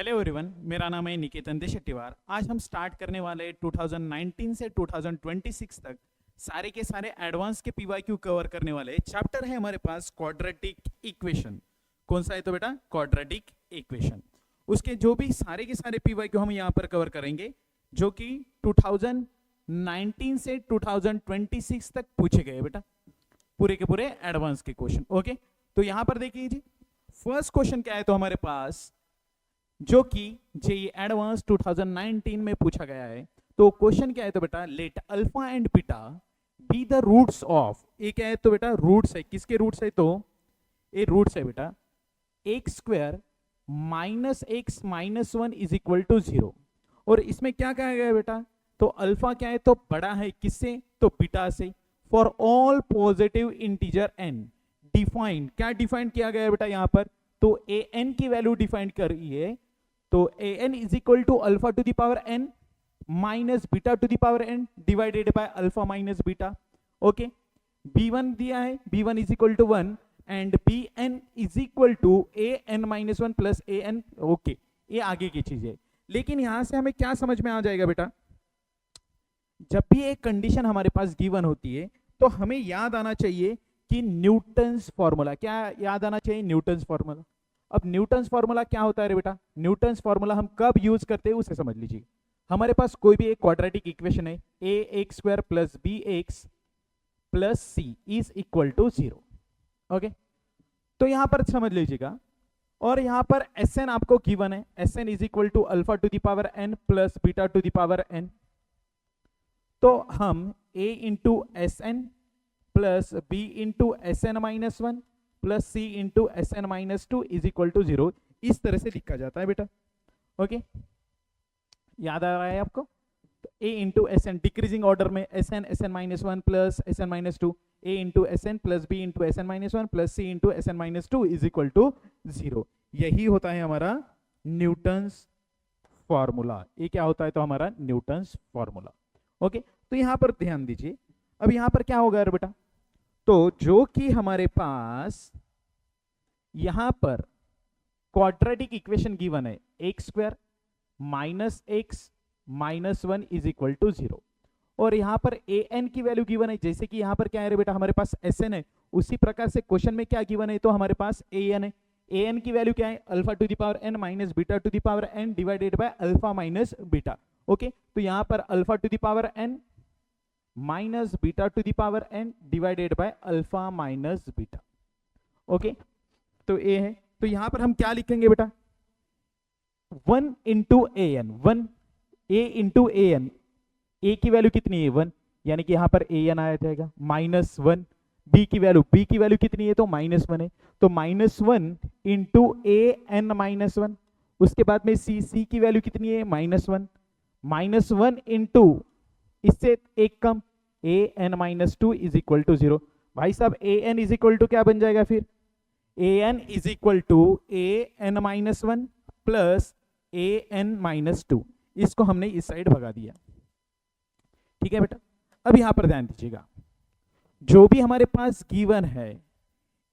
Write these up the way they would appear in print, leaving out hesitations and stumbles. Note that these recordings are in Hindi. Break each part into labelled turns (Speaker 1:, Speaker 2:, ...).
Speaker 1: हेलो एवरीवन, मेरा नाम है निकेतन देशेट्टीवार। आज हम स्टार्ट करने वाले 2019 से 2026 तक सारे के सारे एडवांस के पीवाईक्यू कवर करने वाले चैप्टर है हमारे पास क्वाड्रेटिक इक्वेशन। कौन सा है तो बेटा क्वाड्रेटिक इक्वेशन। उसके जो भी सारे के सारे पीवाईक्यू हम यहाँ पर कवर करेंगे जो कि 2019 से 2026 तक पूछे गए बेटा, पूरे के पूरे एडवांस के क्वेश्चन। ओके, तो यहाँ पर देखिए जी, फर्स्ट क्वेश्चन क्या है तो हमारे पास जो कि जेईई एडवांस 2019 में पूछा गया है। तो क्वेश्चन क्या है तो बेटा, let alpha and beta be the roots of, ये क्या है तो बेटा रूट्स है। किसके रूट्स है तो ये रूट्स है बेटा x square minus x minus 1 is equal to 0। और इसमें क्या कहा गया है बेटा, तो अल्फा क्या है तो बड़ा है किससे तो बीटा से, for all positive integer n. Define क्या डिफाइन किया गया है बेटा यहाँ पर, तो ए एन की वैल्यू डिफाइन करिए। तो a n is equal to alpha to the power n minus beta to the power n divided by alpha minus beta. Okay, b1 दिया है, b1 is equal to 1 and bn is equal to a n minus 1 plus a n. Okay, ये आगे की चीज है, लेकिन यहां से हमें क्या समझ में आ जाएगा बेटा, जब भी एक कंडीशन हमारे पास गिवन होती है तो हमें याद आना चाहिए कि न्यूटन्स फॉर्मूला। क्या याद आना चाहिए, न्यूटन्स फॉर्मूला। अब न्यूटन्स फॉर्मूला क्या होता है रे बेटा, न्यूटन्स फॉर्मूला हम कब यूज करते हैं उसे समझ लीजिए। हमारे पास कोई भी एक क्वाड्रेटिक इक्वेशन है, a x square plus B x plus C is equal to 0। Okay, तो यहां पर समझ लीजिएगा, और यहां पर एस एन आपको गिवन है, s n is equal to alpha to the power N plus beta to the power N. तो हम a into s n plus b into s n minus 1 plus c into s n minus 2 is equal to 0 इस तरह से लिखा जाता है बेटा। ओके, याद आ रहा है आपको, तो a into s n decreasing order में s n minus 1 plus s n minus 2, a into s n plus b into s n minus 1 plus c into s n minus 2 is equal to 0। यही होता है हमारा न्यूटन्स फॉर्मूला। ये क्या होता है तो हमारा न्यूटन्स फॉर्मूला। ओके, तो यहां पर ध्यान दीजिए, अब यहां पर क्या होगा बेटा, तो जो कि हमारे पास यहां पर क्वाड्रेटिक इक्वेशन गिवन है x square minus x minus 1 is equal to 0, और यहां पर ए एन की वैल्यू गिवन है, जैसे कि यहां पर क्या है बेटा हमारे पास एस एन है, उसी प्रकार से क्वेश्चन में क्या गिवन है तो हमारे पास ए एन है। ए एन की वैल्यू क्या है, alpha to the power n minus beta to the power n divided by alpha minus beta. Okay, तो यहां पर alpha to the power n minus beta to the power n divided by alpha minus beta. Okay, तो ए है, तो यहां पर हम क्या लिखेंगे बेटा, 1 into A n, 1 A into A N, ए की वैल्यू कितनी है 1, यानी कि यहां पर ए एन आ जाएगा माइनस 1। बी की वैल्यू कितनी है तो माइनस 1 है, तो माइनस 1 इंटू ए एन माइनस 1। उसके बाद में सी की वैल्यू कितनी है -1, -1 इंटू इससे एक कम a n minus 2 is equal to 0। भाई साहब a n is equal to क्या बन जाएगा फिर, a n is equal to a n minus 1 plus a n minus 2। इसको हमने इस साइड भगा दिया। ठीक है बेटा, अब यहां पर ध्यान दीजिएगा, जो भी हमारे पास गिवन है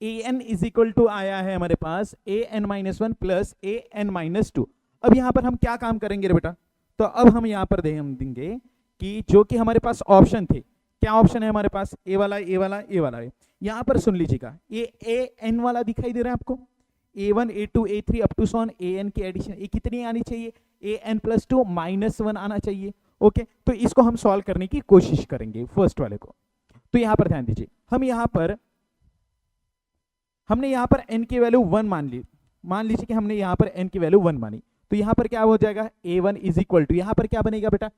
Speaker 1: ए एन इज इक्वल टू आया है हमारे पास a n minus 1 plus a n minus 2। अब यहां पर हम क्या काम करेंगे बेटा, तो अब हम यहां पर ध्यान देंगे कि जो कि हमारे पास ऑप्शन थे, क्या ऑप्शन है हमारे पास, ए वाला ए वाला ए वाला है। यहां पर सुन लीजिएगा, ये ए एन वाला दिखाई दे रहा है आपको, A1 A2 A3 up to so on a n की एडिशन ये कितनी आनी चाहिए, ए एन प्लस 2 -1 आना चाहिए। ओके, तो इसको हम सॉल्व करने की कोशिश करेंगे फर्स्ट वाले को। तो यहां पर ध्यान दीजिए, हमने यहां पर n की वैल्यू 1 मान लीजिए कि हमने यहां पर n की वैल्यू 1 मानी, तो यहां पर क्या हो जाएगा A1 इज इक्वल टू, यहां पर क्या बनेगा बेटा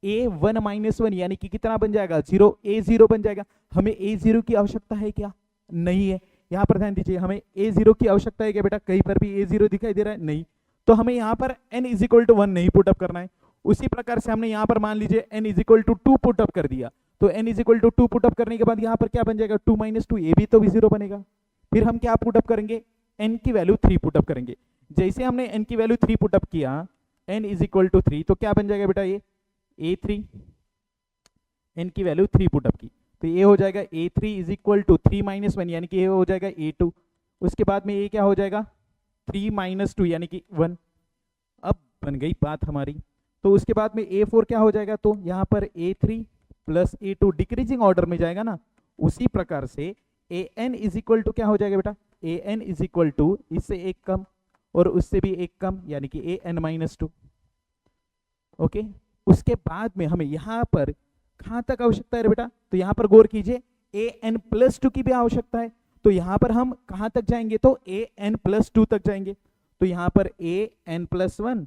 Speaker 1: A1 -1 यानी कि कितना बन जाएगा 0, A0 बन जाएगा। हमें A0 की आवश्यकता है क्या, नहीं है। यहां पर ध्यान दीजिए, हमें A0 की आवश्यकता है क्या बेटा, कहीं पर भी A0 दिखाई दे रहा है नहीं, तो हमें यहां पर n इज इक्वल टू 1 नहीं पुटअप करना है। उसी प्रकार से हमने यहां पर मान लीजिए n is equal to 2 put up कर दिया, तो n is equal to 2 put up करने के बाद यहां पर क्या बन जाएगा 2 - 2, ये भी तो 0 बनेगा। फिर हम क्या पुटअप करेंगे, n की वैल्यू 3 पुटअप करेंगे। जैसे हमने n की वैल्यू 3 पुटअप किया, n इज इक्वल टू 3, तो क्या बन जाएगा बेटा ये A3, n की वैल्यू 3 पुटअप की, तो ये हो जाएगा A3 इज इक्वल टू 3 - 1 यानी कि ये हो जाएगा A2। उसके बाद में ये क्या हो जाएगा 3 - 2 यानी कि 1। बन गई बात हमारी। तो उसके बाद में A4 क्या हो जाएगा, तो यहाँ पर A3 plus A2 decreasing order में जाएगा ना, उसी प्रकार से AN इज इक्वल टू क्या हो जाएगा बेटा, AN इज इक्वल टू इससे एक कम और उससे भी एक कम, यानी कि AN-2। ओके, उसके बाद में हमें यहाँ पर कहाँ तक आवश्यकता है बेटा, तो यहाँ पर गौर कीजिए AN+2 की भी आवश्यकता है। तो यहाँ पर हम कहाँ तक जाएंगे, तो AN+2 तक जाएंगे। तो यहाँ पर AN+1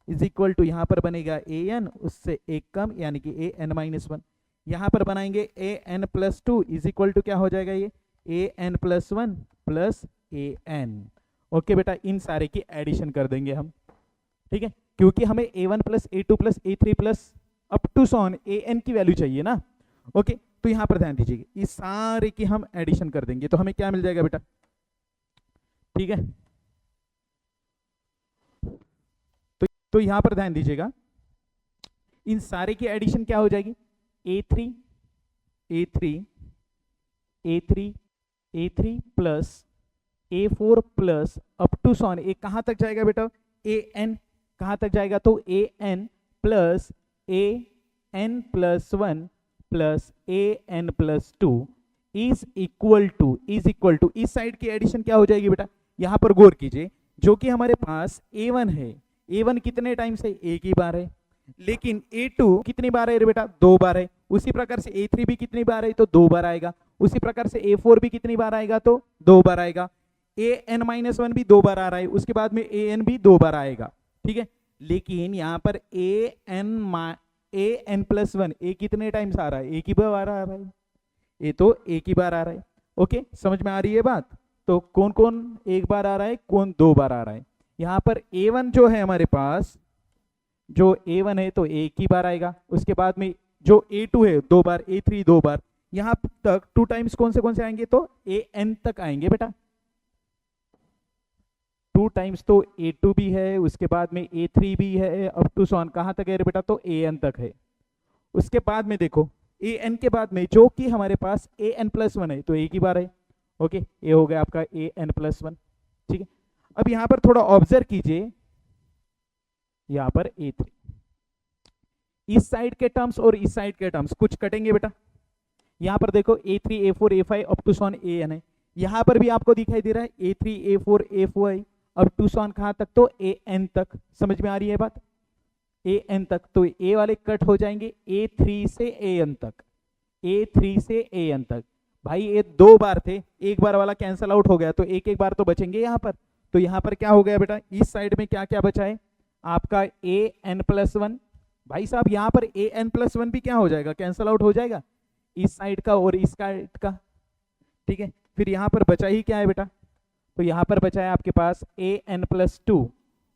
Speaker 1: इज इक्वल टू यहाँ पर बनेगा AN उससे एक कम, यानी कि AN-1। यहाँ पर बनाएंगे AN+2 इज इक्वल टू क्या हो जाएगा, ये AN+1 प्लस AN। ओके बेटा, इन सारे की एडिशन कर देंगे हम, ठीक है, क्योंकि हमें A1 plus A2 plus A3 plus up to so on AN की वैल्यू चाहिए ना। ओके, तो यहाँ पर ध्यान दीजिए, इस सारे की हम एडिशन कर देंगे तो हमें क्या मिल जाएगा बेटा, ठीक है। तो यहाँ पर ध्यान दीजिएगा, इन सारे की एडिशन क्या हो जाएगी, A3 plus A4 plus up to so on a कहाँ तक जाएगा बेटा, AN कहाँ तक जाएगा, तो AN plus AN+1 plus AN+2 is equal to इस साइड की एडिशन क्या हो जाएगी बेटा, यहाँ पर गौर कीजिए, जो कि हमारे पास A1 है, A1 कितने टाइम्स है, एक ही बार है, लेकिन A2 कितनी बार है बेटा, 2 बार है। उसी प्रकार से A3 भी कितनी बार है, तो 2 बार आएगा। उसी प्रकार से A4 भी कितनी बार आएगा, तो 2 बार आएगा। AN-1 भी 2 बार आ रहा है, उसके बाद में AN भी 2 बार आएगा, ठीक है। लेकिन यहाँ पर AN+1 ए कितने टाइम्स आ रहा है, एक ही बार आ रहा है, ये तो एक ही बार आ रहा है। ओके, समझ में आ रही है बात। तो कौन कौन एक बार आ रहा है, कौन 2 बार आ रहा है। यहाँ पर A1 जो है हमारे पास, जो A1 है तो एक ही बार आएगा। उसके बाद में जो A2 है 2 बार, A3 2 बार, यहाँ तक 2 टाइम्स कौन से आएंगे, तो AN तक आएंगे बेटा। 2 टाइम्स तो A2 भी है, उसके बाद में A3 भी है, अप टू सॉन कहाँ तक है बेटा, तो AN तक है। उसके बाद में देखो AN के बाद में जो कि हमारे पास AN+1 है, तो एक ही बार है। ओके, ये हो गया आपका AN+1, ठीक है। अब यहाँ पर थोड़ा ऑब्जर्व कीजिए, यहाँ पर A3, इस साइड के टर्म्स और इस साइड के टर्म्स कुछ कटेंगे बेटा। यहाँ पर देखो A3 A4 A5 up to so on AN है, यहाँ पर भी आपको दिखाई दे रहा है A3 A4 A5 up to so on कहाँ तक, तो AN तक। समझ में आ रही है बात, AN तक। तो A वाले कट हो जाएंगे A3 से AN तक, A3 से AN तक। भाई ये 2 बार थे, एक बार वाला कैंसल आउट हो गया, तो एक एक बार तो बचेंगे यहाँ पर। तो यहाँ पर क्या हो गया बेटा, इस साइड में क्या क्या बचा है आपका AN+1। भाई साहब यहाँ पर AN+1 भी क्या हो जाएगा, कैंसल आउट हो जाएगा, इस साइड का और इस साइड का, ठीक है। फिर यहाँ पर बचा ही क्या है बेटा, तो यहाँ पर बचा है आपके पास AN+2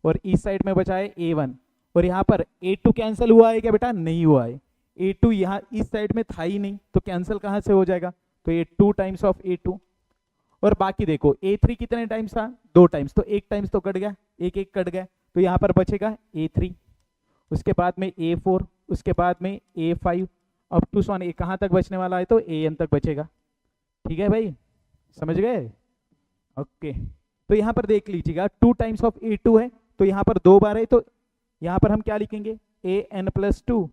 Speaker 1: और इस साइड में बचा है A1। और यहाँ पर A2 कैंसिल हुआ है क्या बेटा, नहीं हुआ है। A2 यहाँ इस साइड में था ही नहीं, तो कैंसिल कहाँ से हो जाएगा, तो ये 2 टाइम्स ऑफ A2। और बाकी देखो A3 कितने टाइम्स था, 2 टाइम्स, तो 1 टाइम्स तो कट गया, एक कट गया, तो यहाँ पर बचेगा A3, उसके बाद में A4, उसके बाद में A5 up to so on a कहाँ तक बचने वाला है, तो AN तक बचेगा। ठीक है भाई, समझ गए। ओके, तो यहाँ पर देख लीजिएगा 2 टाइम्स ऑफ A2 है, तो यहाँ पर 2 बार है, तो यहाँ पर हम क्या लिखेंगे AN+2,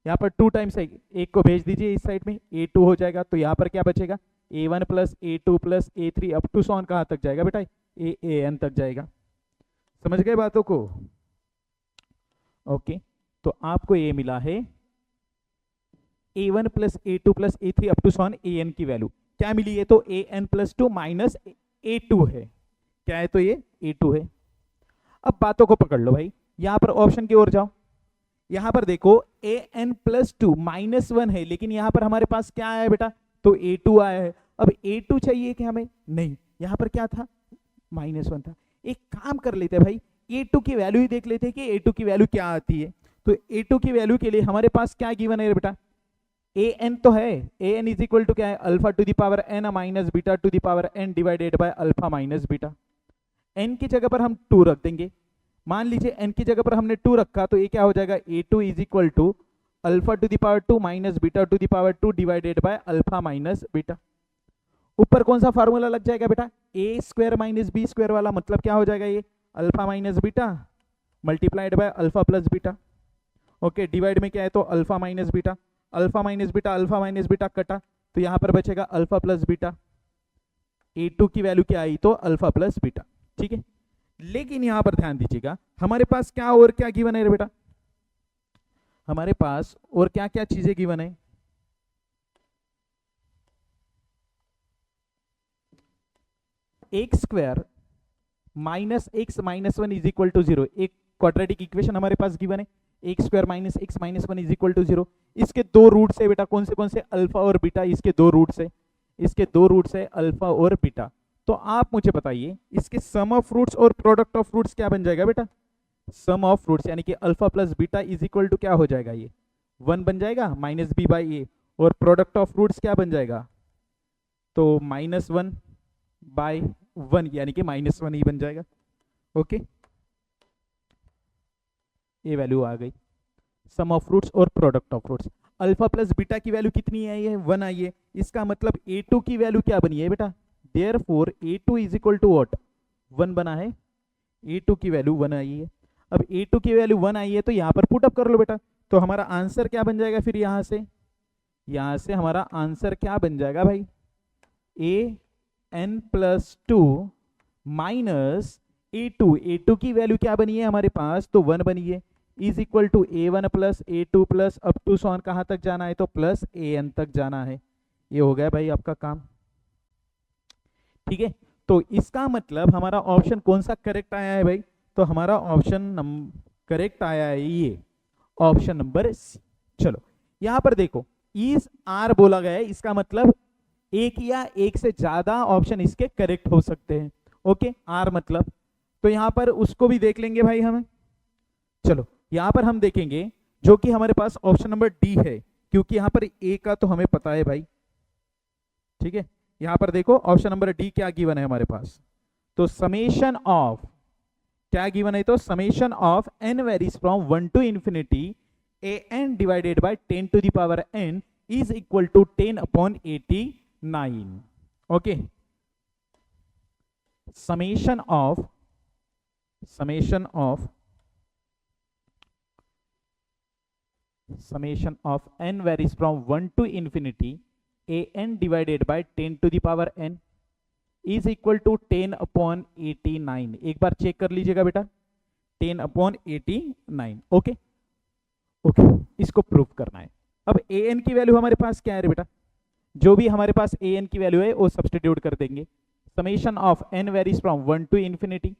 Speaker 1: यहाँ पर 2 टाइम्स है, एक को भेज दीजिए इस साइड में, A2 हो जाएगा। तो यहाँ पर क्या बचेगा A1 plus A2 plus A3 up to so on कहाँ तक जाएगा बेटा, AN तक जाएगा। समझ गए बातों को। ओके, तो आपको ये मिला है A1 plus A2 plus A3 up to so on AN की वैल्यू क्या मिली है, तो AN+2 माइनस A2 है, क्या है, तो ये A2 है। अब बातों को पकड़ लो भाई, यहां पर ऑप्शन की ओर जाओ, यहां पर देखो AN+2 -1 है, लेकिन यहां पर हमारे पास क्या आया है बेटा, तो A2 आया है। अब A2 चाहिए कि हमें, नहीं, यहां पर क्या था, -1 था। एक काम कर लेते हैं भाई, A2 की वैल्यू ही देख लेते हैं कि A2 की वैल्यू क्या आती है। तो A2 की वैल्यू के लिए हमारे पास क्या गिवन है बेटा, AN तो है, AN इज इक्वल टू क्या है, alpha to the power n minus beta to the power n divided by alpha minus beta. n की जगह पर हम 2 रख देंगे, मान लीजिए n की जगह पर हमने 2 रखा, तो ये क्या हो जाएगा, A2 is equal to alpha to the power 2 minus beta to the power 2 divided by alpha minus beta. ऊपर कौन सा फार्मूला लग जाएगा बेटा, A² माइनस B² वाला, मतलब क्या हो जाएगा, ये alpha minus beta multiplied by alpha plus beta. Okay, divide में क्या है तो alpha minus beta, alpha minus beta, alpha minus beta कटा, तो यहाँ पर बचेगा अल्फा प्लस बीटा। A2 की वैल्यू क्या आई तो अल्फा प्लस बीटा। ठीक है, लेकिन यहां पर ध्यान दीजिएगा हमारे पास क्या और क्या गिवन है रे बेटा, हमारे पास और क्या क्या चीजें गिवन है। X square minus x minus one is equal to zero, एक क्वाड्रेटिक इक्वेशन हमारे पास गिवन है, x square minus x minus one is equal to zero. इसके दो रूट्स है बेटा, कौन से अल्फा और बीटा, इसके दो रूट्स है, इसके दो रूट्स है अल्फा और बीटा। तो आप मुझे बताइए इसके सम ऑफ रूट्स और प्रोडक्ट ऑफ रूट्स क्या बन जाएगा बेटा, सम ऑफ रूट्स यानी कि alpha plus beta is equal to क्या हो जाएगा, ये 1 बन जाएगा माइनस बी बाई ए, और प्रोडक्ट ऑफ रूट्स क्या बन जाएगा तो माइनस 1 बाई 1 यानी कि माइनस 1 ही बन जाएगा। ओके, ये वैल्यू आ गई सम ऑफ रूट्स और product of roots. Alpha plus beta की वैल्यू कितनी आई है 1 आई है, इसका मतलब A2 की वैल्यू क्या बनी है बेटा, therefore A2 is equal to what 1 बना है, A2 की वैल्यू 1 आई है। अब A2 की वैल्यू 1 आई है तो यहाँ पर पुट अप कर लो बेटा, तो हमारा आंसर क्या बन जाएगा फिर यहाँ से हमारा आंसर क्या बन जाएगा भाई, an+2 माइनस A2 की वैल्यू क्या बनी है हमारे पास तो 1 बनी है, is equal to A1 plus A2 plus up to so on कहाँ तक जाना है तो प्लस AN तक जाना है। ये हो गया भाई आपका काम। ठीक है, तो इसका मतलब हमारा ऑप्शन कौन सा करेक्ट आया है भाई, तो हमारा ऑप्शन करेक्ट आया है ये ऑप्शन नंबर सी। चलो यहां पर देखो इस आर बोला गया है, इसका मतलब एक या एक से ज्यादा ऑप्शन इसके करेक्ट हो सकते हैं। ओके, आर मतलब तो यहां पर उसको भी देख लेंगे भाई हमें। चलो यहां पर हम देखेंगे जो कि हमारे पास ऑप्शन नंबर डी है, क्योंकि यहां पर ए का तो हमें पता है भाई। ठीक है, यहां पर देखो ऑप्शन नंबर डी क्या गिवन है हमारे पास, तो समेशन ऑफ क्या गिवन है तो summation of n varies from 1 to infinity an divided by 10 to the power n is equal to 10/89। Okay, summation of n varies from 1 to infinity an divided by 10 to the power n is equal to 10/89। एक बार चेक कर लीजिएगा बेटा 10/89। ओके ओके, इसको प्रूफ करना है। अब an की वैल्यू हमारे पास क्या है रे बेटा, जो भी हमारे पास an की वैल्यू है वो सब्स्टिट्यूट कर देंगे। Summation of n varies from 1 to infinity,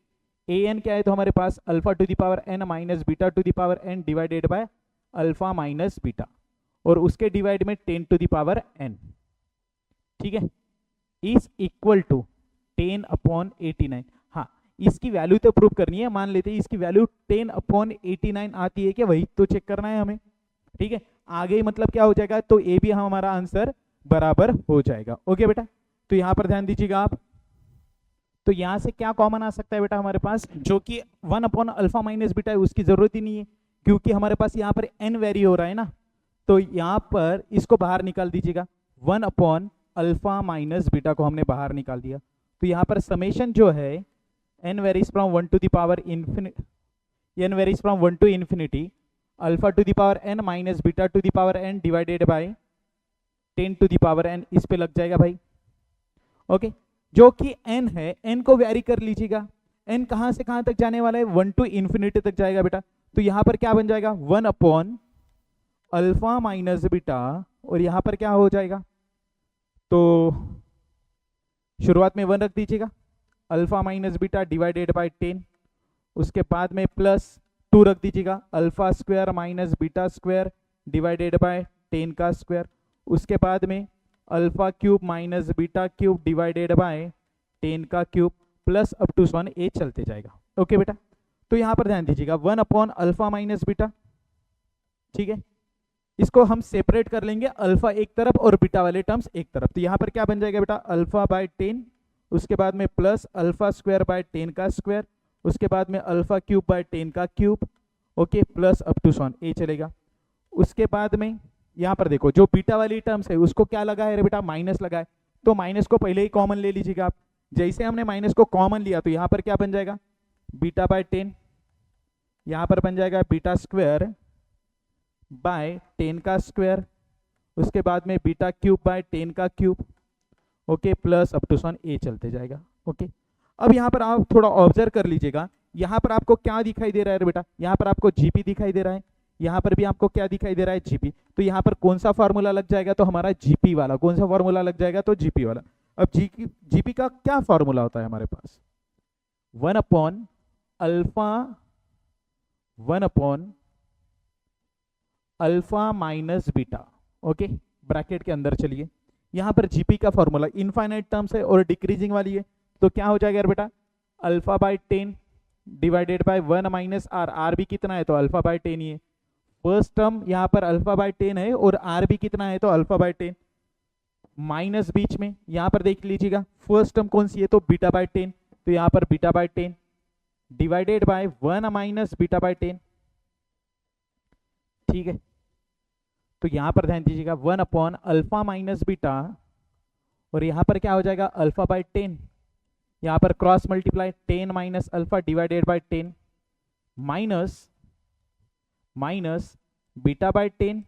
Speaker 1: an क्या है तो हमारे पास alpha to the power n minus beta to the power n divided by alpha minus beta, और उसके डिवाइड में 10 टू द पावर n। ठीक है, इज इक्वल टू 10/89। हाँ, इसकी वैल्यू तो प्रूव करनी है, मान लेते हैं इसकी वैल्यू 10/89 आती है क्या, वही तो चेक करना है हमें। ठीक है, आगे मतलब क्या हो जाएगा तो ए भी हमारा आंसर बराबर हो जाएगा। ओके बेटा, तो यहां पर ध्यान दीजिएगा आप, तो यहां से क्या कॉमन आ सकता है बेटा हमारे पास, जो कि 1/अल्फा माइनस बीटा है उसकी जरूरत ही नहीं है, क्योंकि हमारे पास यहाँ पर n वेरी हो रहा है ना, तो यहाँ पर इसको बाहर निकाल दीजिएगा, 1/अल्फा माइनस बीटा को हमने बाहर निकाल दिया। तो यहाँ पर समेशन जो है n varies from 1 to the power infinity alpha to the power n minus beta to the power n divided by 10 to the power n, इस पे लग जाएगा भाई। ओके, जो कि n है, n को वेरी कर लीजिएगा, n कहां से कहां तक जाने वाला है 1 टू इंफिनिटी तक जाएगा बेटा, तो यहां पर क्या बन जाएगा 1/अल्फा माइनस बीटा, और यहां पर क्या हो जाएगा तो शुरुआत में 1 रख दीजिएगा, alpha minus beta divided by 10, उसके बाद में प्लस 2 रख दीजिएगा, alpha square minus beta square divided by 10 का स्क्वायर, उसके बाद में alpha cube minus beta cube divided by 10 का क्यूब, प्लस अप टू 1 ए चलते जाएगा। ओके बेटा, तो यहां पर ध्यान दीजिएगा 1/अल्फा माइनस बीटा। ठीक है, इसको हम सेपरेट कर लेंगे, अल्फा एक तरफ और बीटा वाले टर्म्स एक तरफ, तो यहां पर क्या बन जाएगा बेटा अल्फा बाय 10, उसके बाद में प्लस अल्फा स्क्वायर बाय 10 का स्क्वायर, उसके बाद में अल्फा क्यूब बाय 10 का cube, okay, plus up to 1 a चलेगा। उसके बाद में यहाँ पर देखो जो बीटा वाली टर्म्स है उसको क्या लगा है बेटा माइनस लगा है, तो माइनस को पहले ही कॉमन ले लीजिएगा आप। जैसे हमने माइनस को कॉमन लिया तो यहाँ पर क्या बन जाएगा बीटा बाय 10, यहाँ पर बन जाएगा बीटा स्क्वायर बाय 10 का स्क्वायर, उसके बाद में बीटा क्यूब बाय 10 का cube, okay, plus up to so on a चलते जाएगा। ओके, अब यहाँ पर आप थोड़ा ऑब्जर्व कर लीजिएगा, यहाँ पर आपको क्या दिखाई दे रहा है बेटा, यहाँ पर आपको जीपी दिखाई दे रहा है, यहाँ पर भी आपको क्या दिखाई दे रहा है, जीपी। तो यहाँ पर कौन सा फॉर्मूला लग जाएगा, तो हमारा जीपी वाला। कौन सा फॉर्मूला लग जाएगा, तो जीपी वाला। अब जीपी का क्या फॉर्मूला होता है हमारे पास, 1/अल्फा माइनस बीटा। ओके, ब्रैकेट के अंदर चलिए, यहाँ पर जीपी का फॉर्मूला इनफाइनाइट टर्म्स है और डिक्रीजिंग वाली है, तो क्या हो जाएगा यार बेटा, alpha by 10 divided by 1 minus r. R भी कितना है, तो अल्फा बाई 10 ही है। फर्स्ट टर्म यहाँ पर अल्फा बाई 10 है और आर भी कितना है, तो अल्फा बाई 10, माइनस बीच में यहाँ पर देख लीजिएगा फर्स्ट टर्म कौन सी है, तो बीटा बाई 10, तो यहाँ पर beta by 10 divided by 1 minus beta by 10। ठीक है, तो यहां पर ध्यान दीजिएगा 1/अल्फा माइनस बीटा, और यहां पर क्या हो जाएगा, अल्फा बाई 10, यहां पर cross multiply 10 minus alpha divided by 10 minus beta by 10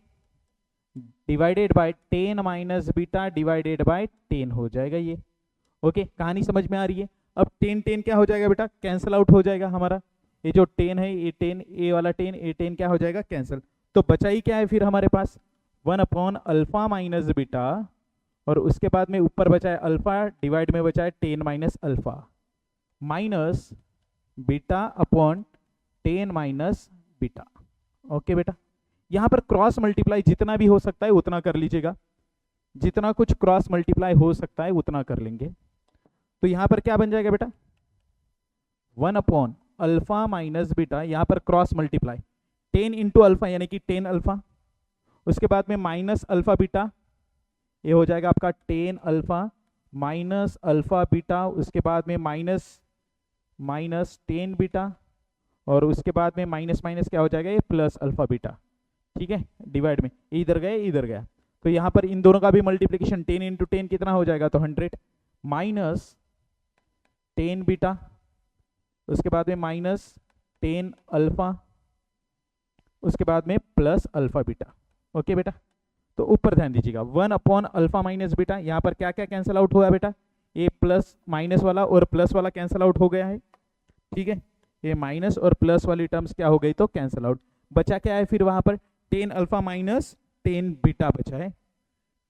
Speaker 1: divided by 10 minus beta divided by 10 हो जाएगा ये। ओके, कहानी समझ में आ रही है। अब 10 क्या हो जाएगा बेटा, कैंसिल आउट हो जाएगा हमारा, ये जो 10 है, ये 10, ए वाला 10, ये 10 क्या हो जाएगा, कैंसिल। तो बचा ही क्या है फिर हमारे पास, 1/अल्फा माइनस बीटा, और उसके बाद में ऊपर बचा है अल्फा, डिवाइड में बचा है 10 minus alpha, minus beta upon 10 minus beta. Okay बेटा, यहाँ पर क्रॉस मल्टीप्लाई जितना भी हो सकता है उतना कर लीजिएगा, जितना कुछ क्रॉस मल्टीप्लाई हो सकता है उतना कर लेंगे। तो यहाँ पर क्या बन जाएगा बेटा, 1/अल्फा माइनस बीटा, यहाँ पर क्रॉस मल्टीप्लाई 10 इंटू अल्फा यानी कि 10 अल्फा, उसके बाद में माइनस अल्फा बीटा, ये हो जाएगा आपका 10 अल्फा माइनस अल्फा बीटा, उसके बाद में माइनस 10 बीटा, और उसके बाद में माइनस क्या हो जाएगा, ये प्लस अल्फा बीटा। ठीक है, डिवाइड में इधर गए इधर गया, तो यहाँ पर इन दोनों का भी मल्टीप्लिकेशन 10 इंटू 10 कितना हो जाएगा, तो 100 माइनस 10 बीटा, उसके बाद में माइनस 10 अल्फा, उसके बाद में प्लस अल्फा बीटा। ओके बेटा, तो ऊपर ध्यान दीजिएगा 1/अल्फा माइनस बीटा, यहाँ पर क्या क्या कैंसिल आउट हुआ बेटा, ये प्लस माइनस वाला और प्लस वाला कैंसिल आउट हो गया है। ठीक है, ये माइनस और प्लस वाली टर्म्स क्या हो गई, तो कैंसिल आउट। बचा क्या है फिर वहां पर, 10 अल्फा माइनस 10 बीटा बचा है,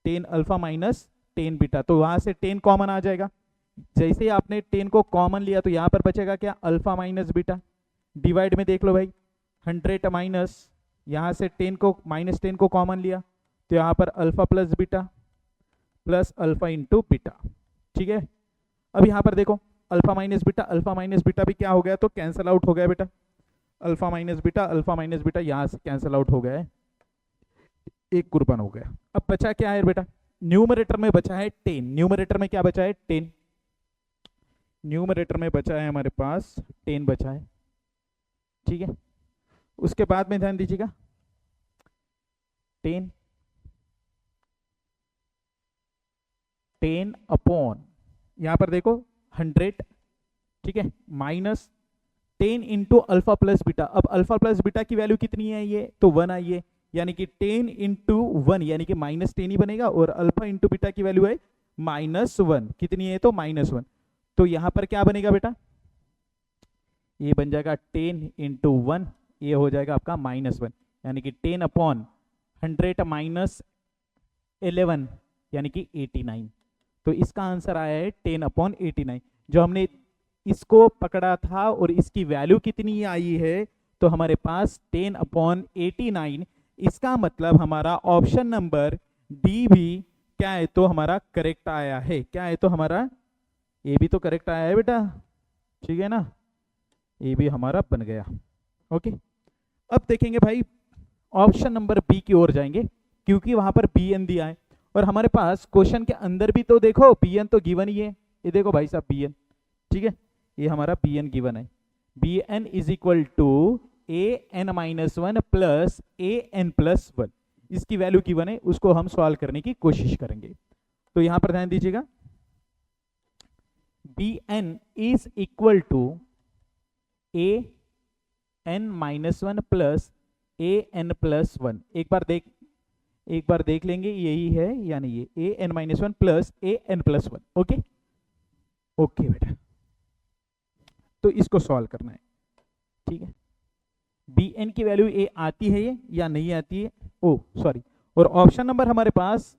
Speaker 1: 10 अल्फा माइनस 10 बीटा, तो वहां से 10 कॉमन आ जाएगा। जैसे ही आपने 10 को कॉमन लिया तो यहाँ पर बचेगा क्या, अल्फा माइनस बीटा, डिवाइड में देख लो भाई 100 माइनस, यहाँ से 10 को माइनस 10 को कॉमन लिया तो यहाँ पर alpha plus beta plus alpha into beta. ठीक है, अब यहाँ पर देखो अल्फा माइनस बीटा भी क्या हो गया, तो कैंसिल आउट हो गया बेटा, अल्फा माइनस बीटा यहाँ से कैंसिल आउट हो गया है, एक कुर्बान हो गया। अब बचा क्या है बेटा, न्यूमरेटर में बचा है 10, न्यूमरेटर में क्या बचा है, 10, न्यूमरेटर में बचा है हमारे पास 10 बचा है। ठीक है, उसके बाद में ध्यान दीजिएगा 10 अपॉन, यहां पर देखो 100, ठीक है, minus 10 into alpha plus beta. अब अल्फा प्लस बीटा की वैल्यू कितनी है, ये तो 1 आई है, यानी कि 10 इंटू 1 यानी कि माइनस 10 ही बनेगा, और अल्फा इंटू बीटा की वैल्यू है -1, कितनी है, तो -1। तो यहां पर क्या बनेगा बेटा, ये बन जाएगा 10 इंटू 1, ये हो जाएगा आपका -1, यानी कि 10 अपॉन 100 माइनस 11 यानी कि 89। तो इसका आंसर आया है 10 अपॉन 89। जो हमने इसको पकड़ा था और इसकी वैल्यू कितनी आई है, तो हमारे पास 10 अपॉन 89। इसका मतलब हमारा ऑप्शन नंबर डी भी क्या है, तो हमारा करेक्ट आया है। क्या है, तो हमारा ए भी तो करेक्ट आया है बेटा, ठीक है ना, ए भी हमारा बन गया। ओके, अब देखेंगे भाई ऑप्शन नंबर बी की ओर जाएंगे, क्योंकि वहां पर बी एन दिया है, और हमारे पास क्वेश्चन के अंदर भी तो देखो बी एन तो गिवन ही है, ये देखो भाई साहब बी एन, ठीक है, ये हमारा बी एन गिवन है, B N is equal to a n -1 plus a n plus 1, इसकी वैल्यू गिवन है, उसको हम सॉल्व करने की कोशिश करेंगे। तो यहां पर ध्यान दीजिएगा, b N is equal to a n minus one plus a n plus one. एक बार देख लेंगे यही है या नहीं, ये a n minus one plus a n plus one. Okay okay बेटा, तो इसको सॉल्व करना है, ठीक है। बी एन की वैल्यू ए आती है ये या नहीं आती है, ओ सॉरी, और ऑप्शन नंबर हमारे पास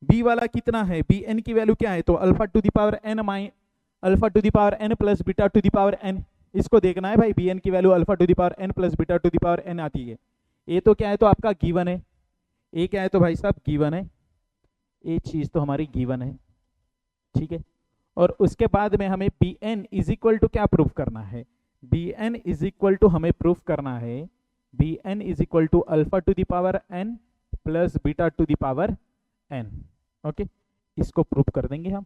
Speaker 1: बी वाला कितना है, बी एन की वैल्यू क्या है, तो alpha to the power N plus beta to the power n. इसको देखना है भाई, बी एन की value alpha to the power N plus beta to the power n आती है। ए तो क्या है, तो आपका गिवन है, ए क्या है तो भाई साहब गिवन है, ये चीज तो हमारी गिवन है, ठीक है। और उसके बाद में हमें b N is equal to क्या प्रूफ करना है, B N is equal to हमें प्रूफ करना है, B N is equal to alpha to the power N plus beta to the power n. Okay, इसको प्रूफ कर देंगे हम।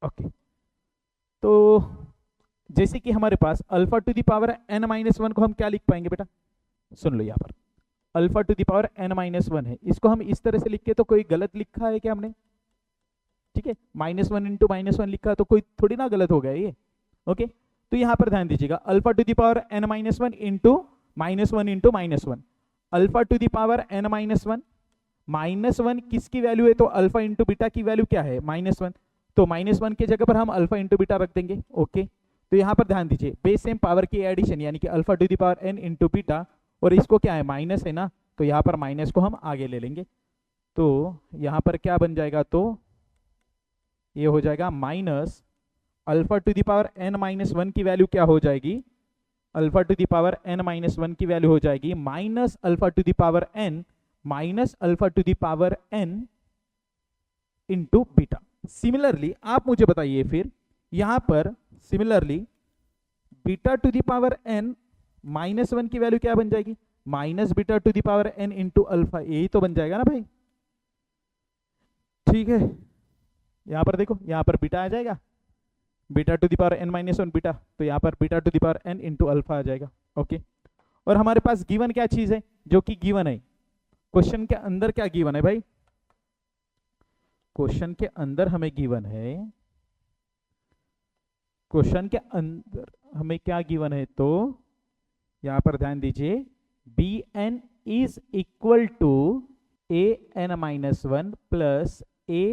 Speaker 1: ओके, तो जैसे कि हमारे पास alpha to the power n minus one को हम क्या लिख पाएंगे बेटा, सुन लो, यहाँ पर alpha to the power n minus one है, इसको हम इस तरह से लिख के, तो कोई गलत लिखा है क्या हमने, ठीक है, minus one into minus one लिखा तो कोई थोड़ी ना गलत हो गया ये। ओके, तो यहाँ पर ध्यान दीजिएगा, alpha to the power n minus one into minus one, alpha to the power n minus one किसकी वैल्यू है, तो अल्फा इंटू बीटा की वैल्यू क्या है, माइनस वन, तो माइनस वन की जगह पर हम अल्फा इंटू बीटा रख देंगे। ओके, तो यहाँ पर ध्यान दीजिए, बेस सेम पावर की एडिशन, यानी कि alpha to the power n into beta, और इसको क्या है माइनस है ना, तो यहाँ पर माइनस को हम आगे ले लेंगे, तो यहाँ पर क्या बन जाएगा, तो ये हो जाएगा minus alpha to the power n minus one की वैल्यू क्या हो जाएगी, alpha to the power n minus one की वैल्यू हो जाएगी minus alpha to the power n minus alpha to the power n into beta. Similarly आप मुझे बताइए फिर यहां पर similarly beta to the power n minus one की वैल्यू क्या बन जाएगी, minus beta to the power n into alpha, यही तो बन जाएगा ना भाई, ठीक है। यहां पर देखो, यहां पर बीटा आ जाएगा, beta to the power n minus one beta, तो यहां पर beta to the power n into alpha आ जाएगा। ओके, और हमारे पास गिवन क्या चीज है, जो कि गिवन है क्वेश्चन के अंदर, क्या गिवन है भाई, क्वेश्चन के अंदर हमें गिवन है, क्वेश्चन के अंदर हमें क्या गिवन है, तो यहां पर ध्यान दीजिए, b N is equal to a n minus one plus a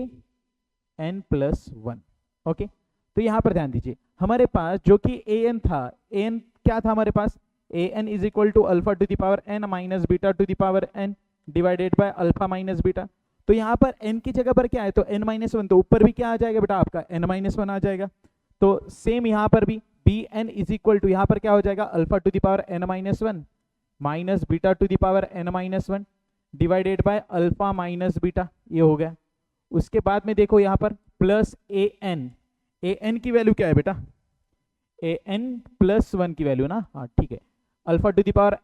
Speaker 1: n plus one. Okay, तो यहां पर ध्यान दीजिए, हमारे पास जो कि ए एन था, ए एन क्या था हमारे पास, a n is equal to alpha to the power n minus beta to the power n divided by alpha minus beta. तो यहाँ पर n की जगह पर क्या है, तो n माइनस वन, तो ऊपर भी क्या आ जाएगा बेटा आपका n माइनस वन आ जाएगा। तो सेम यहाँ पर भी b N is equal to, यहाँ पर क्या हो जाएगा, alpha to the power n minus one minus beta to the power n minus one divided by alpha minus beta, ये हो गया। उसके बाद में देखो यहाँ पर प्लस ए एन की वैल्यू क्या है बेटा, ए एन प्लस वन की वैल्यू ना, हाँ ठीक है, alpha to the power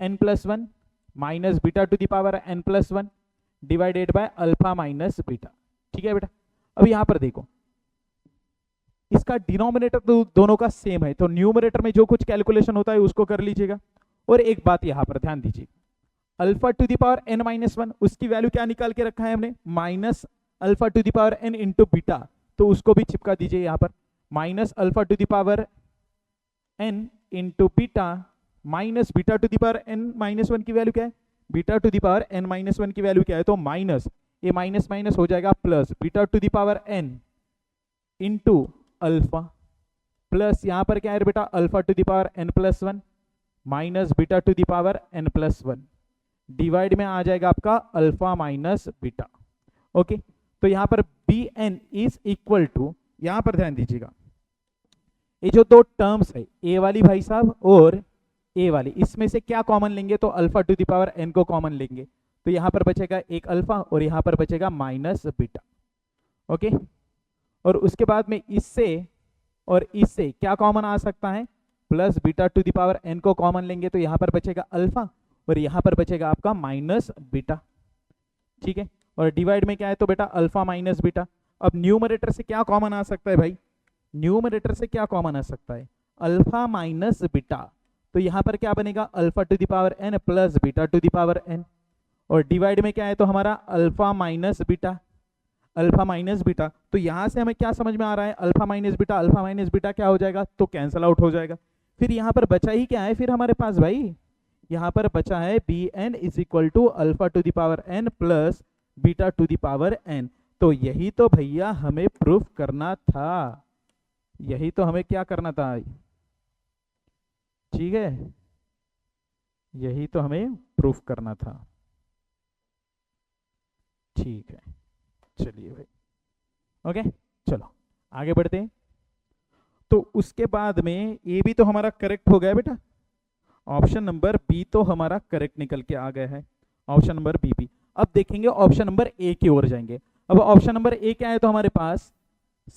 Speaker 1: n plus one minus beta to the power n plus one divided by alpha minus beta, ठीक है बेटा। अब यहां पर देखो, इसका डिनोमिनेटर तो दोनों का सेम है, तो न्यूमरेटर में जो कुछ कैलकुलेशन होता है उसको कर लीजिएगा। और एक बात यहां पर ध्यान दीजिए, alpha to the power n minus one, उसकी वैल्यू क्या निकाल के रखा है हमने, minus alpha to the power n into beta, तो उसको भी चिपका दीजिए यहां पर, minus alpha to the power n into beta minus beta to the power n minus one की वैल्यू क्या है, beta to the power n minus one की वैल्यू क्या है, तो माइनस, ये माइनस माइनस हो जाएगा plus beta to the power n into alpha, plus यहाँ पर क्या है बेटा, alpha to the power n plus one minus beta to the power n plus one, divide में आ जाएगा आपका अल्फा माइनस बीटा। ओके, तो यहाँ पर B N is equal to, यहाँ पर ध्यान दीजिएगा, ये जो दो टर्म्स है, ए वाली भाई साहब और ए वाली, इसमें से क्या कॉमन लेंगे, तो alpha to the power n को कॉमन लेंगे, तो यहां पर बचेगा एक अल्फा और यहां पर बचेगा माइनस बीटा। ओके, और उसके बाद में इससे और इससे क्या कॉमन आ सकता है, plus beta to the power n को कॉमन लेंगे, तो यहां पर बचेगा अल्फा और यहां पर बचेगा आपका माइनस बीटा, ठीक है। और डिवाइड में क्या है, तो बेटा अल्फा माइनस बीटा। अब न्यूमरेटर से क्या कॉमन आ सकता है भाई, न्यूमरेटर से क्या कॉमन आ सकता है, अल्फा माइनस बीटा, तो यहां पर क्या बनेगा, alpha to the power n plus beta to the power n, और डिवाइड में क्या है, तो हमारा alpha minus beta, alpha minus beta. तो यहां से हमें क्या समझ में आ रहा है, अल्फा माइनस बीटा क्या हो जाएगा, तो कैंसल आउट हो जाएगा। फिर यहाँ पर बचा ही क्या है फिर हमारे पास भाई, यहाँ पर बचा है B N is equal to alpha to the power N plus beta to the power N. तो यही तो भैया हमें प्रूफ करना था, यही तो हमें क्या करना था, ठीक है, यही तो हमें प्रूफ करना था। ठीक है, चलिए भाई, ओके, चलो आगे बढ़ते हैं। तो उसके बाद में ये भी तो हमारा करेक्ट हो गया बेटा, ऑप्शन नंबर बी तो हमारा करेक्ट निकल के आ गया है, ऑप्शन नंबर बी भी। अब देखेंगे ऑप्शन नंबर ए की ओर जाएंगे। अब ऑप्शन नंबर ए क्या है, तो हमारे पास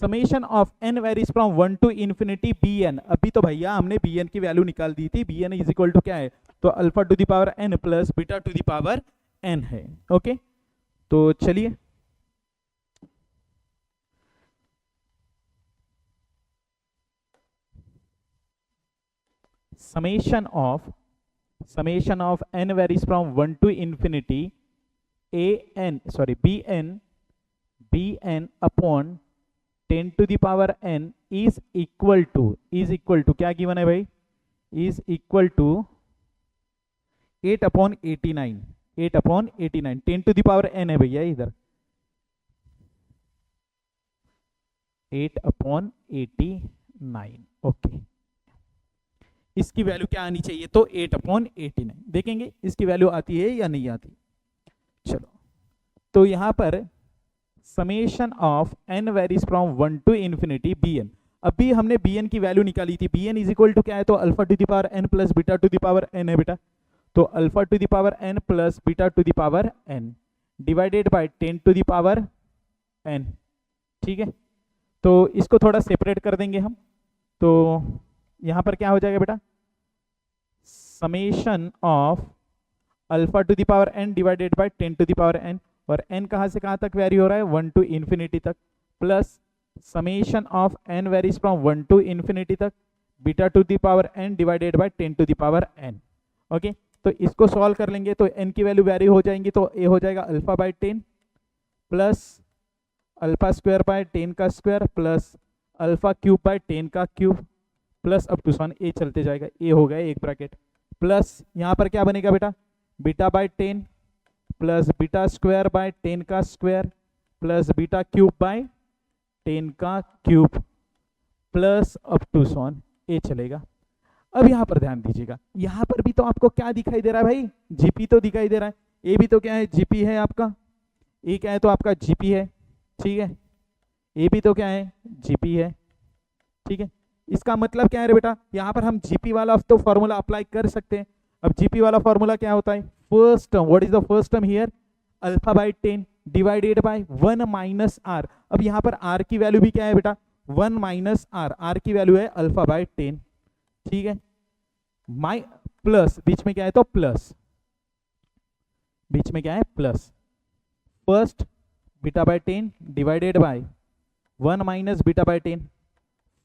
Speaker 1: summation of n varies from 1 to infinity B N. अभी तो भैया हमने बी एन की वैल्यू निकाल दी थी, B N is equal to क्या है, तो alpha to the power N plus beta to the power N है। ओके, तो चलिए summation of n varies from 1 to infinity bn upon 10 to the power n is equal to क्या गिवन है भाई, is equal to 8 upon 89 10 to the power n है भैया इधर 8 upon 89। ओके, इसकी वैल्यू क्या आनी चाहिए, तो 8 अपॉन 89। देखेंगे इसकी वैल्यू आती है या नहीं आती। चलो, तो यहां पर summation of n varies from 1 to infinity B N. अभी हमने बी एन की वैल्यू निकाली थी, B N is equal to क्या है, तो alpha to the power n plus beta to the power n है बेटा। तो alpha to the power n plus beta to the power n divided by 10 to the power n। ठीक है, तो इसको थोड़ा सेपरेट कर देंगे हम। तो यहां पर क्या हो जाएगा बेटा, summation of alpha to the power n divided by 10 to the power n, और n कहां से कहां तक वेरी हो रहा है, 1 टू इन्फिनिटी तक, plus summation of n varies from 1 to infinity तक beta to the power n divided by 10 to the power n। Okay, तो इसको सॉल्व कर लेंगे तो n की वैल्यू वेरी हो जाएंगी, तो a हो जाएगा alpha by 10 plus alpha square by 10 का square plus alpha cube by 10 का cube plus up to so on a चलते जाएगा, ए हो गया एक ब्रैकेट, प्लस यहाँ पर क्या बनेगा बेटा, beta by 10 plus beta square by 10 का square plus beta cube by 10 का cube plus up to so on ए चलेगा। अब यहाँ पर ध्यान दीजिएगा, यहाँ पर भी तो आपको क्या दिखाई दे रहा है भाई, जीपी तो दिखाई दे रहा है, ए भी तो क्या है, जीपी है आपका, ए क्या है तो आपका जीपी है, ठीक है, ए भी तो क्या है, जीपी है, ठीक है। इसका मतलब क्या है रे बेटा, यहाँ पर हम जीपी वाला तो फॉर्मूला अप्लाई कर सकते हैं। अब जीपी वाला फॉर्मूला क्या होता है, first term, what is the first term here, alpha by 10 divided by 1 minus R. अब यहाँ पर आर की वैल्यू भी क्या है बेटा, 1 माइनस आर, आर की वैल्यू है अल्फा बाय 10, ठीक है, माइ प्लस बीच में क्या है, तो प्लस बीच में क्या है, plus first beta by 10 divided by 1 minus beta by 10,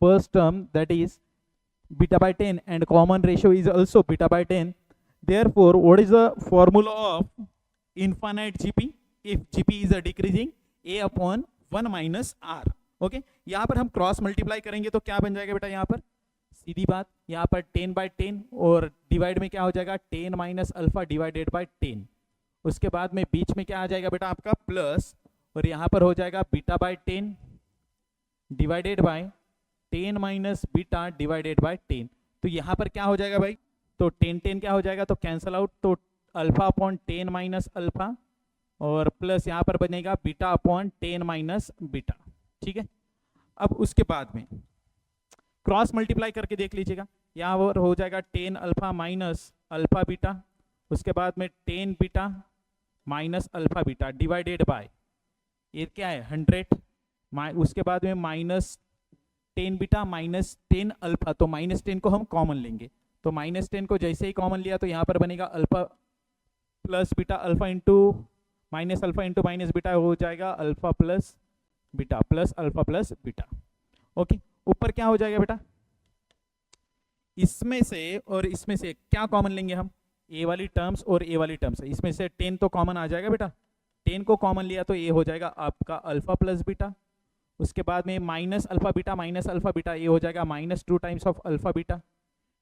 Speaker 1: first term that is beta by 10 and common ratio is also beta by 10. Therefore, what is the formula of infinite GP? If GP is a decreasing, a upon 1 minus r. Okay, यहाँ पर हम क्रॉस मल्टीप्लाई करेंगे तो क्या बन जाएगा बेटा, यहाँ पर सीधी बात, यहाँ पर 10 बाय 10 और डिवाइड में क्या हो जाएगा, 10 माइनस अल्फा डिवाइडेड बाय 10। उसके बाद में बीच में क्या आ जाएगा बेटा आपका प्लस, और यहाँ पर हो जाएगा beta by 10 divided by 10 minus beta divided by 10। तो यहाँ पर क्या हो जाएगा भाई, तो 10 क्या हो जाएगा, तो कैंसल आउट, तो अल्फा अपॉन 10 माइनस अल्फा और प्लस यहाँ पर बनेगा बीटा अपॉन 10 माइनस बीटा, ठीक है। अब उसके बाद में क्रॉस मल्टीप्लाई करके देख लीजिएगा, यहाँ पर हो जाएगा 10 अल्फा माइनस अल्फा बीटा, उसके बाद में 10 beta minus alpha beta divided by ये क्या है 100, उसके बाद में माइनस 10 बीटा माइनस 10 अल्फा, तो माइनस 10 को हम कॉमन लेंगे, तो माइनस 10 को जैसे ही कॉमन लिया तो यहाँ पर बनेगा alpha plus beta, alpha into minus alpha into minus beta हो जाएगा alpha plus beta plus alpha plus beta. Okay, ऊपर क्या हो जाएगा बेटा, इसमें से और इसमें से क्या कॉमन लेंगे हम, ए वाली टर्म्स और ए वाली टर्म्स, इसमें से 10 तो कॉमन आ जाएगा बेटा, 10 को कॉमन लिया तो ये हो जाएगा आपका अल्फा प्लस बीटा, उसके बाद में माइनस अल्फा बीटा ये हो जाएगा minus 2 times of alpha beta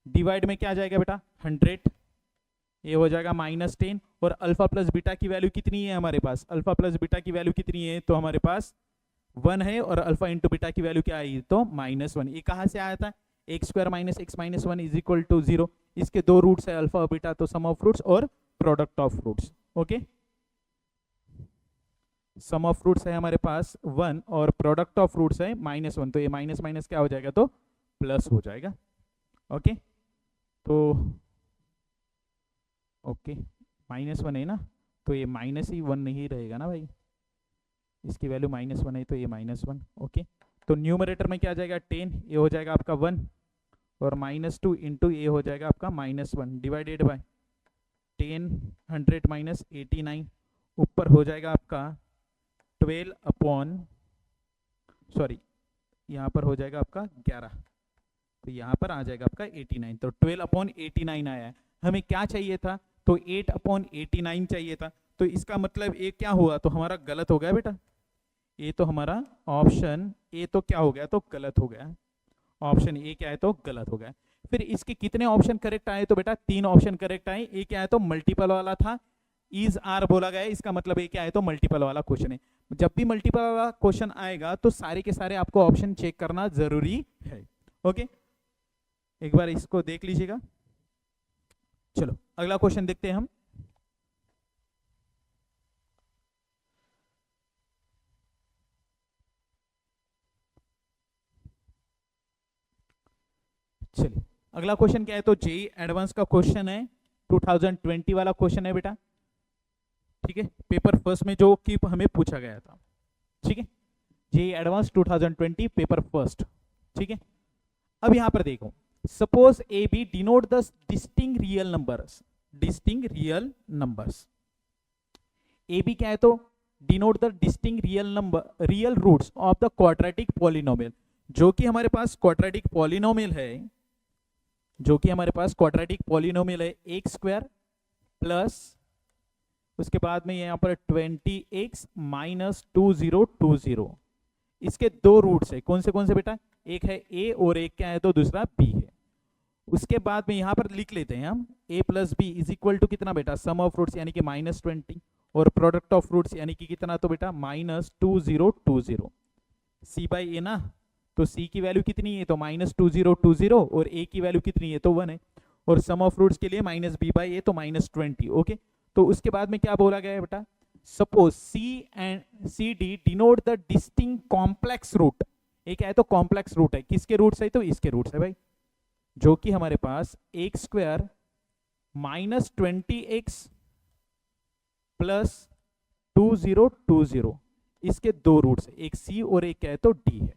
Speaker 1: divide में क्या आ जाएगा बेटा 100, ये हो जाएगा -10, और अल्फा प्लस बीटा की वैल्यू कितनी है हमारे पास, अल्फा प्लस बीटा की वैल्यू कितनी है, तो हमारे पास 1 है, और अल्फा इंटू बीटा की वैल्यू क्या आई, तो -1। ये कहाँ से आया था, x² - x - 1 is equal to 0। इसके दो रूट्स है अल्फा और बीटा, तो सम ऑफ फ्रूट्स और product of fruits. Okay, sum of fruits है हमारे पास 1 और प्रोडक्ट ऑफ फ्रूट्स है -1, तो ये माइनस माइनस क्या हो जाएगा, तो प्लस हो जाएगा। ओके, तो ओके -1 है ना, तो ये -1 नहीं रहेगा ना भाई, इसकी वैल्यू -1 है, तो ये -1। ओके, तो न्यूमरेटर में क्या आ जाएगा 10, ये हो जाएगा आपका 1, और -2 इंटू ये हो जाएगा आपका -1 डिवाइडेड बाय 10, 100 - 89, ऊपर हो जाएगा आपका 12 अपॉन, सॉरी यहाँ पर हो जाएगा आपका 11, तो यहाँ पर आ जाएगा आपका 89, तो 12 अपॉन 89 आया है। हमें क्या चाहिए था, तो 8 अपॉन 89 चाहिए था, तो इसका मतलब ये क्या हुआ, तो हमारा गलत हो गया बेटा, ये तो हमारा ऑप्शन ए तो क्या हो गया, तो गलत हो गया, ऑप्शन ए क्या है, तो गलत हो गया। फिर इसके कितने ऑप्शन करेक्ट आए, तो बेटा 3 ऑप्शन करेक्ट आए। ये क्या है, तो मल्टीपल वाला था, इज आर बोला गया है, इसका मतलब ये क्या है, तो मल्टीपल वाला क्वेश्चन है। जब भी मल्टीपल वाला क्वेश्चन आएगा तो सारे के सारे आपको ऑप्शन चेक करना जरूरी है। ओके, एक बार इसको देख लीजिएगा। चलो अगला क्वेश्चन देखते हैं हम। चलिए अगला क्वेश्चन क्या है, तो जेई एडवांस का क्वेश्चन है, 2020 वाला क्वेश्चन है बेटा। ठीक है, पेपर फर्स्ट में जो कि हमें पूछा गया था। ठीक है, जेई एडवांस 2020 पेपर फर्स्ट। ठीक है, अब यहां पर देखो, suppose A B denote the distinct real numbers, distinct real numbers. A B क्या है, तो denote the distinct real number, real roots of the quadratic polynomial, जो कि हमारे पास क्वाड्रेटिक पॉलिनोमियल है, जो कि हमारे पास क्वाड्रेटिक पॉलिनोमियल है x² प्लस उसके बाद में यहाँ पर 20x - 2020। इसके दो रूट्स है, कौन से बेटा, एक है a और एक क्या है, तो दूसरा b है। उसके बाद में यहाँ पर लिख लेते हैं हम a + b is equal to कितना बेटा, सम ऑफ फ्रूट्स यानी कि -20, और प्रोडक्ट ऑफ फ्रूट्स यानी कि कितना, तो बेटा -2020। c बाई ए ना, तो c की वैल्यू कितनी है, तो -2020, और a की वैल्यू कितनी है, तो 1 है, और सम ऑफ फ्रूट्स के लिए -b/a तो -20। ओके, तो उसके बाद में क्या बोला गया है बेटा, suppose c and C D denote the distinct complex root. एक क्या है, तो कॉम्प्लेक्स रूट है, किसके रूट्स है, तो इसके रूट्स है भाई, जो कि हमारे पास x² - 20x प्लस 2020, इसके दो रूट्स है, एक c और एक क्या है, तो d है।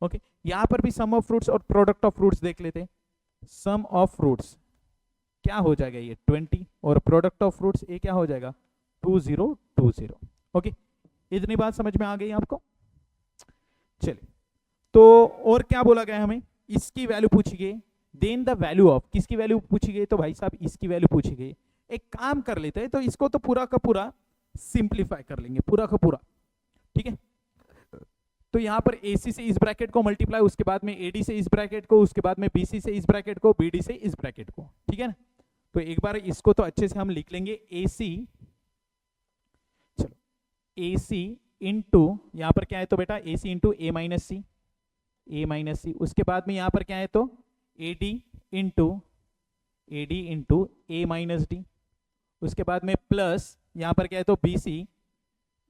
Speaker 1: ओके, यहां पर भी सम ऑफ फ्रूट्स और प्रोडक्ट ऑफ फ्रूट्स देख लेते हैं। सम ऑफ फ्रूट्स क्या हो जाएगा, ये 20, और प्रोडक्ट ऑफ फ्रूट्स ये क्या हो जाएगा, 2020। ओके, इतनी बात समझ में आ गई आपको। चलिए, तो और क्या बोला गया हमें, इसकी वैल्यू पूछी गई, देन द वैल्यू ऑफ, किसकी वैल्यू पूछी गई, तो भाई साहब इसकी वैल्यू पूछी गई। एक काम कर लेते हैं, तो इसको तो पूरा का पूरा सिंप्लीफाई कर लेंगे, पूरा का पूरा। ठीक है, तो यहां पर AC से इस ब्रैकेट को मल्टीप्लाई, उसके बाद में AD से इस ब्रैकेट को, उसके बाद में BC से इस ब्रैकेट को, BD से इस ब्रैकेट को। ठीक है ना, तो एक बार इसको तो अच्छे से हम लिख लेंगे, AC, चलो AC इंटू यहां पर क्या है, तो बेटा AC इंटू A - C, उसके बाद में यहां पर क्या है, तो AD इंटू A - D, उसके बाद में प्लस यहां पर क्या है, तो BC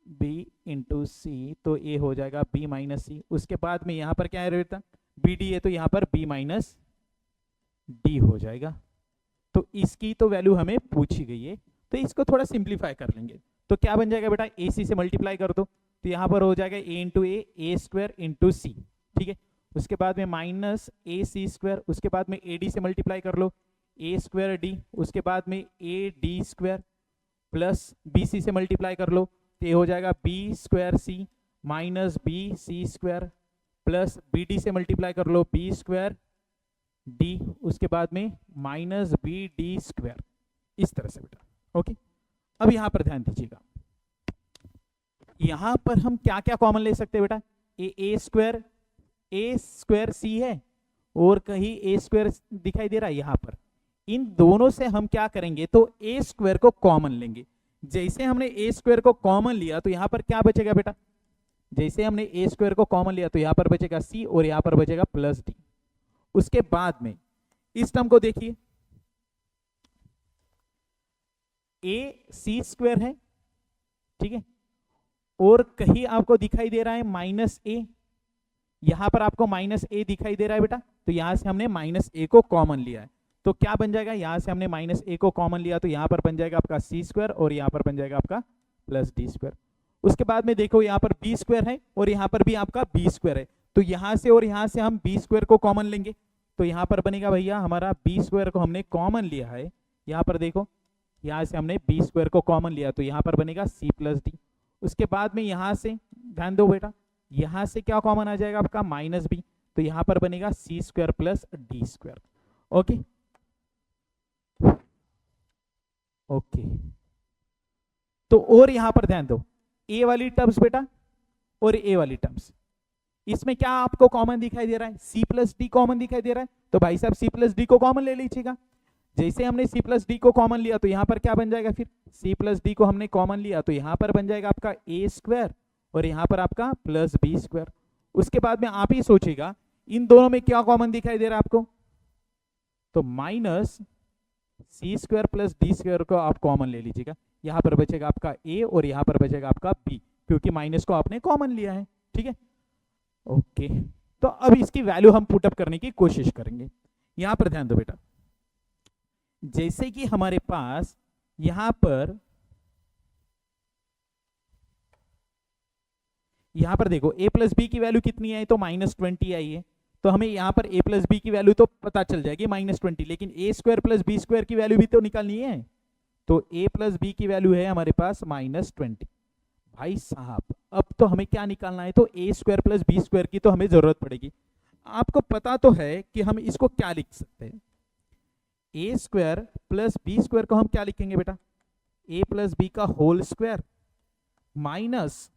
Speaker 1: B इंटू सी, तो ए हो जाएगा B - C, उसके बाद में यहाँ पर क्या है बेटा, BD है, तो यहाँ पर B - D हो जाएगा। तो इसकी तो वैल्यू हमें पूछी गई है, तो इसको थोड़ा सिंप्लीफाई कर लेंगे, तो क्या बन जाएगा बेटा, AC से मल्टीप्लाई कर दो, तो यहाँ पर हो जाएगा A into A² into C। ठीक है, उसके बाद में -AC², उसके बाद में AD से मल्टीप्लाई कर लो, A² D, उसके बाद में AD² प्लस BC से मल्टीप्लाई कर लो, ये हो जाएगा B² C minus BC² plus BD से मल्टीप्लाई कर लो, B² D, उसके बाद में -BD², इस तरह से बेटा। ओके, अब यहां पर ध्यान दीजिएगा, यहां पर हम क्या क्या कॉमन ले सकते हैं बेटा, A² C है, और कहीं ए स्क्वायर दिखाई दे रहा है यहाँ पर। इन दोनों से हम क्या करेंगे, तो ए स्क्वायर को कॉमन लेंगे। जैसे हमने ए स्क्वायर को कॉमन लिया तो यहाँ पर क्या बचेगा बेटा, जैसे हमने ए स्क्वायर को कॉमन लिया तो यहाँ पर बचेगा सी और यहाँ पर बचेगा प्लस डी। उसके बाद में इस टर्म को देखिए, ए सी स्क्वायर है, ठीक है, और कहीं आपको दिखाई दे रहा है माइनस ए, यहां पर आपको माइनस ए दिखाई दे रहा है बेटा, तो यहां से हमने माइनस ए को कॉमन लिया है। तो क्या बन जाएगा, यहां से हमने माइनस ए को कॉमन लिया तो यहां पर बन जाएगा आपका सी स्क्वायर और यहां पर बन जाएगा आपका प्लस डी स्क्वायर। उसके बाद में देखो यहाँ पर बी स्क्वायर है और यहाँ पर भी आपका बी स्क्वायर है, तो यहां से और यहां से हम बी स्क्वायर को कॉमन लेंगे तो यहाँ पर बनेगा भैया हमारा बी स्क्वायर को हमने कॉमन लिया है, यहाँ पर देखो यहाँ से हमने बी स्क्वायर को कॉमन लिया तो यहाँ पर बनेगा सी प्लस डी। उसके बाद में यहाँ से ध्यान दो बेटा, यहाँ से क्या कॉमन आ जाएगा आपका माइनस बी, तो यहाँ पर बनेगा c square plus D square. Okay okay, तो और यहाँ पर ध्यान दो, ए वाली टर्म्स बेटा और ए वाली टर्म्स, इसमें क्या आपको कॉमन दिखाई दे रहा है, सी प्लस डी कॉमन दिखाई दे रहा है, तो भाई साहब सी प्लस डी को कॉमन ले लीजिएगा। जैसे हमने सी प्लस डी को कॉमन लिया तो यहाँ पर क्या बन जाएगा, फिर सी प्लस डी को हमने कॉमन लिया तो यहाँ पर बन जाएगा आपका ए स्क्वायर और यहाँ पर आपका प्लस बी स्क्वायर। उसके बाद में आप ही सोचिएगा इन दोनों में क्या कॉमन दिखाई दे रहा है आपको, तो minus C square plus D square को आप कॉमन ले लीजिएगा, यहाँ पर बचेगा आपका ए और यहाँ पर बचेगा आपका बी, क्योंकि माइनस को आपने कॉमन लिया है, ठीक है। ओके, तो अब इसकी वैल्यू हम पुटअप करने की कोशिश करेंगे। यहां पर ध्यान दो बेटा, जैसे कि हमारे पास यहां पर देखो a प्लस बी की वैल्यू कितनी आई, तो -20 आई है, तो हमें यहां पर a प्लस बी की वैल्यू तो पता चल जाएगी -20, लेकिन a square plus B square की वैल्यू भी तो निकालनी है, तो a प्लस बी की वैल्यू है हमारे पास -20। भाई साहब अब तो हमें क्या निकालना है, तो ए स्क्वायर प्लस बी स्क्वायर की तो हमें जरूरत पड़ेगी। आपको पता तो है कि हम इसको क्या लिख सकते हैं, a square plus B square को हम क्या लिखेंगे बेटा, ए प्लस बी का whole square minus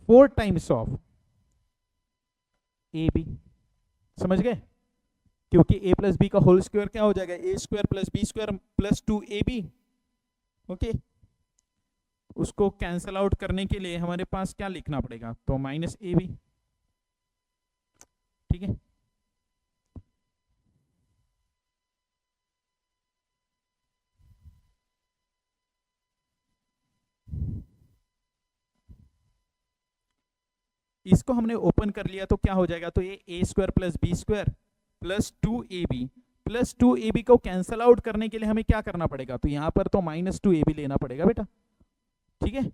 Speaker 1: 4 times of a b, समझ गए, क्योंकि ए प्लस बी का होल स्क्वायर क्या हो जाएगा, a square plus B square plus 2ab। Okay, उसको कैंसल आउट करने के लिए हमारे पास क्या लिखना पड़ेगा, तो -ab, ठीक है। इसको हमने ओपन कर लिया तो क्या हो जाएगा, तो ये a square plus B square plus 2ab plus 2ab को कैंसल आउट करने के लिए हमें क्या करना पड़ेगा, तो यहां पर तो -2ab लेना पड़ेगा बेटा, ठीक है।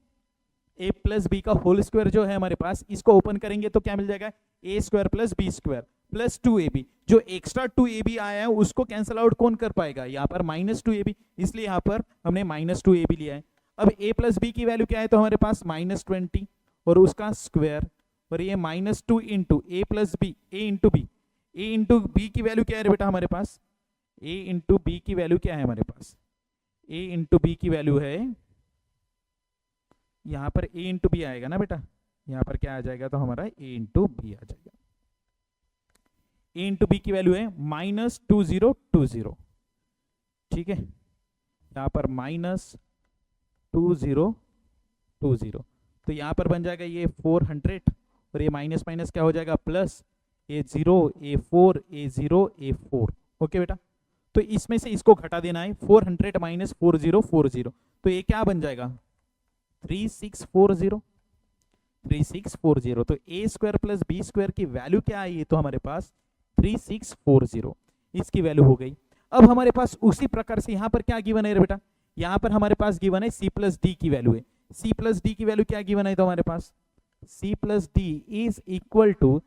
Speaker 1: ए प्लस बी का होल स्क्वायर जो है हमारे पास, इसको ओपन करेंगे तो क्या मिल जाएगा, a square plus B square plus 2ab, जो एक्स्ट्रा 2ab आया है उसको कैंसल आउट कौन कर पाएगा, यहाँ पर -2ab, इसलिए यहाँ पर हमने -2ab लिया है। अब a प्लस बी की वैल्यू क्या है, तो हमारे पास -20 और उसका स्क्वायर, और ये -2 इंटू ए प्लस बी, ए इंटू बी, ए इंटू बी की वैल्यू क्या है बेटा हमारे पास, ए इंटू बी की वैल्यू क्या है हमारे पास, ए इंटू बी की वैल्यू है, यहाँ पर a इंटू बी आएगा ना बेटा, यहाँ पर क्या आ जाएगा, तो हमारा a इंटू बी आ जाएगा, a इंटू बी की वैल्यू है -2020, ठीक है, यहाँ पर -2020, तो यहाँ पर बन जाएगा ये 400 और ये माइनस माइनस क्या हो जाएगा plus, a0 a4 a0 a4। Okay बेटा, तो इसमें से इसको घटा देना है, 400 माइनस 4040, तो ये क्या बन जाएगा 3640, तो ए स्क्वायर प्लस बी स्क्वायर की वैल्यू क्या आई है, तो हमारे पास 3640 इसकी वैल्यू हो गई। अब हमारे पास उसी प्रकार से यहाँ पर क्या गिवन है बेटा, यहाँ पर हमारे पास गिवन है सी प्लस डी की वैल्यू है, सी प्लस डी की वैल्यू क्या गिवन है, तो हमारे पास c plus d is equal to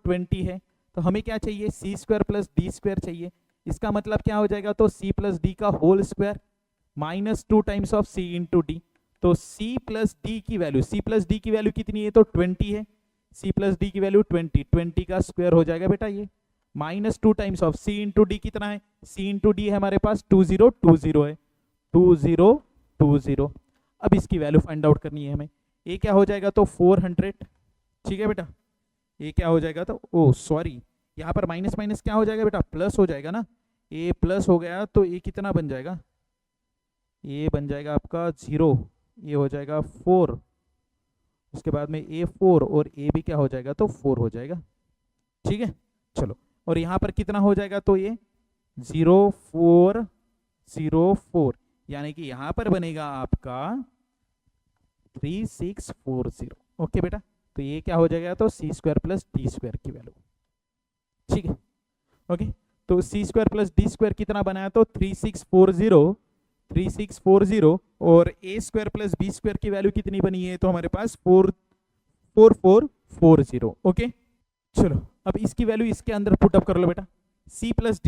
Speaker 1: 20 है, तो हमें क्या चाहिए, c square plus D square चाहिए। इसका मतलब क्या हो जाएगा, तो सी प्लस डी का whole square -2 times of C into d, तो सी प्लस डी की वैल्यू, सी प्लस डी की वैल्यू कितनी है, तो 20 है, सी प्लस डी की वैल्यू 20 का स्क्वायर हो जाएगा बेटा ये -2 times of C into D कितना है, सी इंटू डी है हमारे पास 2020 है, 2020। अब इसकी वैल्यू फाइंड आउट करनी है हमें, ये क्या हो जाएगा, तो 400, ठीक है बेटा, ये क्या हो जाएगा, तो ओ सॉरी, यहाँ पर माइनस माइनस क्या हो जाएगा बेटा, प्लस हो जाएगा ना। ए प्लस हो गया तो ये कितना बन जाएगा, ये बन जाएगा आपका 0, ये हो जाएगा 4, उसके बाद में ए 4 और ए भी क्या हो जाएगा, तो 4 हो जाएगा। ठीक है, चलो, और यहाँ पर कितना हो जाएगा, तो ये 0 4 0 4, यानी कि यहाँ पर बनेगा आपका 3640। ओके बेटा, तो ये क्या हो जाएगा, तो सी स्क्वायर प्लस डी स्क्वायर की वैल्यू। ठीक है, ओके, तो सी स्क्वायर प्लस डी स्क्वायर कितना बनाया, तो 3640 और ए स्क्वायर प्लस बी स्क्वायर की वैल्यू कितनी बनी है, तो हमारे पास 44440। ओके, चलो अब इसकी वैल्यू इसके अंदर पुट अप कर लो बेटा। सी प्लस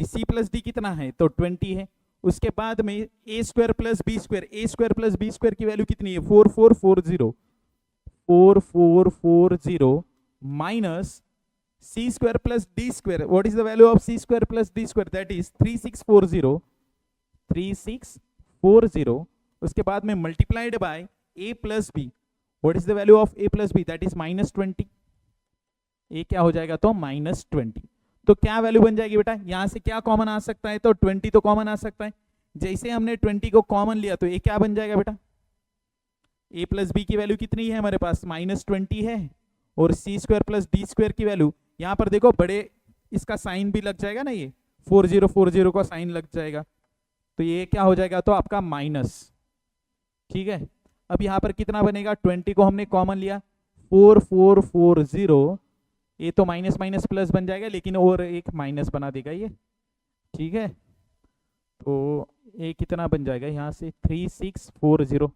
Speaker 1: डी कितना है, तो 20 है। उसके बाद में A square plus B square की वैल्यू कितनी है, 4440 minus C square plus D square, what is the value of C square plus D square, that is 3640। उसके बाद में multiplied by A plus B, what is the value of A plus B, that is -20। ये क्या हो जाएगा, तो -20। तो क्या वैल्यू बन जाएगी बेटा, यहां से क्या कॉमन आ सकता है, तो 20 तो कॉमन आ सकता है। जैसे हमने 20 को कॉमन लिया तो ये क्या बन जाएगा बेटा, ए प्लस बी की वैल्यू कितनी है हमारे पास, -20 है, और सी स्क्वायर प्लस डी स्क्वायर की वैल्यू, यहां पर देखो बड़े इसका साइन भी लग जाएगा ना, ये 4040 का साइन लग जाएगा, तो ये क्या हो जाएगा, तो आपका माइनस। ठीक है, अब यहां पर कितना बनेगा, 20 को हमने कॉमन लिया, 4440, ये तो माइनस माइनस प्लस बन जाएगा, लेकिन और एक माइनस बना देगा ये। ठीक है, तो ये कितना बन जाएगा यहाँ से, 3640।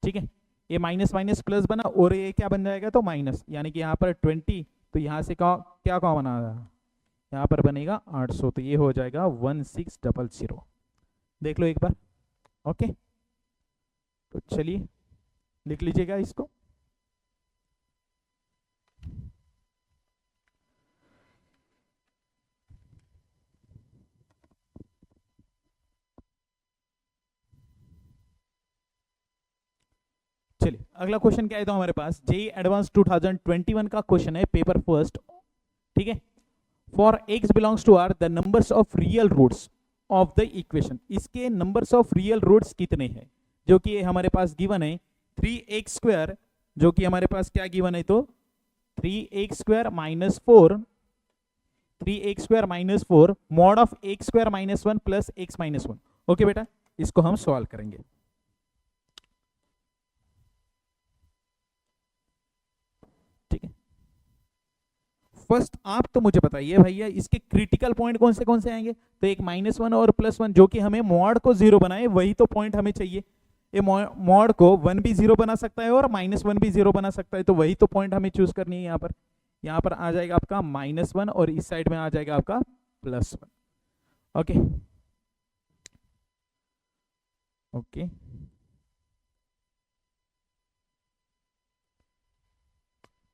Speaker 1: ठीक है, ये माइनस माइनस प्लस बना और ये क्या बन जाएगा, तो माइनस, यानी कि यहाँ पर 20, तो यहाँ से क्या कॉमन आ रहा है, यहाँ पर बनेगा 800, तो ये हो जाएगा 1600। देख लो एक बार। ओके, तो चलिए लिख लीजिएगा इसको। चलिए अगला क्वेश्चन क्या है, तो हमारे पास जेई एडवांस 2021 का क्वेश्चन है, पेपर फर्स्ट। ठीक है, for X belongs to R the numbers of real roots of the equation, इसके नंबर्स ऑफ रियल रूट्स कितने हैं, जो कि हमारे पास गिवन है 3x², जो कि हमारे पास क्या गिवन है, तो 3x² minus 4, 3x² minus 4 mod of x² minus 1 plus x minus 1। Okay बेटा, इसको हम सॉल्व करेंगे। ठीक है, फर्स्ट आप तो मुझे बताइए भैया, इसके क्रिटिकल पॉइंट कौन से आएंगे, तो एक -1 और +1, जो कि हमें मॉड को 0 बनाए, वही तो पॉइंट हमें चाहिए। ये मॉड को 1 भी 0 बना सकता है और -1 भी 0 बना सकता है, तो वही तो पॉइंट हमें चूज करनी है। यहाँ पर आ जाएगा आपका -1 और इस साइड में आ जाएगा आपका +1। ओके ओके,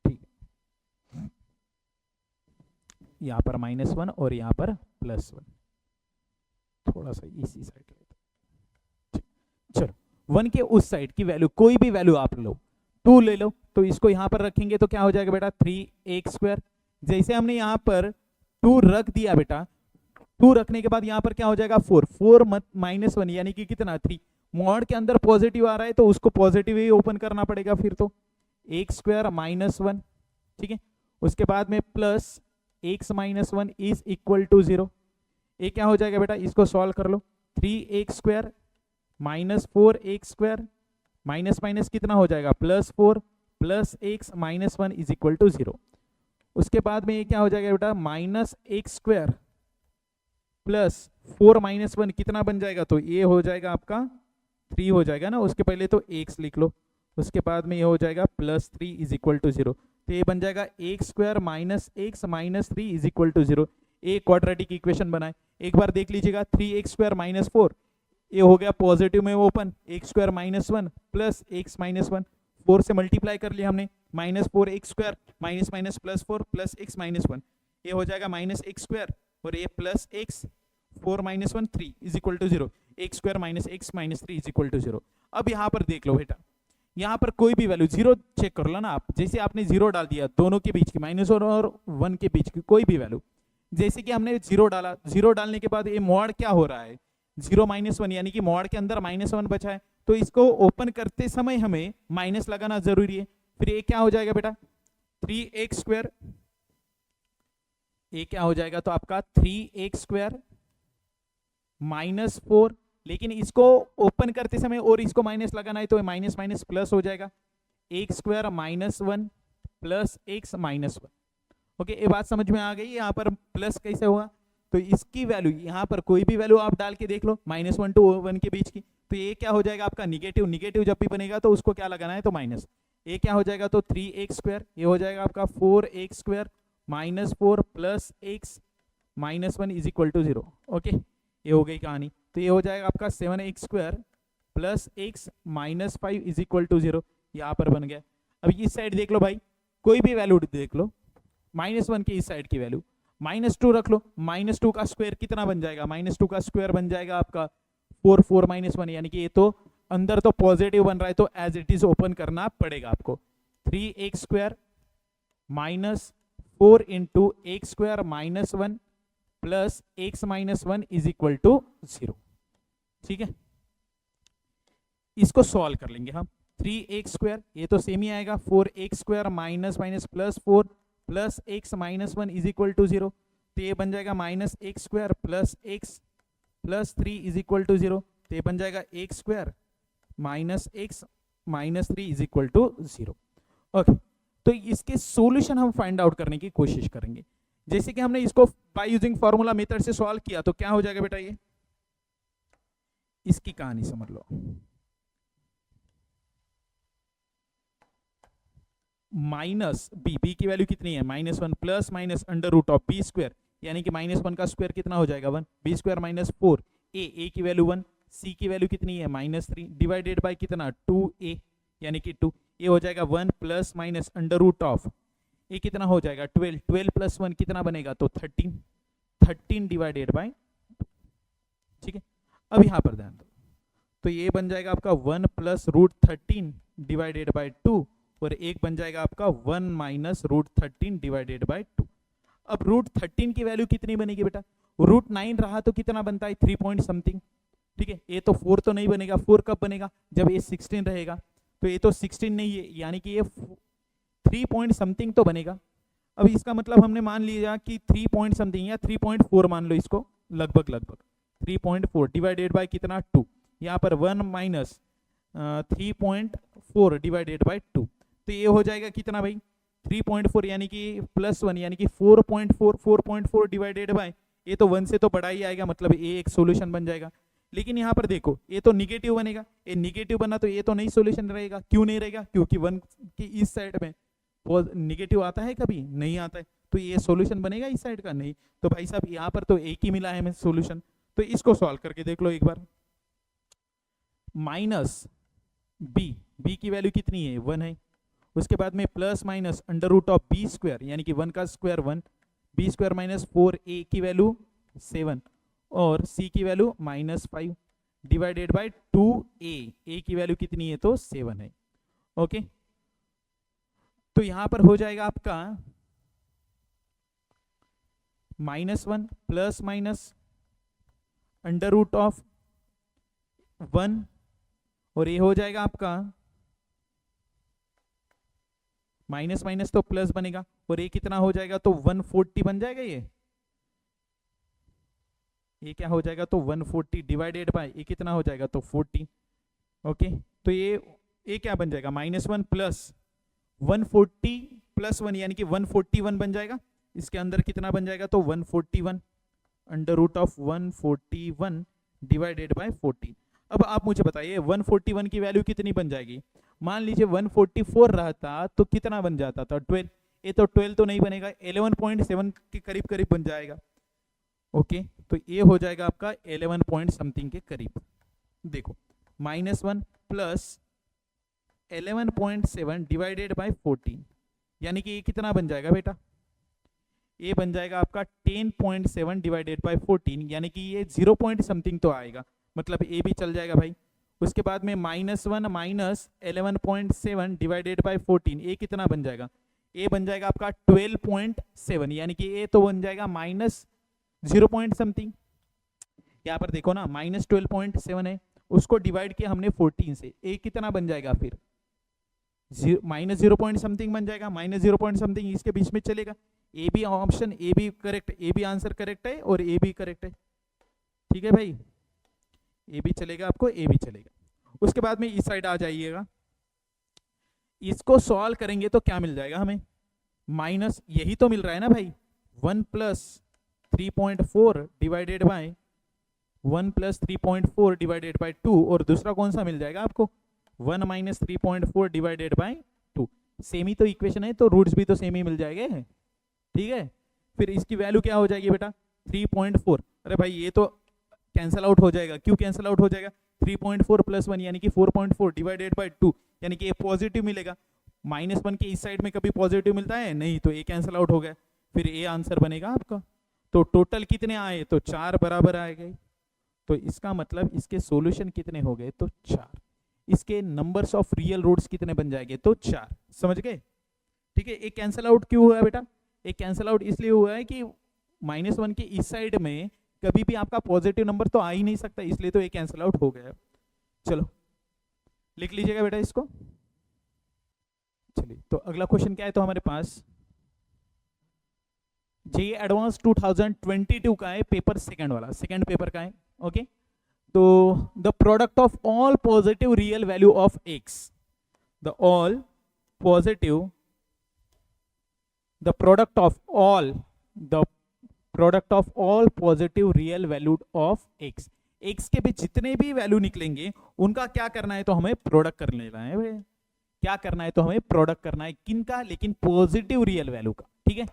Speaker 1: ठीक, यहाँ पर -1 और यहाँ पर +1, थोड़ा सा इसी साइड लेते। चलो, 1 के उस साइड की वैल्यू, कोई भी वैल्यू आप लो, 2 ले लो, तो इसको यहाँ पर रखेंगे तो क्या हो जाएगा बेटा, 3x²। जैसे हमने यहाँ पर 2 रख दिया बेटा, 2 रखने के बाद यहाँ पर क्या हो जाएगा, 4 -1, यानी कि कितना, 3। मॉड के अंदर पॉजिटिव आ रहा है तो उसको पॉजिटिव ही ओपन करना पड़ेगा फिर, तो x² -1। ठीक है, उसके बाद में plus x minus 1 is equal to 0। ये क्या हो जाएगा बेटा, इसको सॉल्व कर लो, 3x² minus 4x² minus minus कितना हो जाएगा, +4 plus x minus 1 is equal to 0। उसके बाद में ये क्या हो जाएगा बेटा, -x² प्लस 4 माइनस 1 कितना बन जाएगा, तो ये हो जाएगा आपका 3 हो जाएगा ना, उसके पहले तो x लिख लो, उसके बाद में ये हो जाएगा +3 इज इक्वल टू 0, तो ये बन जाएगा x² minus x minus 3 is equal to 0। एक क्वाड्रेटिक इक्वेशन बनाए, एक बार देख लीजिएगा, 3x² माइनस 4, ये हो गया पॉजिटिव में open, x² minus 1 plus x minus 1, 4 से मल्टीप्लाई कर लिया हमने, -4x² minus minus +4 plus x minus 1, ये हो जाएगा -x² और ये plus x, 4 minus 1 3 is equal to 0, x² minus x minus 3 is equal to 0। अब यहाँ पर देख लो बेटा, यहाँ पर कोई भी वैल्यू जीरो चेक कर लो ना आप, जैसे आपने जीरो डाल दिया दोनों के बीच की, माइनस और वन के बीच की कोई भी वैल्यू, जैसे कि हमने जीरो डाला, जीरो डालने के बाद ये मॉड क्या हो रहा है, जीरो माइनस वन, यानी कि मॉड के अंदर माइनस वन बचा है, तो इसको ओपन करते समय हमें माइनस लगाना जरूरी है। फिर ये क्या हो जाएगा बेटा, 3x², ये क्या हो जाएगा तो आपका 3x² -4, लेकिन इसको ओपन करते समय और इसको माइनस लगाना है तो माइनस माइनस प्लस हो जाएगा, x² -1 प्लस x -1। ओके, ये बात समझ में आ गई। यहाँ पर प्लस कैसे होगा, तो इसकी वैल्यू यहाँ पर कोई भी वैल्यू आप डाल के देख लो, -1 to 1 के बीच की, तो ये क्या हो जाएगा आपका निगेटिव, निगेटिव जब भी बनेगा तो उसको क्या लगाना है तो माइनस, ये क्या हो जाएगा तो 3x², ये हो जाएगा आपका 4x² -4 plus x -1 is equal to 0। Okay, ये हो गई कहानी। तो ये हो जाएगा आपका 7x² plus x -5 is equal to 0, यहाँ पर बन गया। अब इस साइड देख लो भाई, कोई भी वैल्यू देख लो, -1 की इस साइड की वैल्यू, -2 रख लो, -2 का स्क्वायर कितना बन जाएगा, -2 का स्क्वायर बन जाएगा आपका 4, 4 -1, यानी कि ये तो अंदर तो पॉजिटिव बन रहा है तो एज इट इज ओपन करना पड़ेगा आपको। 3x² -4 into x² -1 plus x -1 is equal to 0। ठीक है, इसको सॉल्व कर लेंगे हम। 3x² ये तो सेम ही आएगा, 4x² minus minus plus 4 plus x -1 is equal to 0, तो ये बन जाएगा -x² plus x plus 3 is equal to 0, तो ये बन जाएगा x² minus x minus 3 is equal to 0। Okay, तो इसके सॉल्यूशन हम फाइंड आउट करने की कोशिश करेंगे। जैसे कि हमने इसको बाय यूजिंग फॉर्मूला मेथड से सॉल्व किया, तो क्या हो जाएगा बेटा, ये इसकी कहानी समझ लो। माइनस बी की वैल्यू कितनी है -1 plus minus under root of b², यानी कि -1 का स्क्वायर कितना हो जाएगा 1, b² -4, ए की वैल्यू 1, सी की वैल्यू कितनी है -3 डिवाइडेड बाय कितना 2a यानी कि 2, ये हो जाएगा 1 plus minus under root of ये कितना हो जाएगा 12, 12 प्लस 1 कितना बनेगा तो 13, 13 डिवाइडेड बाय। ठीक है, अब यहाँ पर ध्यान दो, तो ये बन जाएगा आपका 1 प्लस रूट 13 डिवाइडेड बाय 2, और एक बन जाएगा आपका 1 माइनस रूट 13 डिवाइडेड बाय 2। अब रूट 13 की वैल्यू कितनी बनेगी बेटा, रूट 9 रहा तो कितना बनता है 3 पॉइंट समथिंग। ठीक है, ये तो 4 तो नहीं बनेगा, 4 कब बनेगा जब ये 16 रहेगा, तो ये तो 16 नहीं है, यानी कि ये 3 पॉइंट समथिंग तो बनेगा। अब इसका मतलब हमने मान लिया कि 3 पॉइंट समथिंग या 3.4 मान लो इसको, लगभग लगभग 3.4 डिवाइडेड बाय कितना 2, यहाँ पर 1 माइनस 3.4 डिवाइडेड बाय 2, तो ये हो जाएगा कितना भाई 3.4 यानी कि +1 यानी कि 4.4 डिवाइडेड बाय, ये तो 1 से तो बड़ा ही आएगा, मतलब ये एक सॉल्यूशन बन जाएगा। लेकिन यहाँ पर देखो ये तो निगेटिव बनेगा, ये निगेटिव बना तो ये तो नहीं सॉल्यूशन रहेगा, क्यों नहीं रहेगा, क्योंकि 1 की इस साइड में निगेटिव आता है कभी नहीं आता है, तो ये सॉल्यूशन बनेगा इस साइड का नहीं, तो भाई साहब यहाँ पर तो एक ही मिला है हमें सॉल्यूशन। तो इसको सॉल्व करके देख लो एक बार, माइनस बी की वैल्यू कितनी है 1 है, उसके बाद में plus minus under root of b² यानी कि 1 का स्क्वायर 1, b² माइनस 4a की वैल्यू 7 और c की वैल्यू -5 डिवाइडेड बाय 2a की वैल्यू कितनी है तो 7 है। ओके, तो यहां पर हो जाएगा आपका -1 plus minus under root of 1, और ये हो जाएगा आपका माइनस माइनस तो प्लस बनेगा, और ये कितना हो जाएगा तो 140 बन जाएगा, ये क्या हो जाएगा तो 140 डिवाइडेड बाय ये कितना हो जाएगा तो 40। ओके, तो ये क्या बन जाएगा -1 प्लस 140 प्लस 1 यानी कि 141 बन जाएगा, इसके अंदर कितना बन जाएगा तो 141 under root of 141 divided by 40। अब आप मुझे बताइए 141 की वैल्यू कितनी बन जाएगी, मान लीजिए 144 रहता तो कितना बन जाता था 12, ये तो 12 तो नहीं बनेगा, 11.7 के करीब करीब बन जाएगा। ओके, तो ये हो जाएगा आपका 11 पॉइंट समथिंग के करीब। देखो -1 प्लस 11.7 डिवाइडेड बाय 14 यानी कि ये कितना बन जाएगा बेटा, ये बन जाएगा आपका 10.7 डिवाइडेड बाय 14 यानी कि ये 0 पॉइंट समथिंग तो आएगा, मतलब ये भी चल जाएगा भाई, उसके बाद में -1 माइनस 11.7 डिवाइडेड बाय 14, ए कितना बन जाएगा, ए बन जाएगा आपका 12.7, यानी कि ए तो बन जाएगा माइनस 0 पॉइंट समथिंग। यहाँ पर देखो ना -12.7 है, उसको डिवाइड किया हमने 14 से, ए कितना बन जाएगा फिर माइनस 0 पॉइंट समथिंग बन जाएगा, माइनस 0 पॉइंट समथिंग इसके बीच में चलेगा। ए भी ऑप्शन, ए भी करेक्ट, ए भी आंसर करेक्ट है और ए भी करेक्ट है। ठीक है भाई, ए भी चलेगा आपको, ए भी चलेगा। उसके बाद में इस साइड आ जाइएगा, इसको सॉल्व करेंगे तो क्या मिल जाएगा हमें, माइनस यही तो मिल रहा है ना भाई, 1 plus 3.4 divided by 1 plus 3.4 divided by 2, और दूसरा कौन सा मिल जाएगा आपको 1 माइनस 3.4 डिवाइडेड बाय 2। सेम ही तो इक्वेशन है, तो रूट्स भी तो सेम ही मिल जाएंगे। ठीक है, फिर इसकी वैल्यू क्या हो जाएगी बेटा 3.4। अरे भाई ये तो कैंसिल आउट हो जाएगा, क्यों कैंसिल आउट हो जाएगा, 3.4 प्लस 1 यानी कि 4.4 डिवाइडेड बाय 2, यानी कि ये पॉजिटिव मिलेगा। -1 के इस साइड में कभी पॉजिटिव मिलता है नहीं, तो ये कैंसिल आउट हो गया, फिर ये आंसर बनेगा आपका। तो टोटल कितने आए, तो 4 बराबर आए गए, तो इसका मतलब इसके सॉल्यूशन कितने हो गए, तो 4। इसके नंबर्स ऑफ रियल रूट्स कितने बन जाएंगे, तो 4। समझ गए। ठीक है, एक कैंसिल आउट क्यों हुआ है बेटा, एक कैंसिल आउट इसलिए हुआ है कि -1 के इस साइड में कभी भी आपका पॉजिटिव नंबर तो आ ही नहीं सकता, इसलिए तो ये कैंसिल आउट हो गया। चलो लिख लीजिएगा बेटा इसको। चलिए, तो अगला क्वेश्चन क्या है, तो हमारे पास जेईई एडवांस 2022 का है, पेपर सेकंड वाला, सेकंड पेपर का है। ओके, तो the product of all positive real value of x, the all positive, the product of all, the product of all positive real value of x, x के भी जितने भी वैल्यू निकलेंगे उनका क्या करना है, तो हमें प्रोडक्ट कर लेना है। भाई क्या करना है, तो हमें प्रोडक्ट करना है, किनका, लेकिन पॉजिटिव रियल वैल्यू का। ठीक है,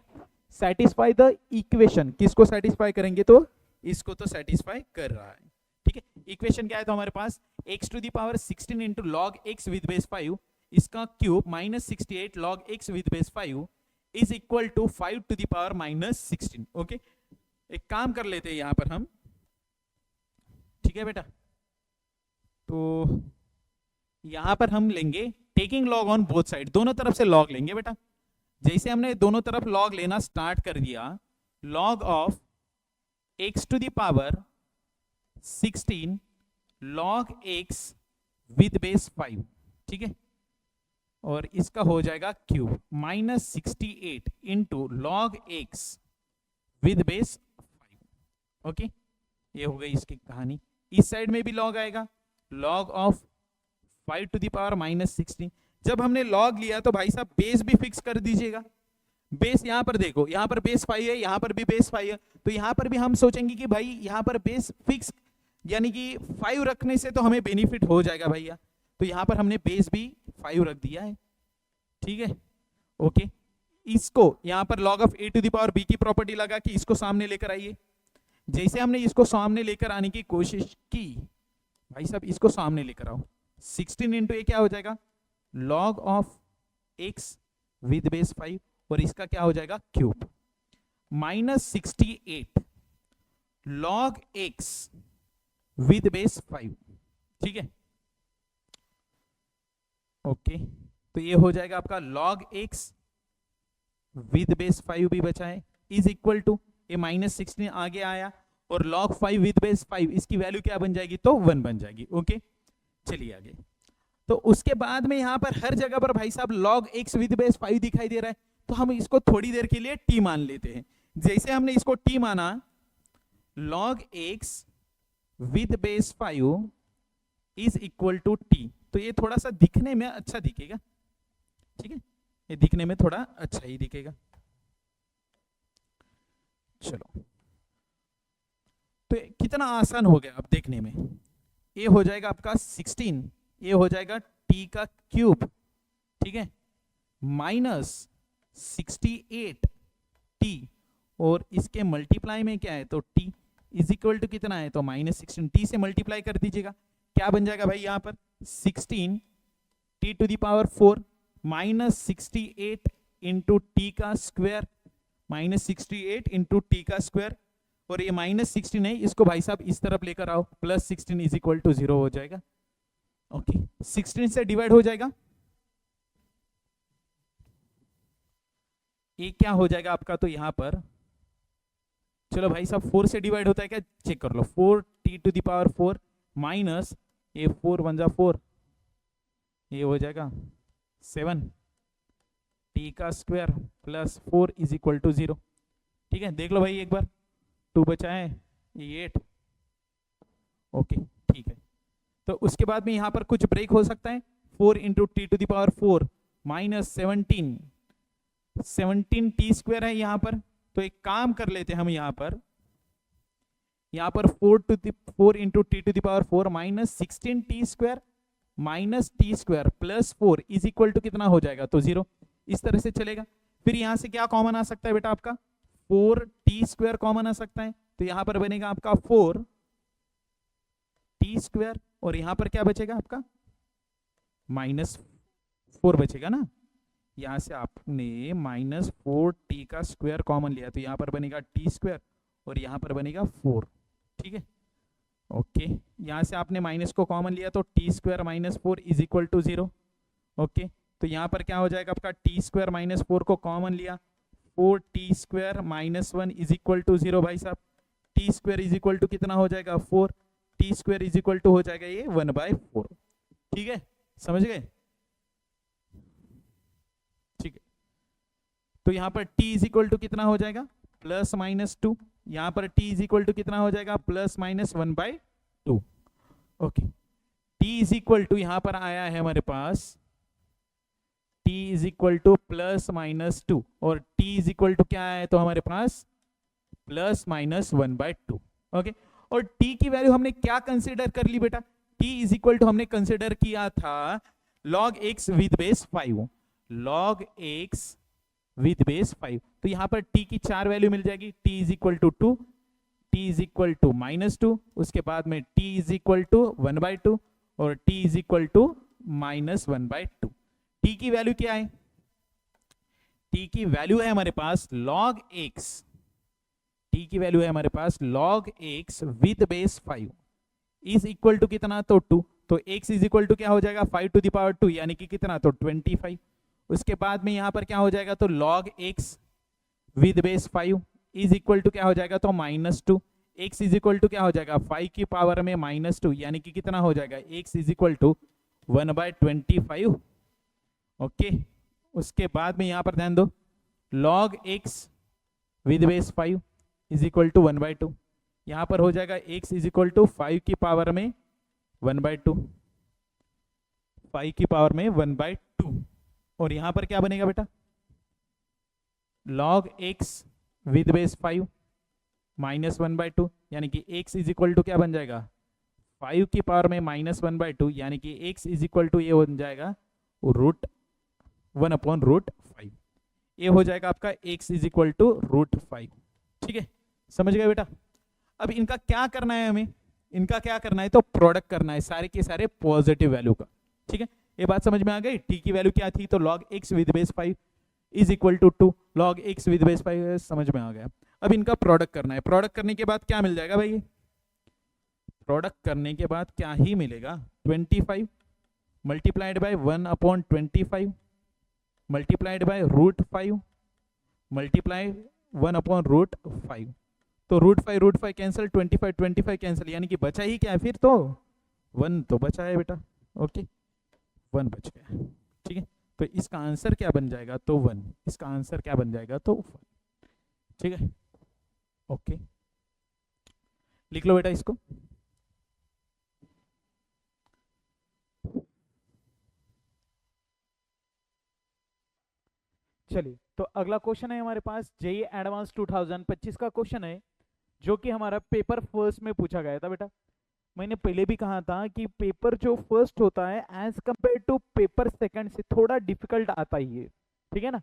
Speaker 1: सेटिस्फाई द इक्वेशन, किसको सेटिस्फाई करेंगे, तो इसको तो सेटिस्फाई कर रहा है। ठीक है, इक्वेशन क्या है, तो हमारे पास x⁻16 into log X with base 5 इसका cube -68 log X with base 5 is equal to 5⁻16। Okay, एक काम कर लेते हैं यहां पर हम। ठीक है बेटा, तो यहां पर हम लेंगे taking log on both side, दोनों तरफ से लॉग लेंगे बेटा। जैसे हमने दोनों तरफ लॉग लेना स्टार्ट कर दिया, log of x⁻16 log x with base 5। ठीक है, और इसका हो जाएगा cube -68 into log x with base 5। Okay, ये हो गई इसकी कहानी। इस साइड में भी लॉग आएगा, लॉग ऑफ 5⁻16। जब हमने लॉग लिया तो भाई साहब बेस भी फिक्स कर दीजिएगा। बेस यहां पर देखो, यहां पर बेस 5 है, यहां पर भी बेस 5 है, तो यहां पर भी हम सोचेंगे कि भाई यहां पर बेस फिक्स यानी कि 5 रखने से तो हमें बेनिफिट हो जाएगा भैया, तो यहां पर हमने बेस भी 5 रख दिया है। ठीक है, ओके, इसको यहां पर log ऑफ a⁻b की प्रॉपर्टी लगा कि इसको सामने लेकर आइए। जैसे हमने इसको सामने लेकर आने की कोशिश की, भाई साहब इसको सामने लेकर आओ, 16 इंटू ए क्या हो जाएगा log of x with base 5, और इसका क्या हो जाएगा cube -68 log x with base 5। ठीक है, ओके, तो ये हो जाएगा आपका log x विद बेस 5 भी बचा है इज इक्वल टू ये -16 आगे आया, और log 5 विद बेस 5 इसकी वैल्यू क्या बन जाएगी, तो 1 बन जाएगी। ओके, चलिए आगे। तो उसके बाद में यहां पर हर जगह पर भाई साहब log x विद बेस 5 दिखाई दे रहा है, तो हम इसको थोड़ी देर के लिए t मान लेते हैं। जैसे हमने इसको t माना, log x with base 5 is equal to t, तो ये थोड़ा सा दिखने में अच्छा दिखेगा। ठीक है, ये दिखने में थोड़ा अच्छा ही दिखेगा। चलो, तो कितना आसान हो गया अब देखने में। ये हो जाएगा आपका 16, ये हो जाएगा t का क्यूब। ठीक है, -68 t, और इसके मल्टीप्लाई में क्या है, तो t इज इक्वल टू कितना है, तो -16 t से मल्टीप्लाई कर दीजिएगा, क्या बन जाएगा भाई यहां पर 16 t⁴ -68 इंटू टी का स्क्वायर, -68 इंटू टी का स्क्वायर, और ये -16 है, इसको भाई साहब इस तरफ लेकर आओ, +16 इज इक्वल टू 0 हो जाएगा। ओके 16 से डिवाइड हो जाएगा, ये क्या हो जाएगा आपका, तो यहां पर चलो भाई साहब 4 से डिवाइड होता है क्या, चेक कर लो, 4t⁴ माइनस ये 4 1 जा 4, ये हो जाएगा 7t² plus 4 is equal to 0। ठीक है, देख लो भाई एक बार, 2 बचा है, ये 8। ओके ठीक है, तो उसके बाद में यहां पर कुछ ब्रेक हो सकता है, 4 इंटू t⁴ माइनस 17t² है यहां पर। तो एक काम कर लेते हैं हम, यहां पर 4 into t⁴ minus 16t² minus t² plus 4 is equal to कितना हो जाएगा, तो 0। इस तरह से चलेगा। फिर यहां से क्या कॉमन आ सकता है बेटा, आपका 4t² कॉमन आ सकता है, तो यहां पर बनेगा आपका 4t², और यहां पर क्या बचेगा आपका -4 बचेगा ना। यहां से आपने -4t² कॉमन लिया, तो यहां पर बनेगा t² और यहां पर बनेगा 4। ठीक है, ओके, यहां से आपने माइनस को कॉमन लिया, तो t² minus 4 is equal to 0। Okay, तो यहां पर क्या हो जाएगा आपका, t² माइनस 4 को कॉमन लिया, 4t² minus 1 is equal to 0। भाई साहब t² इज इक्वल टू कितना हो जाएगा, 4, t² इज इक्वल टू हो जाएगा ये 1/4। ठीक है, समझ गए। ठीक है, तो यहां पर t इज इक्वल टू कितना हो जाएगा, +-2, यहां पर t इज इक्वल टू कितना हो जाएगा, +-1/2। Okay, t is equal to यहां पर आया है हमारे पास t इज इक्वल टू +-2, और t इज इक्वल टू क्या है, तो हमारे पास +-1/2। ओके, और t की वैल्यू हमने क्या कंसिडर कर ली बेटा, t इज इक्वल टू हमने कंसिडर किया था log x with base 5, log x with base 5। तो यहां पर t की 4 वैल्यू मिल जाएगी, t is equal to 2, t is equal to -2, उसके बाद में t इज इक्वल टू 1/2 और t is equal to -1/2। t की वैल्यू क्या है, t की वैल्यू है हमारे पास log x, t की वैल्यू है हमारे पास log x with base 5 is equal to कितना, तो 2। तो x इज इक्वल टू क्या हो जाएगा, 5⁻², यानी कि कितना, तो 25। उसके बाद में यहां पर क्या हो जाएगा, तो log x with base 5 is equal to क्या हो जाएगा, तो -2। x इज इक्वल टू क्या हो जाएगा, 5 की पावर में -2, यानी कि कितना हो जाएगा, x is equal to 1/25। Okay, उसके बाद में यहां पर ध्यान दो, log x with base 5 is equal to 1/2, यहां पर हो जाएगा x इज इक्वल टू 5 की पावर में 1/2, 5 की पावर में 1/2, और यहां पर क्या बनेगा बेटा, log x विद बेस 5 -1/2, यानी कि x इज इक्वल टू क्या बन जाएगा, 5 की पावर में -1/2, यानी कि x इज इक्वल टू ये हो जाएगा √1/√5। ये हो जाएगा आपका x इज इक्वल टू √5। ठीक है, समझ गए बेटा। अब इनका क्या करना है, हमें इनका क्या करना है, तो प्रोडक्ट करना है सारे के सारे पॉजिटिव वैल्यू का। ठीक है, ये बात समझ में आ गई। t की वैल्यू क्या थी, तो log x with base 5 is equal to 2, log x with base 5 समझ में आ गया। अब इनका प्रोडक्ट करना है, प्रोडक्ट करने के बाद क्या मिल जाएगा भाई, प्रोडक्ट करने के बाद क्या ही मिलेगा, 25 multiplied by 1/25 multiplied by √5 multiply 1/√5। तो √5 कैंसिल, 25 कैंसिल, यानी कि बचा ही क्या है फिर, तो 1 तो बचा है बेटा। ओके, 1 बच गया। ठीक है, तो इसका आंसर क्या बन जाएगा, तो 1, इसका आंसर क्या बन जाएगा, तो 1। ठीक है, ओके, लिख लो बेटा इसको। चलिए, तो अगला क्वेश्चन है हमारे पास जेईई एडवांस 2025 का क्वेश्चन है, जो कि हमारा पेपर फर्स्ट में पूछा गया था बेटा। मैंने पहले भी कहा था कि पेपर जो फर्स्ट होता है as compare to paper second से थोड़ा डिफिकल्ट आता ही है। ठीक है ना,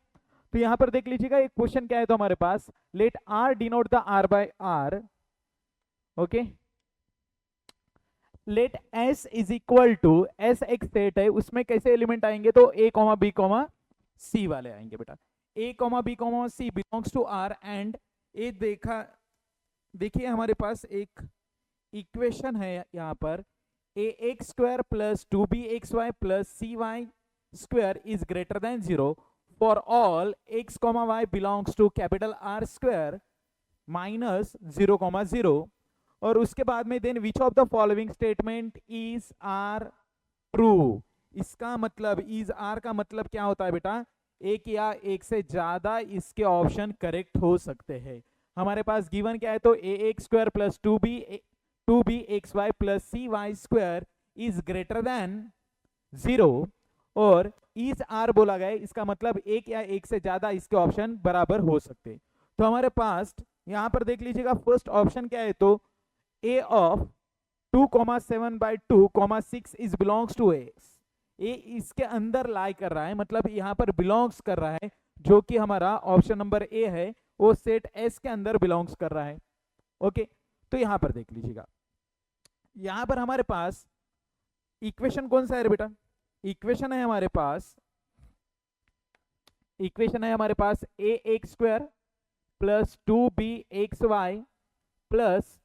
Speaker 1: तो यहां पर देख लीजिएगा एक क्वेश्चन क्या है, तो हमारे पास let are denote the r by r. Okay, let s is equal to s एक सेट है, उसमें कैसे एलिमेंट आएंगे, तो a, b, c वाले आएंगे बेटा। a, b, c belongs to are and a देखिए हमारे पास एक इक्वेशन है यहाँ पर, a x square plus 2bxy plus cy square is greater than 0 for all x, y belongs to capital R square minus 0,0। और उसके बाद में then which of the following statement is are true. इसका मतलब इज आर का मतलब क्या होता है बेटा, एक या एक से ज्यादा इसके ऑप्शन करेक्ट हो सकते हैं। हमारे पास गिवन क्या है, तो ए x square plus 2b xy plus cy square is greater than 0 और इज आर बोला गया, इसका मतलब एक या एक से ज्यादा इसके ऑप्शन बराबर हो सकते। तो हमारे पास यहां पर देख लीजिएगा फर्स्ट ऑप्शन क्या है, तो a of 2,7/2,6 is belongs to x। ए इसके अंदर लाई कर रहा है, मतलब यहां पर बिलोंग्स कर रहा है, जो कि हमारा ऑप्शन नंबर ए है वो सेट एस के अंदर बिलोंग्स कर रहा है। ओके, तो यहां पर देख लीजिएगा, यहां पर हमारे पास इक्वेशन कौन सा है बेटा, इक्वेशन है हमारे पास, इक्वेशन है हमारे पास ए x square plus 2bxy plus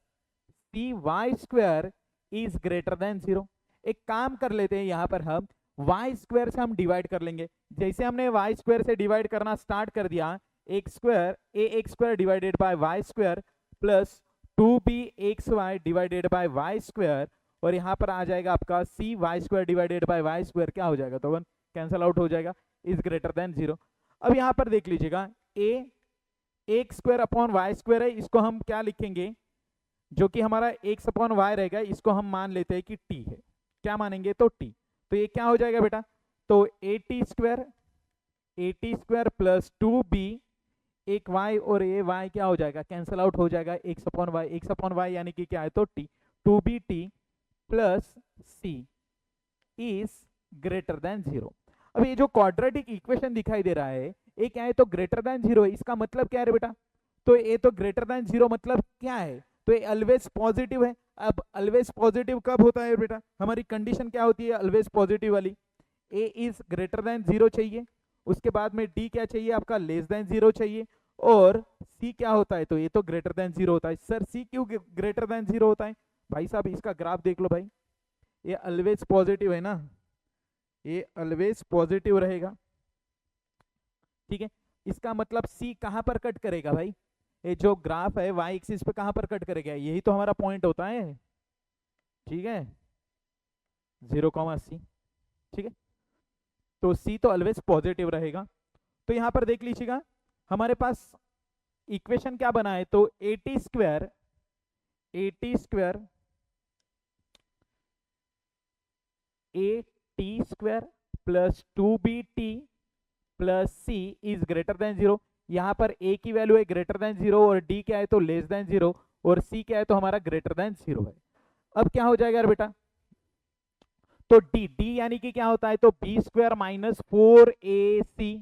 Speaker 1: cy square is greater than 0। एक काम कर लेते हैं, यहां पर हम y स्क्वायर से हम डिवाइड कर लेंगे। जैसे हमने y स्क्वायर से डिवाइड करना स्टार्ट कर दिया, X square A x square divided by Y square plus 2bxy divided by Y square, और यहां पर आ जाएगा आपका cy square divided by Y square, क्या हो जाएगा, तो वन कैंसल आउट हो जाएगा, इज ग्रेटर देन 0। अब यहां पर देख लीजिएगा a x square upon y square है, इसको हम क्या लिखेंगे, जो कि हमारा एक्स अपॉन वाई रहेगा, इसको हम मान लेते हैं कि टी है, क्या मानेंगे, तो टी। तो ये क्या हो जाएगा बेटा, तो A T square plus 2b, एक y और ए y क्या हो जाएगा, कैंसल आउट हो जाएगा, एक्स अपॉन वाई यानी कि क्या है, तो T, 2bt plus C is greater than 0। अब ये जो क्वाड्रेटिक इक्वेशन दिखाई दे रहा है, ये क्या है, तो ग्रेटर देन 0, इसका मतलब क्या है बेटा, तो ये तो ग्रेटर देन 0 मतलब क्या है, तो ये ऑलवेज पॉजिटिव है। अब ऑलवेज पॉजिटिव कब होता है बेटा, हमारी कंडीशन क्या होती है ऑलवेज पॉजिटिव वाली, ए इज ग्रेटर देन 0 चाहिए, उसके बाद में डी क्या चाहिए आपका, लेस देन 0 चाहिए, और सी क्या होता है, तो ये तो ग्रेटर देन 0 होता है। सर सी क्यों ग्रेटर देन 0 होता है, भाई साहब इसका ग्राफ देख लो भाई, ये ऑलवेज पॉजिटिव है ना, ये ऑलवेज पॉजिटिव रहेगा, ठीक है। इसका मतलब सी कहां पर कट करेगा भाई, ये जो ग्राफ है वाई एक्सिस पे कहां पर कट करेगा, यही तो हमारा पॉइंट होता है, ठीक है, 0,c, ठीक है। तो सी तो ऑलवेज पॉजिटिव रहेगा। तो यहां पर देख लीजिएगा हमारे पास इक्वेशन क्या बना है, तो A T square A T square plus 2bt plus C is greater than 0। यहां पर ए की वैल्यू है ग्रेटर देन 0 और डी क्या है, तो लेस देन 0, और सी क्या है, तो हमारा ग्रेटर देन 0 है। अब क्या हो जाएगा यार बेटा, तो डी यानी कि क्या होता है, तो B square minus 4ac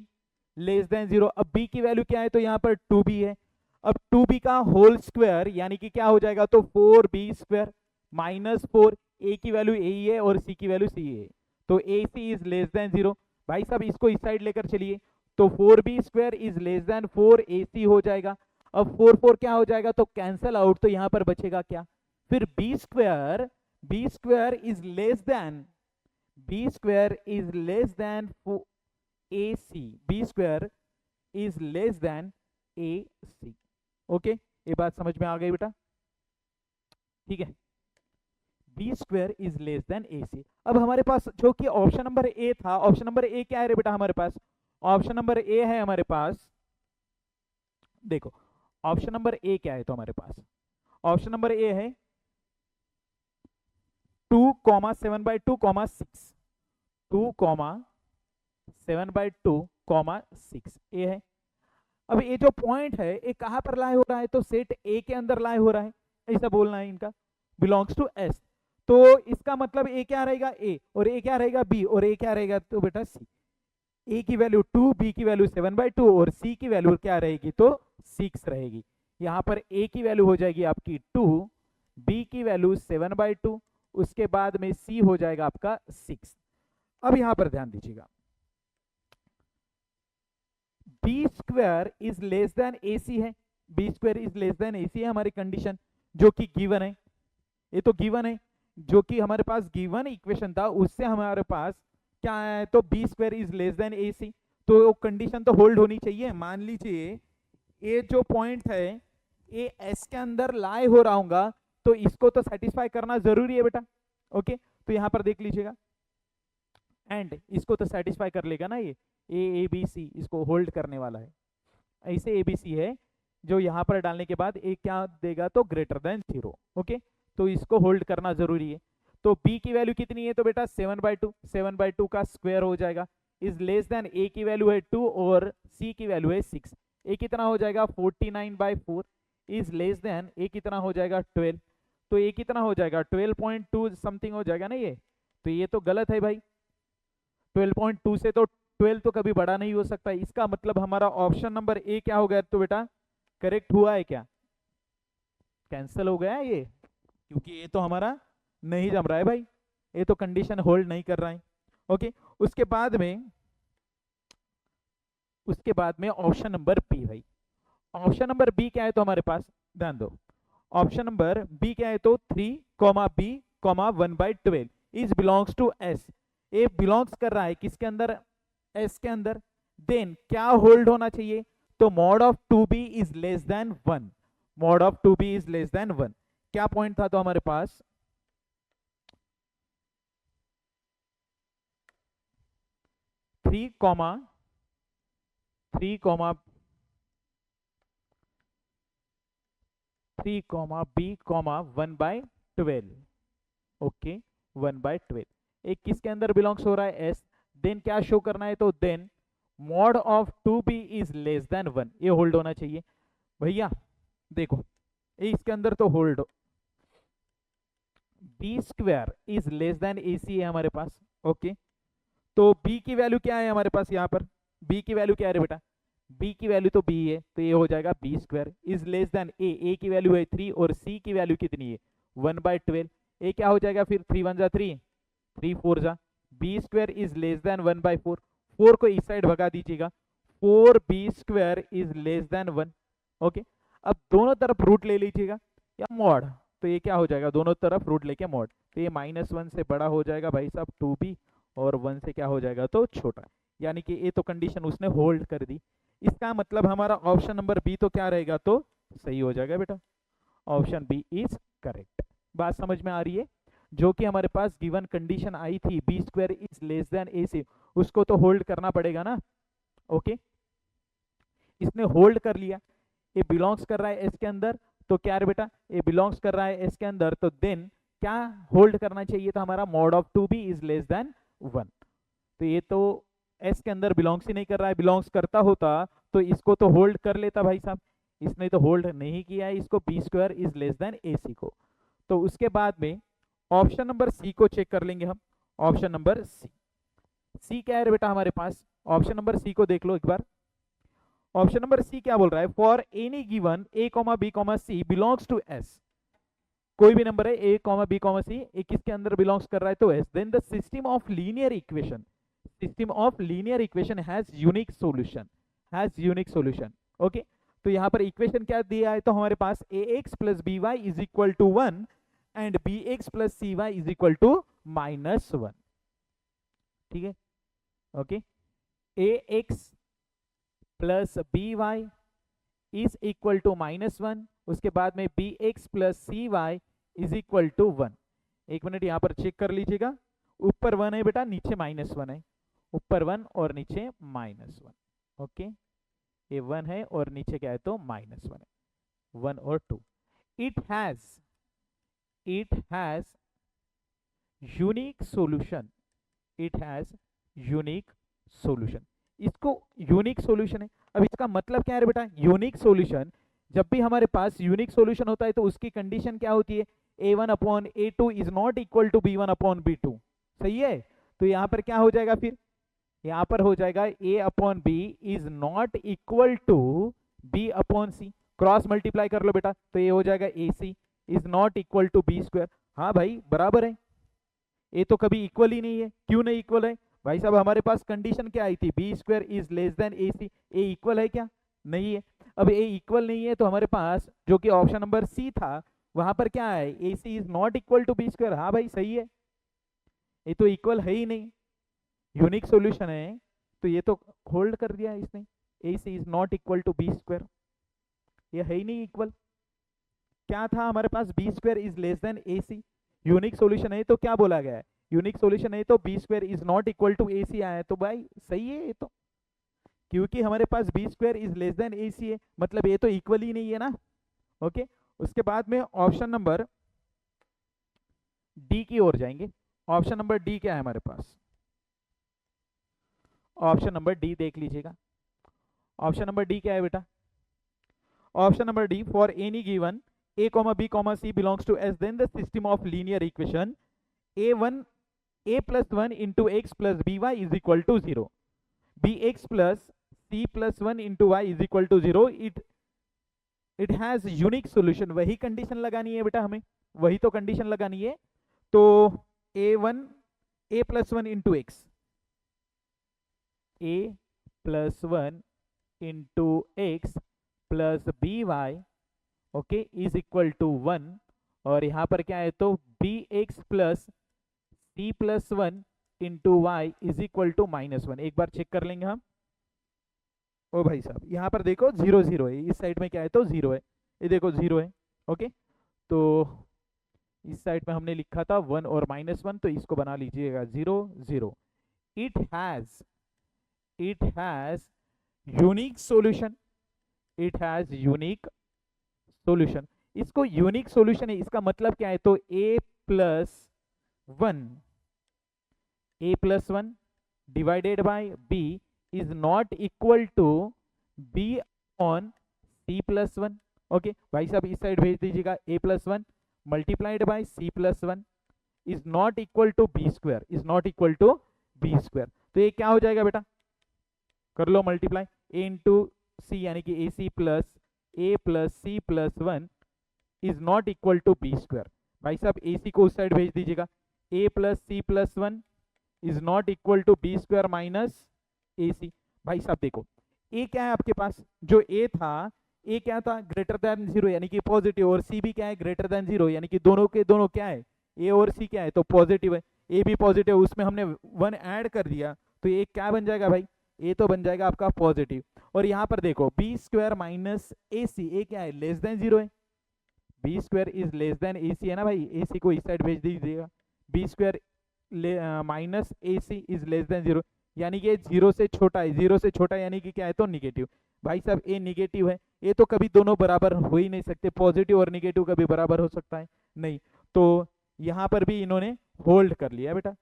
Speaker 1: less than 0। अब बी की वैल्यू क्या है, तो यहाँ पर 2b है, अब 2b का होल स्क्वायर यानी कि क्या हो जाएगा, तो 4b स्क्वायर माइनस 4, ए की वैल्यू ए ही है और सी की वैल्यू सी है, तो ए सी इज लेस देन 0। भाई साहब इसको इस साइड लेकर चलिए, तो 4b square is less then 4ac हो जाएगा। अब 4 क्या हो जाएगा, तो कैंसल आउट, तो यहां पर बचेगा क्या, फिर b square is less than ac, b square is less than ac। ओके, ये बात समझ में आ गई बेटा, ठीक है, B square is less than ac। अब हमारे पास जो कि ऑप्शन नंबर ए था, ऑप्शन नंबर ए क्या है रे बेटा, हमारे पास ऑप्शन नंबर ए है, हमारे पास देखो ऑप्शन नंबर ए क्या है, तो हमारे पास ऑप्शन नंबर ए है 2,7/2,6 2,7/2,6 ए है। अब ये जो पॉइंट है ये कहां पर लाई हो रहा है, तो सेट ए के अंदर लाई हो रहा है, ऐसा बोलना है इनका, बिलोंग्स टू एस। तो इसका मतलब ए क्या रहेगा, ए, और ए क्या रहेगा, बी, और ए क्या रहेगा, तो बेटा सी। ए की वैल्यू 2, बी की वैल्यू 7/2 और सी की वैल्यू क्या रहेगी, तो 6 रहेगी। यहां पर ए की वैल्यू हो जाएगी आपकी 2, बी की वैल्यू 7/2, उसके बाद में सी हो जाएगा आपका 6। अब यहां पर ध्यान दीजिएगा, B square is less than AC है, B square is less than AC है हमारी कंडीशन, जो कि गिवन है, ये तो गिवन है। जो कि हमारे पास गिवन इक्वेशन था उससे हमारे पास क्या है, तो B square is less than A c. तो कंडीशन तो होल्ड होनी चाहिए। मान लीजिए ये जो पॉइंट है ये एस के अंदर लाई हो रहा होगा, तो इसको तो सेटिस्फाई करना जरूरी है बेटा। ओके, तो यहां पर देख लीजिएगा एंड इसको तो सेटिस्फाई कर लेगा ना, ये ए बी सी इसको होल्ड करने वाला है। ऐसे ए बी सी है जो यहाँ पर डालने के बाद ए क्या देगा, तो ग्रेटर देन 0। ओके, तो इसको होल्ड करना जरूरी है। तो b की वैल्यू कितनी है, तो बेटा 7/2, 7/2 का स्क्वायर हो जाएगा, इज लेस देन a की वैल्यू है 2 और c की वैल्यू है 6। a कितना हो जाएगा 49/4, इज लेस देन a कितना हो जाएगा 12। तो a कितना हो जाएगा 12.2 समथिंग हो जाएगा ना ये। तो ये तो गलत है भाई, 12.2 से तो 12 तो कभी बड़ा नहीं हो सकता। इसका मतलब हमारा ऑप्शन नंबर ए क्या हो गया, तो बेटा करेक्ट हुआ है क्या, कैंसिल हो गया है ये, क्योंकि ये तो हमारा नहीं जम रहा है भाई, ये तो कंडीशन होल्ड नहीं कर रहा है। ओके, उसके बाद में ऑप्शन नंबर बी भाई। ऑप्शन नंबर बी क्या है, तो हमारे पास ध्यान दो, ऑप्शन नंबर बी क्या है, तो 3, b, 1/12 is belongs to S. ये बिलोंग्स कर रहा है किसके अंदर, एस के अंदर। देन क्या होल्ड होना चाहिए, तो mod of 2b is less then 1, mod of 2b is less then 1। क्या पॉइंट था तो हमारे पास 3, 3b, 1/12। ओके, 1/12 एक किसके अंदर बिलोंग्स हो रहा है, एस। देन क्या शो करना है, तो then mod of 2b is less then 1, ये होल्ड होना चाहिए भैया। देखो ये इसके अंदर तो hold, b square is less than A c है हमारे पास। ओके, तो b की वैल्यू क्या है हमारे पास, यहाँ पर b की वैल्यू क्या है बेटा, b की वैल्यू तो b है, तो ये हो जाएगा b square is less then a की वैल्यू है 3 और c की वैल्यू कितनी है 1/12। a क्या हो जाएगा फिर 3 1 जा 3, 3 4 जा, b square is less then 1/4। 4 को इस साइड भगा दीजिएगा, 4b square is less then 1। Okay, अब दोनों तरफ रूट ले लीजिएगा या मॉड, तो ये क्या हो जाएगा, दोनों तरफ रूट लेके मॉड, तो ये -1 से बड़ा हो जाएगा भाई साहब 2b, और 1 से क्या हो जाएगा तो छोटा। यानी कि ये तो कंडीशन उसने होल्ड कर दी। इसका मतलब हमारा ऑप्शन नंबर बी तो क्या रहेगा, तो सही हो जाएगा बेटा, ऑप्शन बी इज करेक्ट। बात समझ में आ रही है, जो कि हमारे पास गिवन कंडीशन आई थी B square is less than A c, उसको तो होल्ड करना पड़ेगा ना। ओके, इसने होल्ड कर लिया, ये बिलोंग्स कर रहा है एस के अंदर, तो क्या है बेटा, ये बिलोंग्स कर रहा है एस के अंदर, तो देन क्या होल्ड करना चाहिए था हमारा, mod of 2b is less then 1। तो ये तो एस के अंदर बिलोंग्स ही नहीं कर रहा है, बिलोंग्स करता होता तो इसको तो होल्ड कर लेता भाई साहब, इसने तो होल्ड नहीं किया है इसको, b square is less than A c को। तो उसके बाद में ऑप्शन नंबर सी को चेक कर लेंगे हम। ऑप्शन नंबर सी, सी क्या है बेटा हमारे पास, ऑप्शन नंबर सी को देख लो एक बार। ऑप्शन नंबर सी क्या बोल रहा है, for any given a, b, c belongs to S. कोई भी नंबर है a, b, c, एक किसके अंदर बिलोंग्स कर रहा है, तो S. Then the system of linear equation, system of linear equation has unique solution, has unique solution. Okay, तो यहाँ पर इक्वेशन क्या दिया है, तो हमारे पास ax plus by is equal to 1 and bx plus cy is equal to -1। ठीक है, okay, ax plus by is equal to -1, उसके बाद में bx plus cy is equal to 1। एक मिनट यहाँ पर चेक कर लीजिएगा, ऊपर 1 है बेटा, नीचे -1 है, ऊपर 1 और नीचे -1। ओके, ये 1 है और नीचे क्या है तो -1 है, 1 और 2। It has unique solution, it has unique solution, इसको यूनिक सॉल्यूशन है। अब इसका मतलब क्या है बेटा, यूनिक सॉल्यूशन, जब भी हमारे पास यूनिक सॉल्यूशन होता है तो उसकी कंडीशन क्या होती है, a1/a2 is not equal to b1/b2। सही है, तो यहां पर क्या हो जाएगा फिर, यहां पर हो जाएगा a/b is not equal to b/c। Cross multiply कर लो बेटा, तो ये हो जाएगा ac is not equal to b square. हाँ भाई बराबर है, ये तो कभी इक्वल ही नहीं है। क्यों नहीं इक्वल है भाई साहब, हमारे पास कंडीशन क्या आई थी, B square is less than A C, A equal है क्या, नहीं है। अब ए इक्वल नहीं है तो हमारे पास जो कि ऑप्शन नंबर सी था
Speaker 2: वहां पर क्या है, a C is not equal to B square. हाँ भाई सही है, ये तो इक्वल है ही नहीं, यूनिक सॉल्यूशन है, तो ये तो होल्ड कर दिया इसने, a C is not equal to B square, ये है ही नहीं इक्वल। क्या था हमारे पास, b square is less than A c, unique solution है तो क्या बोला गया है, यूनिक सॉल्यूशन है तो B square is not equal to a c आया है, तो भाई सही है ये तो, क्योंकि हमारे पास b square is less than A c है, मतलब ये तो इक्वल ही नहीं है ना। ओके, उसके बाद में ऑप्शन नंबर डी की ओर जाएंगे। ऑप्शन नंबर डी क्या है हमारे पास, ऑप्शन नंबर डी देख लीजिएगा। ऑप्शन नंबर डी क्या है बेटा, option number D, for any given a comma b comma c belongs to S, then the system of linear equation a1 a plus 1 into x plus by is equal to 0, bx plus c plus 1 into y is equal to 0, it has unique solution। वही कंडीशन लगानी है बेटा हमें, वही तो कंडीशन लगानी है। तो a1 a plus 1 into x, a plus 1 into x plus B Y, okay, is equal to 1, और यहाँ पर क्या है तो B x plus C plus 1 into Y is equal to -1। एक बार चेक कर लेंगे हम। ओ भाई साहब यहाँ पर देखो 0 0 है, इस साइड में क्या है तो 0 है, ये देखो 0 है। ओके, तो इस साइड में हमने लिखा था 1 और -1, तो इसको बना लीजिएगा 0 0। It has unique solution, it has unique solution. इसको यूनिक सॉल्यूशन है, इसका मतलब क्या है तो a plus one divided by b is not equal to b on c plus 1। Okay भाई साहब इस साइड भेज दीजिएगा, a plus 1 multiplied by c plus 1 is not equal to B square, is not equal to B squared. तो ये क्या हो जाएगा बेटा, कर लो मल्टीप्लाई, a इंटू सी यानी कि ac plus a plus C plus 1 is not equal to B squared. भाई साहब ac को उस साइड भेज दीजिएगा, a plus C plus 1 is not equal to B square minus ac। भाई साहब देखो a क्या है आपके पास, जो a था, a क्या था ग्रेटर देन 0 यानी कि पॉजिटिव, और c भी क्या है ग्रेटर देन 0 यानी कि दोनों के दोनों क्या है, a और c क्या है तो पॉजिटिव है, a भी पॉजिटिव, उसमें हमने 1 ऐड कर दिया, तो ये क्या बन जाएगा भाई, a तो बन जाएगा आपका पॉजिटिव। और यहाँ पर देखो b square minus A C, a क्या है लेस देन 0 है, B square is less than A c है ना भाई, ए सी को इस साइड भेज दीजिएगा, B square minus A C is less than 0 यानी कि 0 से छोटा है, 0 से छोटा यानी कि क्या है तो निगेटिव। भाई साहब ए निगेटिव है, ये तो कभी दोनों बराबर हो ही नहीं सकते, पॉजिटिव और निगेटिव कभी बराबर हो सकता है नहीं, तो यहाँ पर भी इन्होंने होल्ड कर लिया बेटा।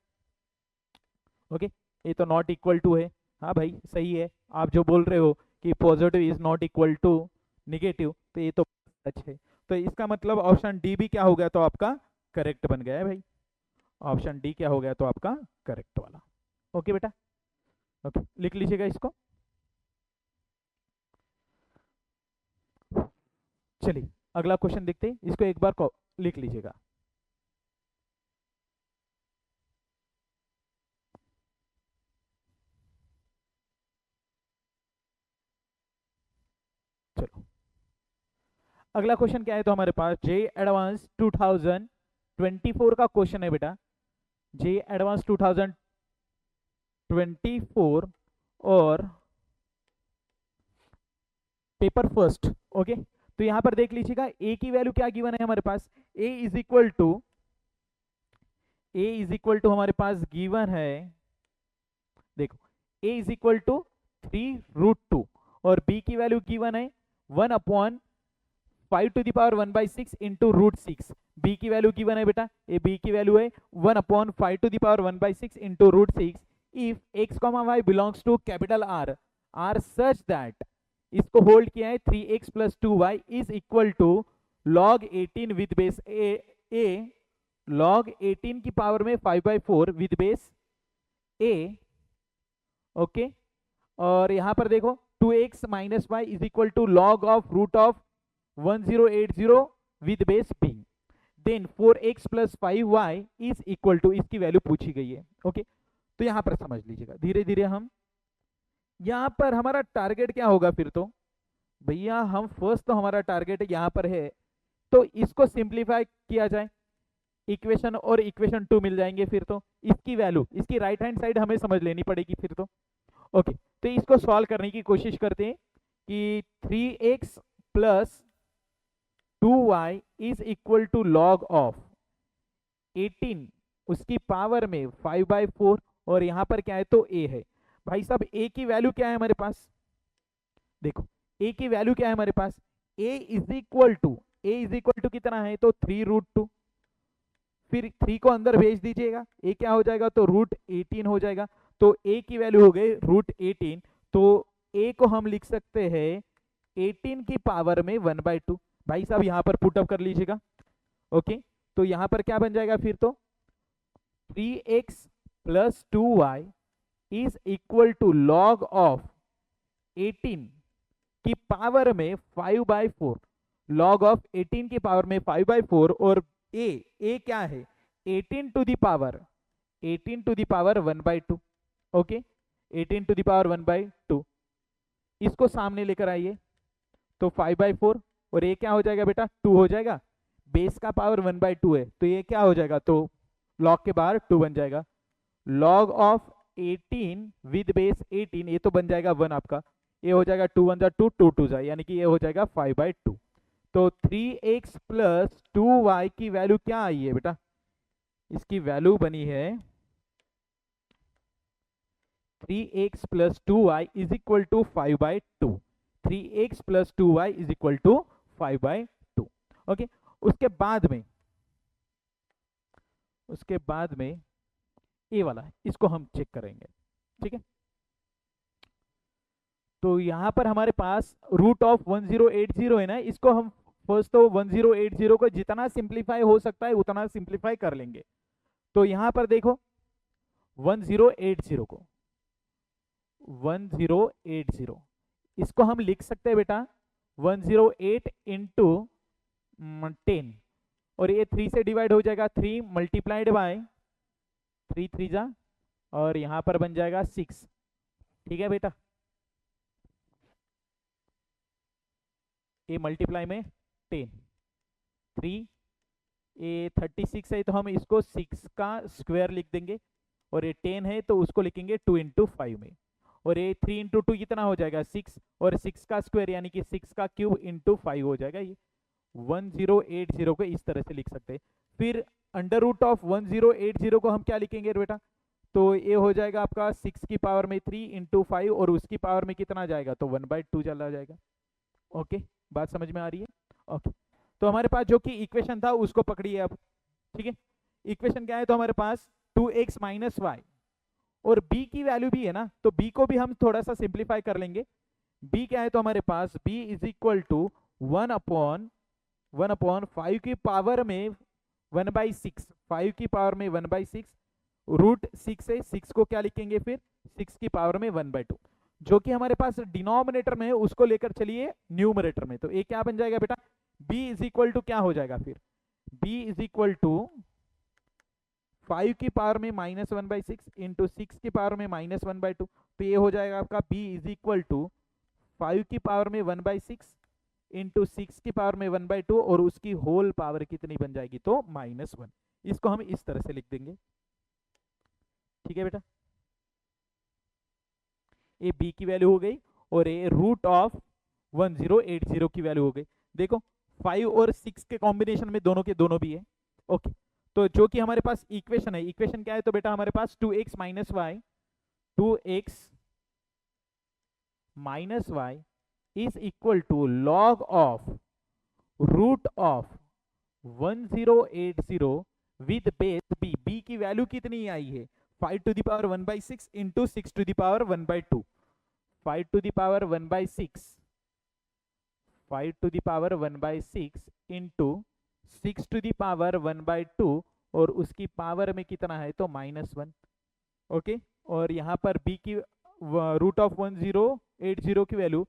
Speaker 2: ओके, ये तो नॉट इक्वल टू है, हाँ भाई सही है, आप जो बोल रहे हो कि positive is not equal to negative, तो ये तो सच है, तो इसका मतलब ऑप्शन डी भी क्या हो गया तो आपका करेक्ट बन गया है भाई, ऑप्शन डी क्या हो गया तो आपका करेक्ट वाला। ओके बेटा, ओके लिख लीजिएगा इसको। चलिए अगला क्वेश्चन देखते हैं, इसको एक बार लिख लीजिएगा। चलो अगला क्वेश्चन क्या है तो हमारे पास जे एडवांस 2024 का क्वेश्चन है बेटा, जे एडवांस 2024 और पेपर फर्स्ट। ओके, तो यहां पर देख लीजिएगा ए की वैल्यू क्या गिवन है हमारे पास, ए इज इक्वल टू हमारे पास गिवन है, देखो ए इज इक्वल टू 3√2 और बी की वैल्यू गिवन है 1/5 to the power 1/6 into √6। B की वैल्यू गिवन है बेटा, ए बी की वैल्यू है 1/5 to the power 1/6 into √6 if x, y belongs to capital R, R such that, इसको होल्ड किया है 3x plus 2y is equal to log 18 with base A log 18 की पावर में 5/4 विद बेस a। ओके, और यहां पर देखो 2x minus Y is equal to log of root of 1080 with base b, then 4x plus 5y is equal to, इसकी वैल्यू पूछी गई है। ओके, तो यहां पर समझ लीजिएगा धीरे धीरे हम, यहां पर हमारा टारगेट क्या होगा फिर तो भैया, हम फर्स्ट तो हमारा टारगेट यहां पर है तो इसको सिंप्लीफाई किया जाए, इक्वेशन और इक्वेशन 2 मिल जाएंगे। फिर तो इसकी वैल्यू, इसकी राइट हैंड साइड हमें समझ लेनी पड़ेगी फिर तो। ओके, तो इसको सॉल्व करने की कोशिश करते हैं कि 3x plus 2y is equal to log of 18 उसकी पावर में 5/4, और यहां पर क्या है तो a है। भाई साहब a की वैल्यू क्या है हमारे पास, देखो a की वैल्यू क्या है हमारे पास, a इज इक्वल टू कितना है तो 3√2, फिर 3 को अंदर भेज दीजिएगा, a क्या हो जाएगा तो √18 हो जाएगा। तो a की वैल्यू हो गई √18, तो a को हम लिख सकते हैं 18 की पावर में 1/2। भाई साहब यहां पर पुटअप कर लीजिएगा। ओके, तो यहां पर क्या बन जाएगा फिर तो 3x plus 2y is equal to log of 18 की पावर में 5/4, लॉग ऑफ 18 की पावर में 5/4, और a क्या है 18 to the power 1/2। Okay, 18 to the power 1/2, इसको सामने लेकर आइए तो 5/4, और ये क्या हो जाएगा बेटा 2 हो जाएगा, बेस का पावर 1/2 है तो ये क्या हो जाएगा तो लॉग के बाहर 2 बन जाएगा। लॉग ऑफ 18 विद बेस 18, ये तो बन जाएगा 1 आपका, ये हो जाएगा 2 1 2 2 2 जाए, यानी कि ये हो जाएगा 5/2। तो 3x प्लस 2y की वैल्यू क्या आई है बेटा, इसकी वैल्यू बनी है 3x plus 2y is equal to 5/2। 3x plus 2y is equal to 5/2। Okay, उसके बाद में ये वाला है, इसको हम चेक करेंगे। ठीक है, तो यहां पर हमारे पास रूट ऑफ 1080 है ना, इसको हम फर्स्ट तो 1080 को जितना सिंप्लीफाई हो सकता है उतना सिंप्लीफाई कर लेंगे। तो यहां पर देखो 1080 को 1080 इसको हम लिख सकते हैं बेटा 108 इंटू 10, और ये 3 से डिवाइड हो जाएगा, 3 मल्टीप्लाइड बाय 3 3 जा, और यहां पर बन जाएगा 6। ठीक है बेटा, ये मल्टीप्लाई में 10, 3 ये 36 है तो हम इसको 6 का स्क्वायर लिख देंगे, और ये 10 है तो उसको लिखेंगे 2 इंटू 5 में, और ये 3 इंटू 2 कितना हो जाएगा 6, और 6 का स्क्वायर यानी कि 6 का क्यूब इंटू 5 हो जाएगा। ये 1080 को इस तरह से लिख सकते हैं। फिर अंडर रूट ऑफ 1080 को हम क्या लिखेंगे बेटा, तो ये हो जाएगा आपका 6 की पावर में 3 इंटू 5, और उसकी पावर में कितना जाएगा तो 1/2 चला जाएगा। ओके, बात समझ में आ रही है। ओके, तो हमारे पास जो कि इक्वेशन था उसको पकड़िए अब। ठीक है, इक्वेशन क्या है तो हमारे पास 2x माइनस वाई, और b की वैल्यू भी है ना, तो b को भी हम थोड़ा सा सिंप्लीफाई कर लेंगे। b क्या है तो हमारे पास b इज इक्वल टू 1/5 की पावर में 1/6, 5 की पावर में 1/6, √6 है, 6 को क्या लिखेंगे फिर 6 की पावर में 1/2, जो कि हमारे पास डिनोमिनेटर में है उसको लेकर चलिए न्यूमरेटर में, तो ये क्या बन जाएगा बेटा b इज इक्वल टू क्या हो जाएगा फिर b इज इक्वल टू 5 की पावर में -1/6 इंटू 6 की पावर में -1/2, तो ये हो जाएगा आपका b इज इक्वल टू 5 की पावर में 1/6 इंटू 6 की पावर में 1/2, और उसकी होल पावर कितनी बन जाएगी तो -1। इसको हम इस तरह से लिख देंगे। ठीक है बेटा, ये b की वैल्यू हो गई, और ये रूट ऑफ 1080 की वैल्यू हो गई। देखो 5 और 6 के कॉम्बिनेशन में दोनों के दोनों भी है। ओके, तो जो कि हमारे पास इक्वेशन है, इक्वेशन क्या है तो बेटा हमारे पास 2x minus Y, 2x minus Y is equal to log of root of 1080 with base b। b की वैल्यू कितनी आई है 5 to the power 1/6 into 6 to the power 1/2, 5 to the power 1/6, 5 to the power 1/6 into 6 to the power 1/2, और उसकी पावर में कितना है तो -1। ओके, और यहाँ पर b की रूट ऑफ 1080 की वैल्यू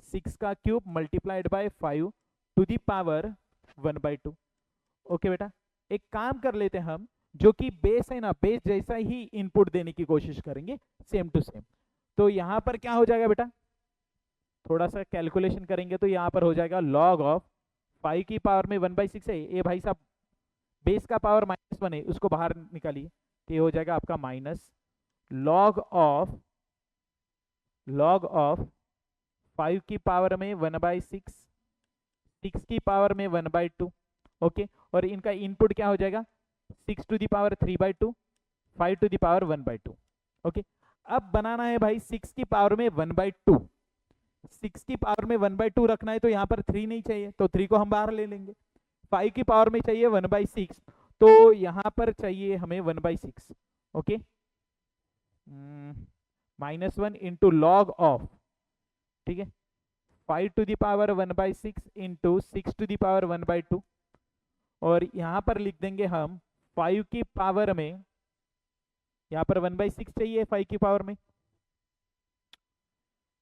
Speaker 2: 6 का cube multiplied by 5 to the power 1/2। Okay बेटा, एक काम कर लेते हैं हम, जो कि बेस है ना, बेस जैसा ही इनपुट देने की कोशिश करेंगे सेम टू सेम। तो यहाँ पर क्या हो जाएगा बेटा, थोड़ा सा कैलकुलेशन करेंगे तो यहाँ पर हो जाएगा लॉग ऑफ 5 की पावर में 1/6 है, ये भाई साहब बेस का पावर -1 है, उसको बाहर निकालिए तो ये हो जाएगा आपका माइनस लॉग ऑफ 5 की पावर में 1/6, 6 की पावर में 1/2। ओके, और इनका इनपुट क्या हो जाएगा 6 to the power 3/2, 5 to the power 1/2। Okay, अब बनाना है भाई 6 की पावर में 1/2, 6 की पावर में 1/2 रखना है तो यहाँ पर 3 नहीं चाहिए तो 3 को हम बाहर ले लेंगे। 5 की पावर में चाहिए 1/6 तो यहाँ पर चाहिए हमें 1/6। ओके, -1 इंटू लॉग ऑफ, ठीक है, 5 to the power 1/6 into 6 to the power 1/2, और यहाँ पर लिख देंगे हम 5 की पावर में, यहाँ पर 1/6 चाहिए 5 की पावर में,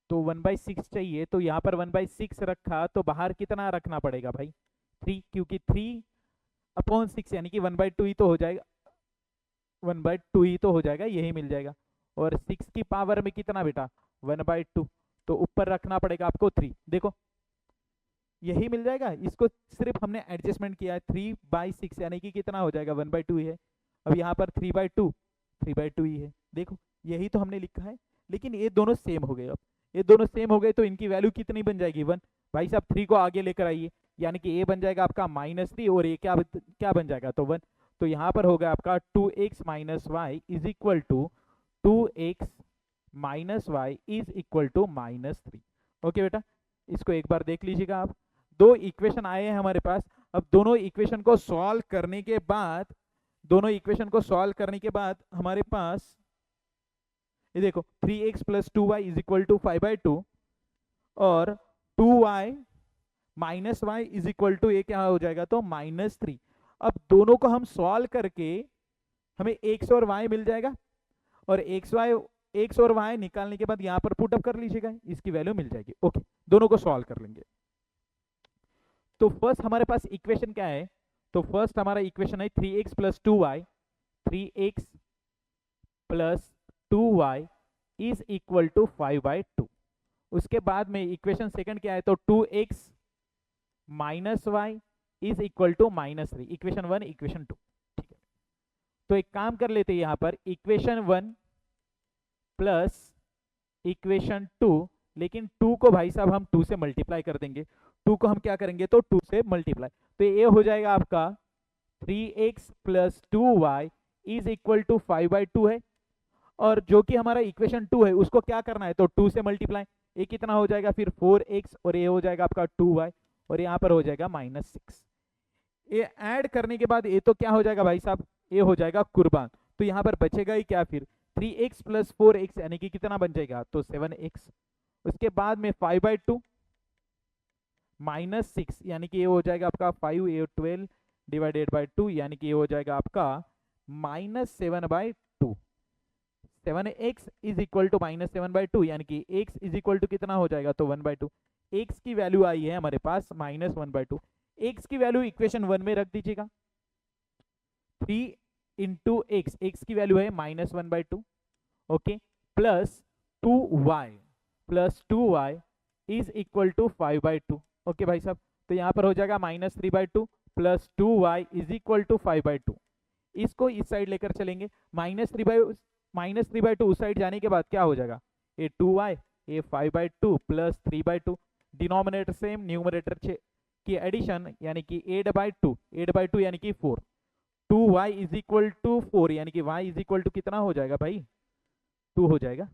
Speaker 2: तो 1/6 चाहिए तो यहाँ पर 1/6 रखा तो बाहर कितना रखना पड़ेगा भाई 3, क्योंकि 3/6 यानी कि 1/2 ही तो हो जाएगा, 1/2 ही तो हो जाएगा, यही मिल जाएगा। और 6 की पावर में कितना बेटा 1/2, तो ऊपर रखना पड़ेगा आपको 3, देखो यही मिल जाएगा। इसको सिर्फ हमने एडजस्टमेंट किया है, 3/6 यानी कि कितना हो जाएगा 1/2 ही है। अब यहाँ पर 3/2 ही है, देखो यही तो हमने लिखा है, लेकिन ये दोनों सेम हो गए। अब ये दोनों सेम हो गए तो इनकी वैल्यू कितनी बन जाएगी 1। भाई साहब 3 को आगे लेकर आइए, यानी कि ये बन जाएगा आपका -3 और ये क्या बन जाएगा तो 1। तो यहाँ पर होगा आपका 2x minus Y is equal to 2x minus Y is equal to -3। Okay बेटा, इसको एक बार देख लीजिएगा आप। दो इक्वेशन आए हैं हमारे पास। अब दोनों इक्वेशन को सॉल्व करने के बाद हमारे पास ये देखो 3x plus 2y is equal to 5/2 और 2y minus Y is equal to ये क्या हो जाएगा तो -3। अब दोनों को हम सॉल्व करके हमें x और y मिल जाएगा, और x और y निकालने के बाद यहाँ पर पुट अप कर लीजिएगा, इसकी वैल्यू मिल जाएगी। ओके, दोनों को सॉल्व कर लेंगे। तो फर्स्ट हमारे पास इक्वेशन क्या है, तो फर्स्ट हमारा इक्वेशन है 3x plus 2y, 3x plus 2y is equal to 5/2। उसके बाद में इक्वेशन सेकंड क्या है तो 2x minus Y is equal to -3, equation 1 equation 2। ठीक है, तो एक काम कर लेते हैं यहाँ पर इक्वेशन 1 प्लस इक्वेशन 2, लेकिन 2 को भाई साहब हम 2 से मल्टीप्लाई कर देंगे। 2 को हम क्या करेंगे तो 2 से मल्टीप्लाई, तो ये हो जाएगा आपका 3x plus 2y is equal to 5/2 है, और जो कि हमारा इक्वेशन 2 है उसको क्या करना है तो 2 से मल्टीप्लाई, ये कितना हो जाएगा फिर 4x और ये हो जाएगा आपका 2y और यहाँ पर हो जाएगा -6। ये ऐड करने के बाद ये तो क्या हो जाएगा भाई साहब, ये हो जाएगा कुर्बान, तो यहाँ पर बचेगा ही क्या फिर 3x प्लस 4x यानी कि कितना बन जाएगा तो 7x। उसके बाद में 5/2 -6 यानी कि ये हो जाएगा आपका 5 ये 12 डिवाइडेड बाई 2 यानी कि ये हो जाएगा आपका -7/2। 7x इज इक्वल टू -7/2 यानी कि x इज इक्वल टू कितना हो जाएगा तो 1/2। x की वैल्यू आई है हमारे पास -1/2। x की वैल्यू इक्वेशन 1 में रख दीजिएगा, 3 इंटू x की वैल्यू है -1/2। Okay, plus 2y is equal to 5/2। Okay भाई साहब, तो यहाँ पर हो जाएगा -3/2 plus 2y is equal to 5/2। इसको इस साइड लेकर चलेंगे, -3/2 उस साइड जाने के बाद क्या हो जाएगा ये 2y ये 5/2 प्लस 3/2, डिनोमिनेटर सेम न्यूमरेटर की एडिशन यानी कि 8/2 यानी कि 4, 2y इज इक्वल टू 4 यानी कि y इज इक्वल टू कितना हो जाएगा भाई 2 हो जाएगा।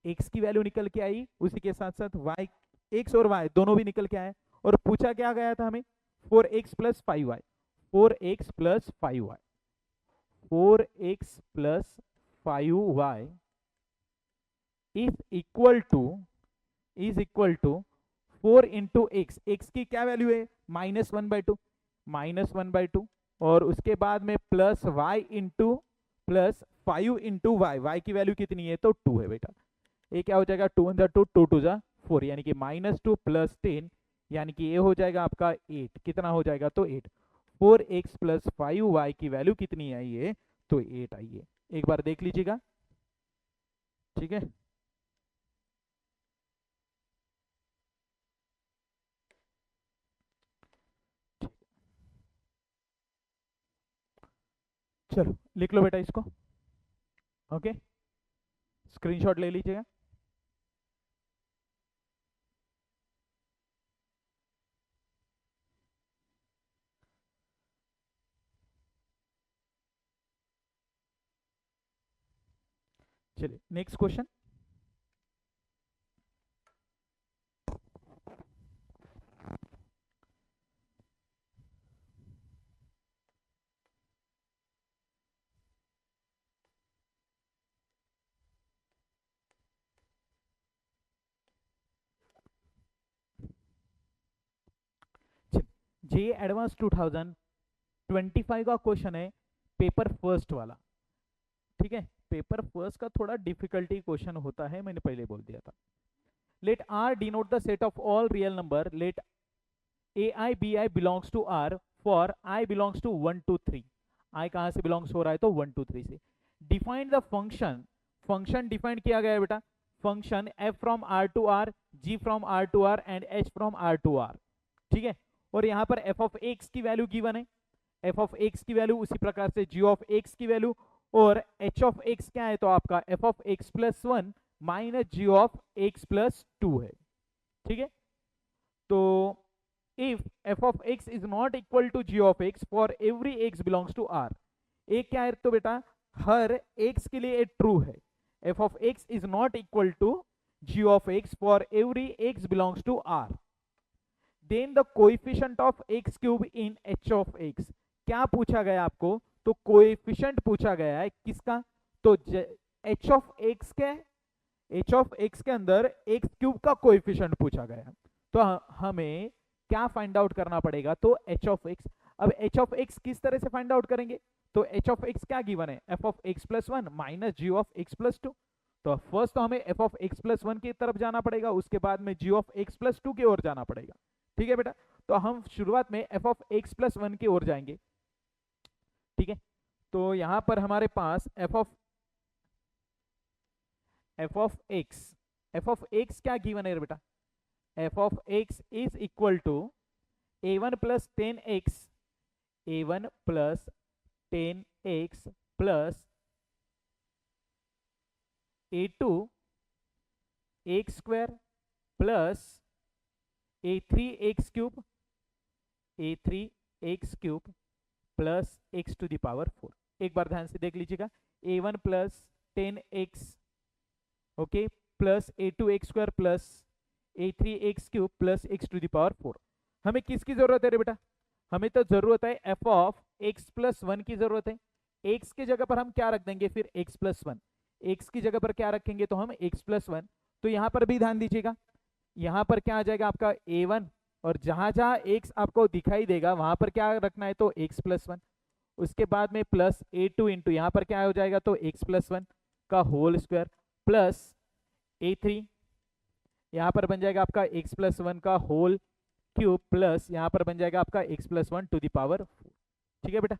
Speaker 2: x की वैल्यू निकल के आई, उसी के साथ साथ y, x और y दोनों भी निकल के आए, और पूछा क्या गया था हमें 4x plus 5y, 4x plus 5y, 4x plus 5y is equal to 4 into X, X की क्या वैल्यू है -1/2 और उसके बाद में plus y into plus 5 into Y की वैल्यू कितनी है तो 2 है बेटा। ये क्या हो जाएगा 2 × 2 2 × 4 यानी कि -2 प्लस 10 यानी कि ये हो जाएगा आपका 8, कितना हो जाएगा तो 8। 4x प्लस 5y की वैल्यू कितनी आई है तो 8 आई है, एक बार देख लीजिएगा। ठीक है, चलो लिख लो बेटा इसको, ओके, स्क्रीनशॉट ले लीजिएगा। चलिए नेक्स्ट क्वेश्चन। जे एडवांस 2025 का क्वेश्चन है, पेपर फर्स्ट वाला, ठीक है। पेपर फर्स्ट का थोड़ा डिफिकल्टी क्वेश्चन होता है, मैंने पहले बोल दिया था। Let are denote the set of all real number, let A I B I belongs to R for I belongs to 1 2 3। I कहां से बिलोंग्स हो रहा है, तो 1 2 3 से। Define the function, function define किया गया है बेटा, function F from R to R, G from R to are and H from R to R, ठीक है। और यहां पर एफ ऑफ एक्स की वैल्यू गिवन है, एफ ऑफ एक्स की वैल्यू, उसी प्रकार से जी ऑफ एक्स की वैल्यू, और एच ऑफ एक्स क्या है, तो आपका F of X plus 1 minus G of X plus 2 है, ठीक है। तो if F of x is not equal to G of X for every X belongs to R, एक क्या है तो बेटा हर एक्स के लिए ट्रू है, F of x is not equal to G of X for every X belongs to R, then the coefficient of x cube in H of X. क्या पूछा गया आपको, तो कोएफिशिएंट पूछा गया है किसका, तो एच ऑफ एक्स के, एच ऑफ एक्स के अंदर एक्स क्यूब का कोएफिशिएंट पूछा गया है। तो हमें क्या फाइंड आउट करना पड़ेगा, तो एच ऑफ एक्स। अब एच ऑफ एक्स किस तरह से फाइंड आउट करेंगे, तो एच ऑफ एक्स क्या गिवन है, F of X plus 1 minus G of X plus 2। तो फर्स्ट तो हमें एफ ऑफ एक्स प्लस 1 की तरफ जाना पड़ेगा, उसके बाद में जी ऑफ एक्स प्लस 2 की ओर जाना पड़ेगा, ठीक है बेटा। तो हम शुरुआत में एफ ऑफ एक्स प्लस 1 की ओर जाएंगे, ठीक है। तो यहां पर हमारे पास एफ ऑफ एक्स क्या गिवन है बेटा, F of x is equal to a1 plus 10x, a1 plus 10x plus a2 X square plus a3 X cube, a3 X cube plus X to the power 4। एक बार ध्यान से देख लीजिएगा, a1 plus 10x, okay, plus a2 X square plus a3 X cube plus X to the power 4। हमें किसकी जरूरत है रे बेटा, हमें तो जरूरत है एफ ऑफ एक्स प्लस 1 की जरूरत है। एक्स की जगह पर हम क्या रख देंगे, फिर एक्स प्लस 1, एक्स की जगह पर क्या रखेंगे, तो हम एक्स प्लस 1। तो यहां पर भी ध्यान दीजिएगा, यहां पर क्या आ जाएगा आपका a1, और जहां जहां एक्स आपको दिखाई देगा वहां पर क्या रखना है, तो एक्स प्लस 1। उसके बाद में प्लस a2 इंटू यहां पर क्या हो जाएगा, तो एक्स प्लस 1 का होल स्क्वायर प्लस a3, यहां पर बन जाएगा आपका एक्स प्लस 1 का होल क्यूब प्लस यहां पर बन जाएगा आपका X plus 1 to the power 4, ठीक है बेटा।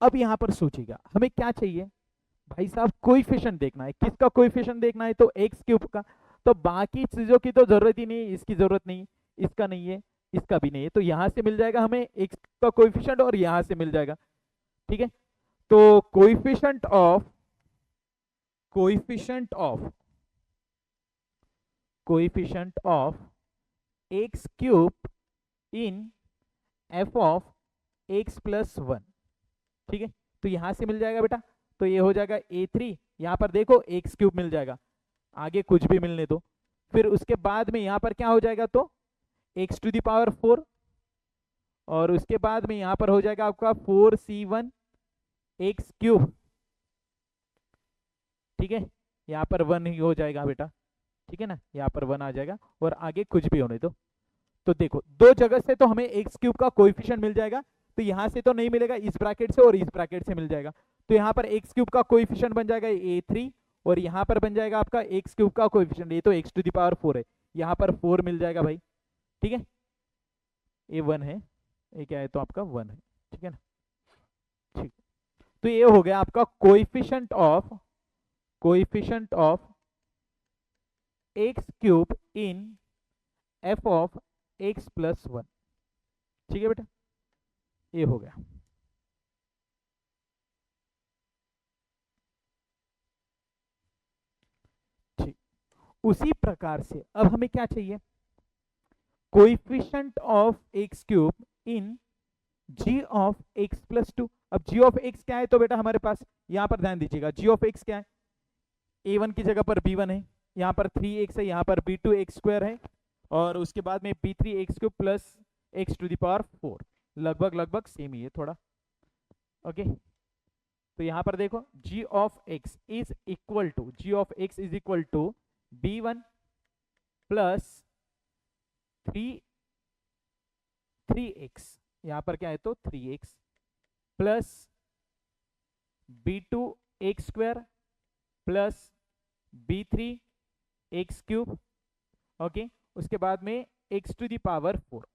Speaker 2: अब यहां पर सोचिएगा हमें क्या चाहिए, भाई साहब कोएफिशिएंट देखना है, किसका कोएफिशिएंट देखना है, तो एक्स क्यूब का। तो बाकी चीजों की तो जरूरत ही नहीं, इसकी जरूरत नहीं, इसका नहीं है, इसका भी नहीं है, तो यहां से मिल जाएगा हमें एक्स का कोएफिशिएंट और यहां से मिल जाएगा, ठीक है। तो coefficient of x cube in F of X plus 1, ठीक है। तो यहां से मिल जाएगा बेटा, तो ये हो जाएगा a3, यहां पर देखो एक्स क्यूब मिल जाएगा, आगे कुछ भी मिलने दो। फिर उसके बाद में यहां पर क्या हो जाएगा, तो एक्स टू द पावर 4, और उसके बाद में यहां पर हो जाएगा आपका 4c1 एक्स क्यूब, ठीक है। यहाँ पर 1 ही हो जाएगा बेटा, ठीक है ना, यहाँ पर 1 आ जाएगा और आगे कुछ भी होने दो। तो देखो दो जगह से तो हमें एक्स क्यूब का कोएफिशिएंट मिल जाएगा, तो यहाँ से तो नहीं मिलेगा, इस ब्रैकेट से और इस ब्रैकेट से मिल जाएगा। तो यहाँ पर एक्स क्यूब का कोएफिशिएंट बन जाएगा a3, और यहाँ पर बन जाएगा आपका एक्स क्यूब का कोएफिशिएंट, ये तो एक्स टू द पावर 4 है, यहाँ पर 4 मिल जाएगा भाई, ठीक है। ये 1 है, ये क्या है, तो आपका 1 है, ठीक है ना, ठीक। तो ये हो गया आपका coefficient of x cube in F of X plus 1, ठीक है बेटा, ये हो गया। उसी प्रकार से अब हमें क्या चाहिए, coefficient of x cube in G of X plus two. अब जी ऑफ एक्स क्या है, तो बेटा हमारे पास यहां पर ध्यान दीजिएगा, जी ऑफ एक्स क्या है, a1 की जगह पर b1 है, यहाँ पर 3x है, यहाँ पर b2 एक्स स्क्वायर है, और उसके बाद में b3 X cube plus X to the power 4, लगभग लगभग सेम ही है थोड़ा। ओके, तो यहाँ पर देखो g of x is equal to b1 plus 3x, यहाँ पर क्या है तो 3x plus b2 X square plus b3 X cube. Okay, उसके बाद में एक्स टू द पावर 4,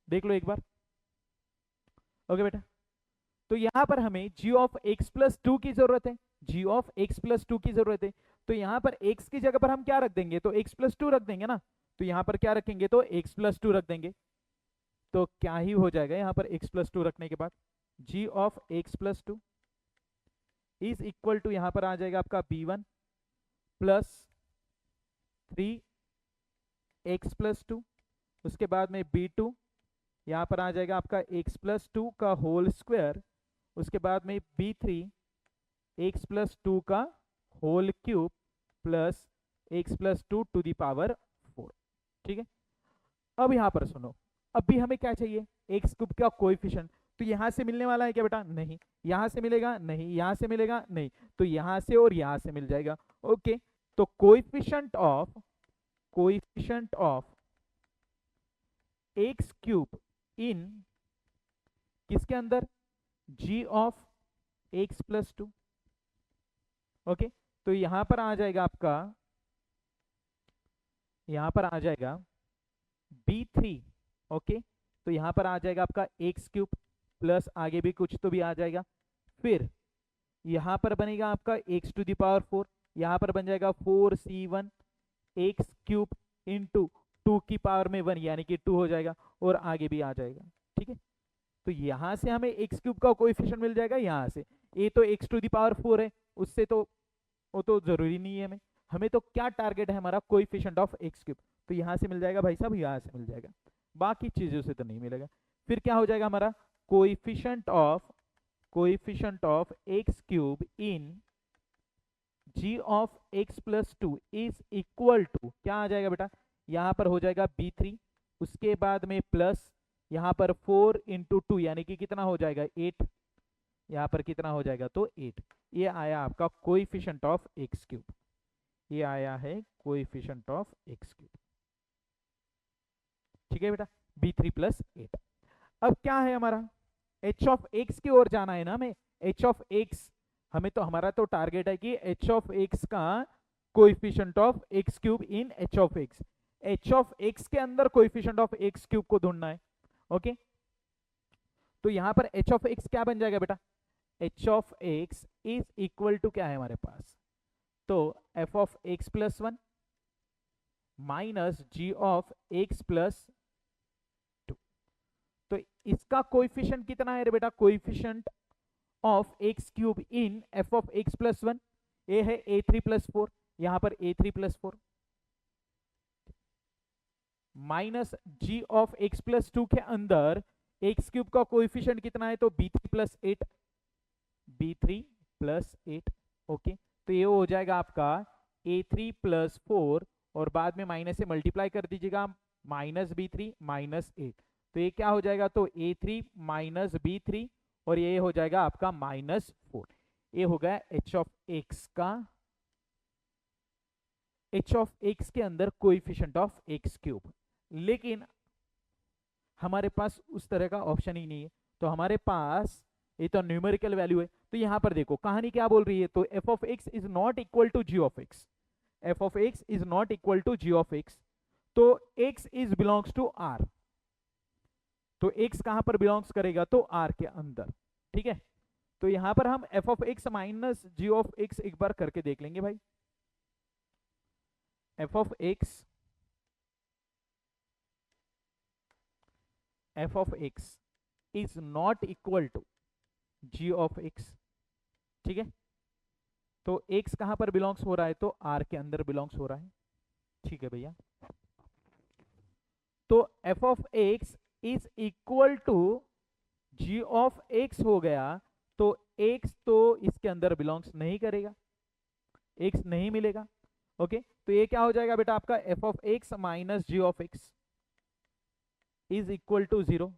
Speaker 2: देख लो एक बार। ओके बेटा, तो यहां पर हमें g of x plus to की जरूरत है, g of x plus to की जरूरत है। तो यहां पर x की जगह पर हम क्या रख देंगे, तो x प्लस टू रख देंगे ना, तो यहां पर क्या रखेंगे, तो x प्लस टू रख देंगे। तो क्या ही हो जाएगा यहां पर x प्लस टू रखने के बाद, g of x plus two is equal to, यहां पर आ जाएगा आपका b1 plus 3x plus two, उसके बाद में b2, यहाँ पर आ जाएगा आपका x प्लस टू का होल स्क्वायर, उसके बाद में b3 x प्लस टू का whole cube plus x plus two to the power 4। ठीक है, अब यहाँ पर सुनो, अब भी हमें क्या चाहिए, एक्स क्यूब का कोएफिशिएंट। तो यहाँ से मिलने वाला है क्या बेटा, नहीं। यहाँ से मिलेगा, नहीं। यहाँ से मिलेगा, नहीं। तो यहाँ से और यहाँ से मिल जाएगा। ओके, तो कोएफिशिएंट ऑफ एक्स क्यूब इन किसके अंदर, g of x plus to. Okay, तो यहां पर आ जाएगा आपका, यहां पर आ जाएगा b3। ओके, तो यहां पर आ जाएगा आपका एक्स क्यूब प्लस आगे भी कुछ तो भी आ जाएगा, फिर यहां पर बनेगा आपका एक्स टू द पावर 4, यहां पर बन जाएगा 4c1 एक्स क्यूब इंटू 2 की पावर में 1 यानी कि 2 हो जाएगा, और आगे भी आ जाएगा। ठीक है, तो यहां से हमें एक्स क्यूब का कोएफिशिएंट मिल जाएगा, यहां से ए तो एक्स टू द पावर 4 है, उससे तो वो तो जरूरी नहीं है हमें तो क्या टारगेट है हमारा, कोएफिशिएंट ऑफ एक्स क्यूब। तो यहां से मिल जाएगा भाई साहब, यहां से मिल जाएगा, बाकी चीजों से तो नहीं मिलेगा। फिर क्या हो जाएगा हमारा, coefficient of x cube in g of x plus two is equal to, क्या आ जाएगा बेटा, यहां पर हो जाएगा b3, उसके बाद में प्लस यहां पर 4 इंटू टू यानी कि कितना हो जाएगा 8, यहां पर कितना हो जाएगा तो 8। ये आया आपका कोएफिशिएंट ऑफ एक्स क्यूब, ये आया है कोएफिशिएंट ऑफ एक्स क्यूब। ठीक है बेटा, b3 प्लस 8। अब क्या है हमारा, h ऑफ x की ओर जाना है ना हमें, h ऑफ x, हमें तो हमारा तो टारगेट है कि h ऑफ x का coefficient of x cube in h of x, h of x के अंदर कोएफिशिएंट ऑफ एक्स क्यूब को ढूंढना है। ओके, तो यहां पर h ऑफ x क्या बन जाएगा बेटा, h of x is equal to क्या है हमारे पास, तो f ऑफ x प्लस 1 माइनस g ऑफ x प्लस 2। तो इसका कोएफिशिएंट कितना है रे बेटा, coefficient of x cube in f of x plus 1, ये है a3 प्लस 4, यहां पर a3 plus 4 minus g of x plus 2 के अंदर एक्स क्यूब का कोएफिशिएंट कितना है, तो b3 plus 8, b3 plus 8। Okay, तो ये हो जाएगा आपका a3 प्लस 4, और बाद में माइनस से मल्टीप्लाई कर दीजिएगा, माइनस b3 माइनस 8, तो ये क्या हो जाएगा, तो a3 माइनस b3, और ये हो जाएगा आपका माइनस 4। ये हो गया h ऑफ x का, h ऑफ x के अंदर कोएफिशिएंट ऑफ एक्स क्यूब। लेकिन हमारे पास उस तरह का ऑप्शन ही नहीं है, तो हमारे पास ये तो न्यूमेरिकल वैल्यू है। तो यहां पर देखो कहानी क्या बोल रही है, तो f of x is not equal to g of x, f of x is not equal to g of x, तो x is belongs to r, तो x कहां पर बिलोंग्स करेगा, तो r के अंदर। ठीक है, तो यहां पर हम f of x minus g of x एक बार करके देख लेंगे भाई, f of x is not equal to g of x। ठीक है, तो x कहां पर बिलोंग्स हो रहा है, तो r के अंदर बिलोंग्स हो रहा है। ठीक है भैया। तो F of x is equal to G of X हो गया, तो एक्स तो इसके अंदर बिलोंग्स नहीं करेगा, एक्स नहीं मिलेगा। ओके, तो ये क्या हो जाएगा बेटा आपका F of X minus G of x is equal to 0,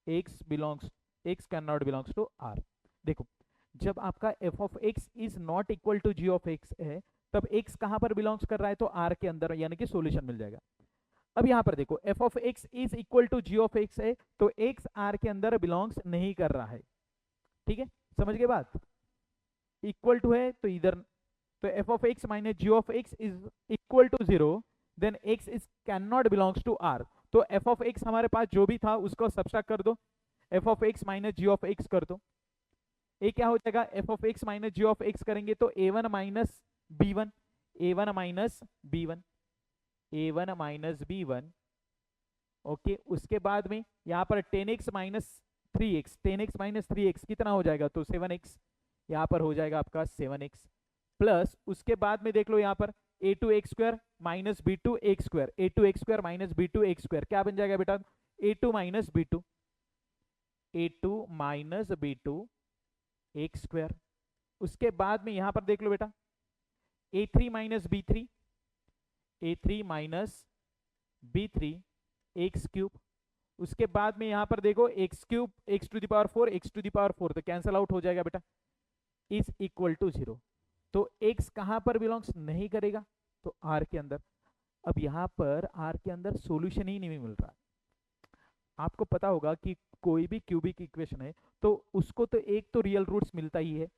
Speaker 2: X can not belongs to R. देखो, जब आपका F of x is not equal to G of X है, तब एक्स कहां पर बिलोंग्स कर रहा है, तो आर के अंदर, यानी कि सॉल्यूशन मिल जाएगा। अब यहां पर देखो, F of x is equal to G of X है, तो एक्स आर के अंदर बिलोंग्स नहीं कर रहा है। ठीक है, समझ गए बात? इक्वल टू है तो इधर, तो F of X minus G of x is equal to 0, then X is can not belongs to R. तो एफ ऑफ एक्स हमारे पास जो भी था उसको सब्सट्रैक्ट कर दो, F of X minus G of X कर दो। ये क्या हो जाएगा, F of X minus G of X करेंगे तो A one minus B one, A one minus B one, A one minus B one. Okay, उसके बाद में यहाँ पर ten X minus three X, ten X minus three X कितना हो जाएगा, तो सेवन एक्स, यहाँ पर हो जाएगा आपका सेवन एक्स। प्लस उसके बाद में देख लो यहाँ पर a two x square minus b two x square, a two x square minus b two x square क्या बन जाएगा बेटा, a two minus b two, a two minus b two x square. उसके बाद में यहां पर देख लो बेटा, a three minus b three, a three minus b three x cube. उसके बाद में यहां पर देखो x cube x to the power four, x to the power four, तो कैंसल आउट हो जाएगा बेटा, इज इक्वल टू 0। तो एक्स कहां पर बिलोंग्स नहीं करेगा, तो आर के अंदर। अब यहां पर आर के अंदर सॉल्यूशन ही नहीं मिल रहा। आपको पता होगा कि कोई भी क्यूबिक इक्वेशन है तो उसको तो एक तो रियल रूट्स मिलता ही है,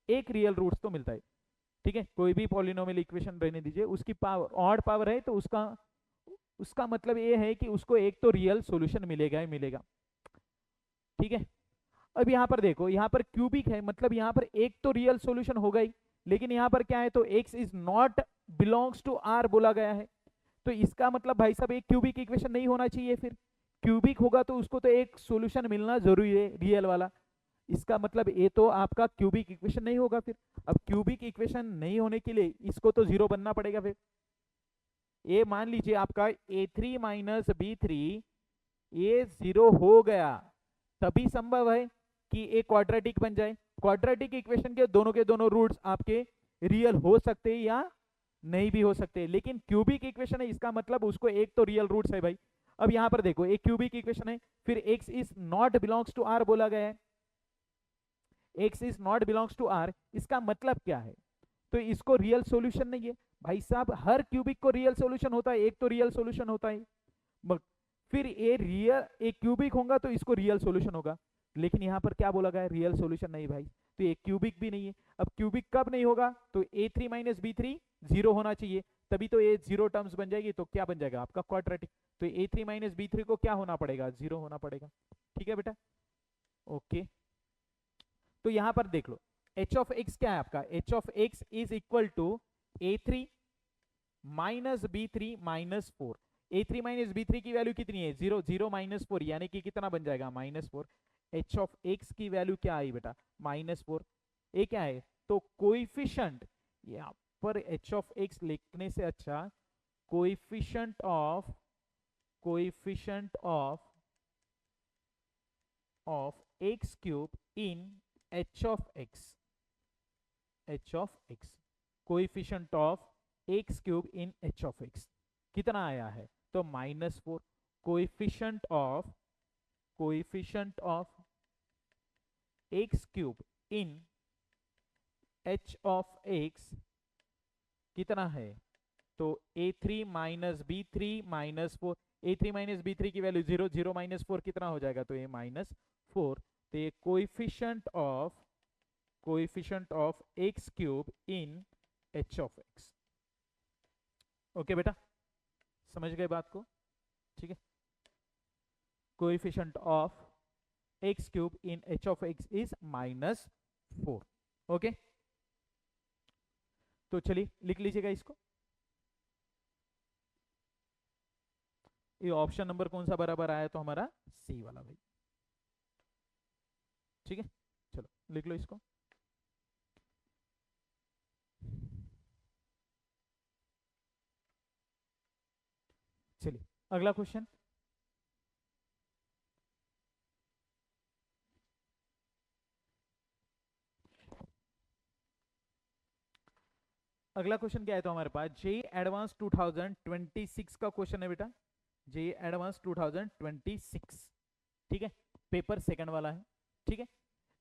Speaker 2: एक रियल रूट्स तो मिलता है। ठीक है, कोई भी पॉलिनोमियल इक्वेशन रहने दीजिए, उसकी पावर ऑड पावर है तो उसका उसका मतलब ये है कि उसको एक तो रियल सॉल्यूशन मिलेगा ही मिलेगा। ठीक है, अब यहाँ पर देखो, यहाँ पर क्यूबिक है मतलब यहाँ पर एक तो रियल सॉल्यूशन होगा ही, लेकिन यहाँ पर क्या है, तो x is not belongs to R बोला गया है। तो इसका मतलब भाई साहब एक क्यूबिक इक्वेशन नहीं होना चाहिए, फिर क्यूबिक होगा तो उसको तो एक सॉल्यूशन मिलना जरूरी है रियल वाला। इसका मतलब ये तो आपका क्यूबिक इक्वेशन नहीं होगा फिर। अब क्यूबिक इक्वेशन नहीं होने के लिए इसको तो जीरो बनना पड़ेगा फिर। ये मान लीजिए आपका ए थ्री माइनस बी थ्री ये जीरो हो गया, तभी संभव है कि एक क्वाड्रेटिक बन जाए। क्वाड्रेटिक इक्वेशन के दोनों रूट्स आपके रियल हो सकते हैं या नहीं भी हो सकते, लेकिन क्यूबिक इक्वेशन है इसका मतलब उसको एक तो रियल रूट्स है भाई। अब यहां पर देखो, एक क्यूबिक इक्वेशन है, फिर x is not belongs to R बोला गया है, x is not belongs to R, इसका मतलब क्या है, तो इसको रियल सॉल्यूशन नहीं है भाई साहब। हर क्यूबिक को रियल सॉल्यूशन होता है, एक तो रियल सॉल्यूशन होता है, फिर ये रियल एक क्यूबिक होगा तो इसको रियल सॉल्यूशन होगा, लेकिन यहां पर क्या बोला गया, रियल सॉल्यूशन नहीं भाई, तो ये क्यूबिक भी नहीं है। अब क्यूबिक कब नहीं होगा, तो a three minus b three zero होना चाहिए, तभी तो ये जीरो टर्म्स बन जाएगी, तो क्या बन जाएगा आपका क्वाड्रेटिक। तो a three minus b three को क्या होना पड़ेगा, जीरो होना पड़ेगा। ठीक है बेटा, ओके। तो यहां पर देख लो, एच ऑफ एक्स क्या है आपका, h of x is equal to a three minus b three minus four. A three minus b three की वैल्यू कितनी है, जीरो, जीरो माइनस फोर यानी कि कितना बन जाएगा, minus four. H of X की वैल्यू क्या आई बेटा, माइनस फोर। ये क्या है, तो कोइफिशिएंट, यहाँ पर एच ऑफ एक्स लिखने से अच्छा coefficient of, coefficient of x cube in H of x, h of x, coefficient of x cube in H of x कितना आया है, तो minus four. Coefficient of x cube in H of x कितना है, तो a three minus b three minus four, a three minus b three की value zero, zero minus four कितना हो जाएगा, तो ये माइनस फोर। तो ये coefficient of x cube in H of x. Okay बेटा, समझ गए बात को, ठीक है। Coefficient of x cube in H of x is minus four. Okay, तो चलिए लिख लीजिएगा इसको। ये ऑप्शन नंबर कौन सा बराबर आया, तो हमारा सी वाला भाई। ठीक है, चलो लिख लो इसको। चलिए अगला क्वेश्चन। अगला क्वेश्चन क्या है तो हमारे पास जेई एडवांस 2026 का क्वेश्चन है बेटा, जेई एडवांस 2026, ठीक है, पेपर सेकंड वाला है, ठीक है।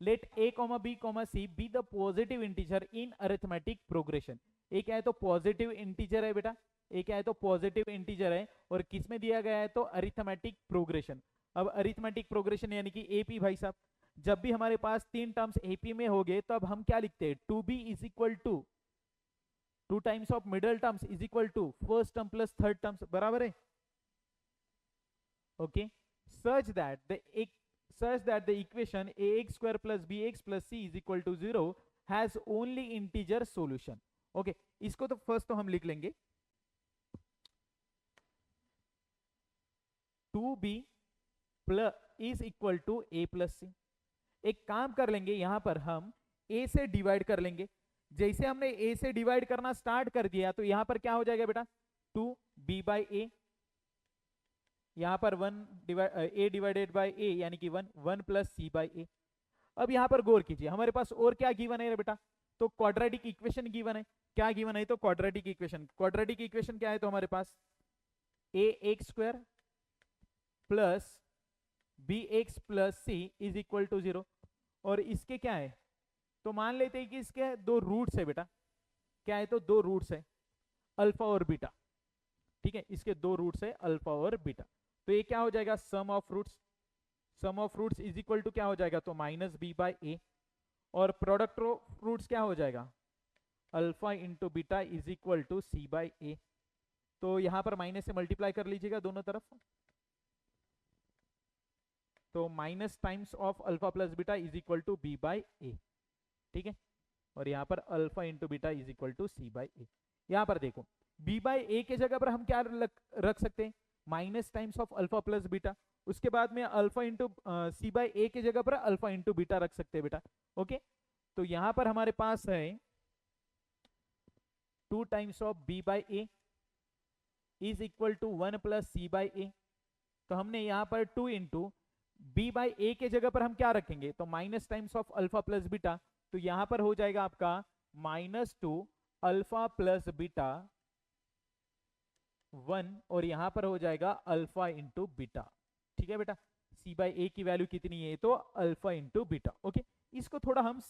Speaker 2: Let a comma b comma c be the positive integer in arithmetic progression. A क्या है तो पॉजिटिव इंटीजर है बेटा, ए क्या है तो पॉजिटिव इंटीजर है, और किस में दिया गया है तो अरिथमेटिक प्रोग्रेशन। अब अरिथमेटिक प्रोग्रेशन यानी कि एपी भाई साहब, जब भी हमारे पास तीन टर्म्स एपी में हो गए तो अब हम क्या लिखते हैं, two b is equal to 2 times of middle terms is equal to first term plus third terms, बराबर है, okay. Such that the equation ax square plus bx plus c is equal to 0 has only integer solution, okay. इसको तो फर्स्ट तो हम लिख लेंगे 2b plus is equal to a plus c. एक काम कर लेंगे, यहां पर हम a से डिवाइड कर लेंगे। जैसे हमने a से डिवाइड करना स्टार्ट कर दिया तो यहां पर क्या हो जाएगा बेटा, 2b बाई a, यहां पर a डिवाइडेड बाई a यानी कि 1 प्लस सी बाई a। अब यहां पर गौर कीजिए, हमारे पास और क्या गिवन है बेटा, तो क्वाड्रेटिक इक्वेशन गिवन है। क्या गिवन है तो क्वाड्रेटिक इक्वेशन। क्वाड्रेटिक इक्वेशन क्या है तो हमारे पास ax square plus bx plus C is equal to 0, और इसके क्या है तो मान लेते हैं कि इसके दो रूट्स है बेटा, क्या है तो दो रूट्स है अल्फा और बीटा, ठीक है, इसके दो रूट्स है अल्फा और बीटा। तो ये क्या हो जाएगा sum of roots is equal to क्या हो जाएगा तो माइनस बी बाई ए, और प्रोडक्ट ऑफ रूट्स क्या हो जाएगा alpha into beta is equal to C by A. तो यहां पर माइनस से मल्टीप्लाई कर लीजिएगा दोनों तरफ, तो minus times of alpha plus beta is equal to B by A, ठीक है, और यहां पर alpha into beta is equal to C by A. यहां पर देखो बी बाई ए के जगह पर हम क्या रख सकते हैं minus times of alpha plus beta, उसके बाद में अल्फा इंटू सी बाई ए के जगह पर अल्फा इंटू बीटा रख सकते हैं बेटा, ओके। तो यहां पर हमारे पास है 2 times of B by A is equal to 1 plus C by A. तो हमने यहां पर 2 इंटू बी बाई ए के जगह पर हम क्या रखेंगे तो minus times of alpha plus beta, तो यहां पर हो जाएगा आपका -2 अल्फा प्लस बीटा 1, और यहां पर हो जाएगा अल्फा इंटू बीटा, ठीक है बेटा। सी बाई ए की वैल्यू कितनी है तो अल्फा इंटू बीटा, ओके। इसको थोड़ा हम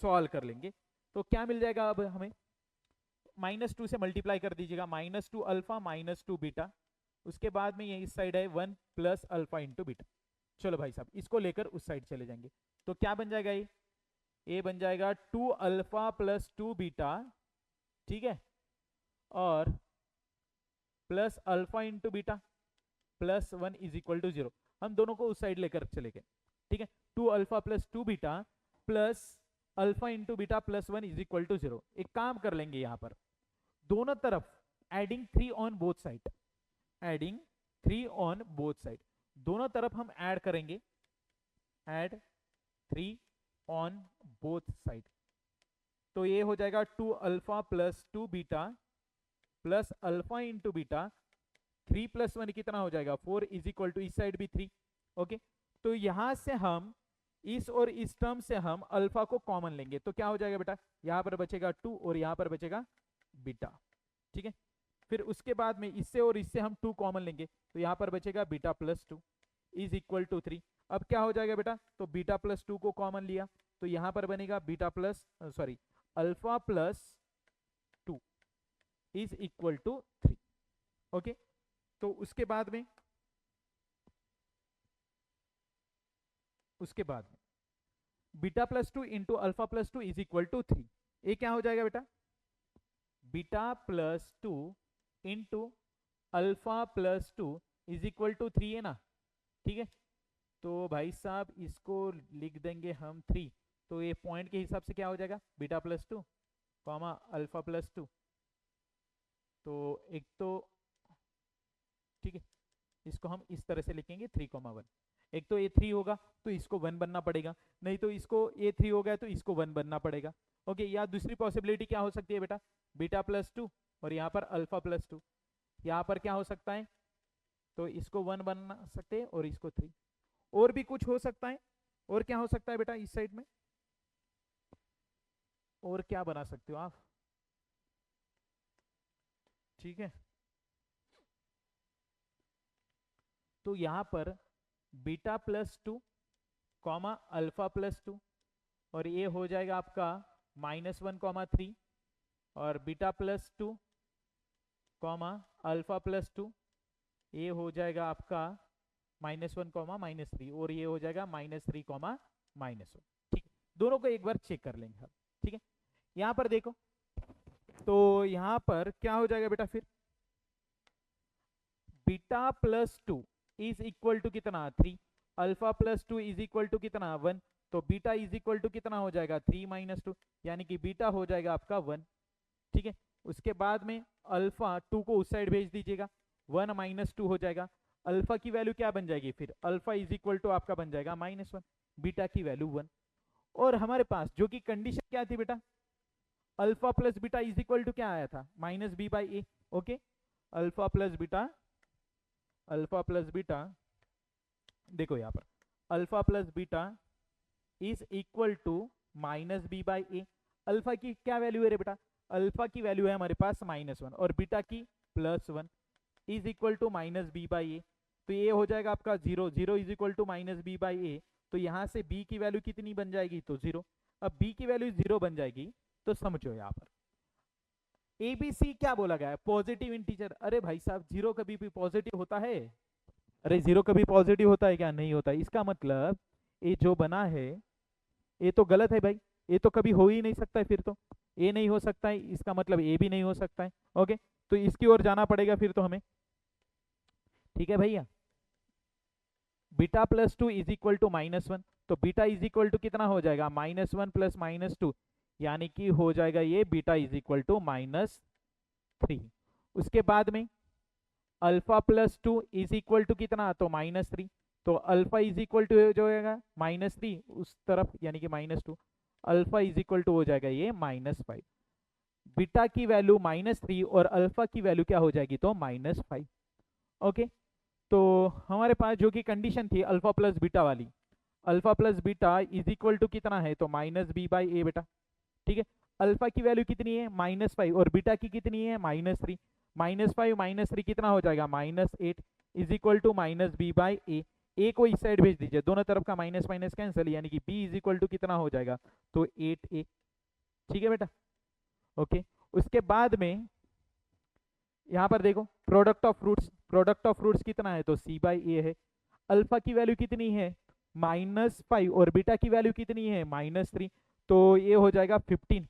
Speaker 2: सॉल्व कर लेंगे, तो क्या मिल जाएगा अब हमें, -2 से मल्टीप्लाई कर दीजिएगा, -2 अल्फा -2 बीटा, उसके बाद में ये इस साइड है 1 प्लस अल्फा इंटू बीटा। चलो भाई साहब इसको लेकर उस साइड चले जाएंगे, तो क्या बन जाएगा ये बन जाएगा 2 अल्फा प्लस 2 बीटा, ठीक है, और plus alpha into beta plus 1 is equal to 0। हम दोनों को उस साइड लेकर चले गए, ठीक है, 2 alpha plus 2 beta plus alpha into beta plus 1 is equal to 0। एक काम कर लेंगे यहां पर दोनों तरफ adding 3 on both side, adding 3 on both side, दोनों तरफ हम ऐड करेंगे, ऐड 3 ऑन बोथ साइड। तो ये हो जाएगा 2 alpha plus 2 beta plus alpha into beta, 3 plus 1 कितना हो जाएगा 4 इज इक्वल टू इस साइड भी 3, ओके। तो यहां से हम इस और इस टर्म से हम अल्फा को कॉमन लेंगे, तो क्या हो जाएगा बेटा, यहां पर बचेगा 2 और यहां पर बचेगा बीटा, ठीक है। फिर उसके बाद में इससे और इससे हम 2 कॉमन लेंगे, तो यहां पर बचेगा beta plus 2 is equal to 3। अब क्या हो जाएगा बेटा, तो बीटा प्लस 2 को कॉमन लिया, तो यहां पर बनेगा beta plus sorry alpha plus 2 is equal to 3, okay. तो उसके बाद में beta plus 2 into alpha plus 2 is equal to 3। ये क्या हो जाएगा बेटा, beta plus 2 into alpha plus 2 is equal to 3 है ना, ठीक है। तो भाई साहब इसको लिख देंगे हम 3, तो ये पॉइंट के हिसाब से क्या हो जाएगा beta plus 2 comma alpha plus 2, तो एक तो ठीक है, इसको हम इस तरह से लिखेंगे 3,1। एक तो ये 3 होगा तो इसको 1 बनना पड़ेगा, नहीं तो इसको ये 3 हो गया तो इसको 1 बनना पड़ेगा, ओके। या दूसरी पॉसिबिलिटी क्या हो सकती है बेटा, बीटा प्लस 2 और यहाँ पर अल्फा प्लस 2, यहाँ पर क्या हो सकता है तो इसको 1 बना सकते हैं और इसको 3। और भी कुछ हो सकता है, और क्या हो सकता है बेटा इस साइड में, और क्या बना सकते हो आप? ठीक है, तो यहां पर beta plus 2 comma alpha plus 2, और ये हो जाएगा आपका -1, 3, और beta plus 2 comma alpha plus 2, ये हो जाएगा आपका -1, -3, और ये हो जाएगा -3, -1। ठीक है, दोनों को एक बार चेक कर लेंगे हम। ठीक है, यहां पर देखो, तो यहां पर क्या हो जाएगा बेटा, फिर beta plus 2 is equal to कितना 3, alpha plus 2 is equal to कितना 1, तो बीटा इज इक्वल टू कितना हो जाएगा 3 - 2, यानी कि बीटा हो जाएगा आपका 1। ठीक है, उसके बाद में अल्फा 2 को उस साइड भेज दीजिएगा, 1 - 2 हो जाएगा। अल्फा की वैल्यू क्या बन जाएगी, फिर अल्फा इज इक्वल टू आपका बन जाएगा -1, बीटा की वैल्यू 1। और हमारे पास जो कि कंडीशन क्या थी बेटा, alpha plus beta is equal to क्या आया था, -b/a। Okay, alpha plus beta, alpha plus beta, देखो यहाँ पर alpha plus beta is equal to -b/a। Alpha की क्या वैल्यू है रे बेटा, अल्फा की वैल्यू है हमारे पास -1 और बीटा की +1 इज इक्वल टू -b/a। तो ये हो जाएगा आपका 0, 0 इज इक्वल टू -b/a। तो यहाँ से b की वैल्यू कितनी बन जाएगी, तो 0। अब b की वैल्यू 0 बन जाएगी, तो समझो यहाँ पर ABC क्या बोला गया है, पॉजिटिव इंटीजर। अरे भाई साहब, 0 कभी भी पॉजिटिव होता है? अरे 0 कभी पॉजिटिव होता है क्या? नहीं होता। इसका मतलब ये जो बना है ये तो गलत है भाई, ये तो कभी हो ही नहीं सकता है। फिर तो ए नहीं हो सकता है, इसका मतलब ए भी नहीं हो सकता है। ओके, तो इसकी ओर जाना पड़ेगा फिर तो हमें। ठीक है भैया, beta plus 2 is equal to -1, तो बीटा इज इक्वल टू कितना हो जाएगा, -1 प्लस -2, यानी कि हो जाएगा ये बीटा इज इक्वल टू -3। उसके बाद में alpha plus 2 is equal to कितना, तो -3, तो अल्फा इज इक्वल टू जो होगा -3 उस तरफ, यानी कि -2, अल्फा इज इक्वल टू हो जाएगा ये -5। बीटा की वैल्यू -3 और अल्फा की वैल्यू क्या हो जाएगी, तो -5। ओके, तो हमारे पास जो कि कंडीशन थी अल्फा प्लस बीटा वाली, alpha plus beta is equal to कितना है, तो -b/a बेटा। ठीक है, अल्फा की वैल्यू कितनी है, -5, और बीटा की कितनी है, -3, -5 - 3 कितना हो जाएगा, -8 इज इक्वल टू -b/a। ए को इस साइड भेज दीजिए, दोनों तरफ का माइनस माइनस कैंसिल, यानी कि b इज इक्वल टू कितना हो जाएगा, तो 8a। ठीक है बेटा, ओके। उसके बाद में यहाँ पर देखो product of fruits, product of fruits कितना है, तो c/a है। अल्फा की वैल्यू कितनी है, -5, और बीटा की वैल्यू कितनी है, -3, तो ये हो जाएगा 15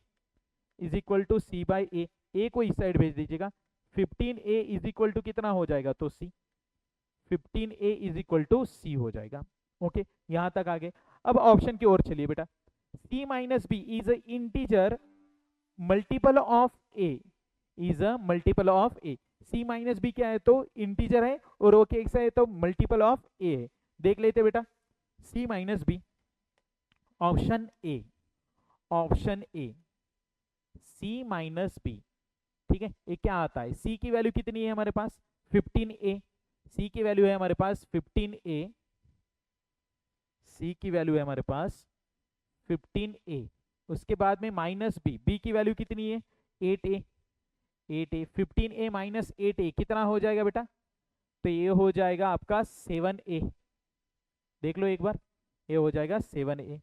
Speaker 2: इज इक्वल टू c/a। ए को इस साइड भेज दीजिएगा, 15a इज इक्वल टू कितना हो जाएगा, तो c, 15a is equal to c हो जाएगा। ओके, यहां तक आगे। अब ऑप्शन की ओर चलिए बेटा, c - b is a integer multiple of a, is a multiple of a। c - b क्या है, तो इंटीजर है, और वो कैसा है, तो मल्टीपल ऑफ a है। देख लेते बेटा, c - b, option A, option A, c - b। ठीक है, ये क्या आता है, c की वैल्यू कितनी है हमारे पास, 15a, c की वैल्यू है हमारे पास 15a, c की वैल्यू है हमारे पास 15a। उसके बाद में -b, b की वैल्यू कितनी है, 8a, 8a, 15a - 8a कितना हो जाएगा बेटा, तो ये हो जाएगा आपका 7a। देख लो एक बार, ये हो जाएगा 7a।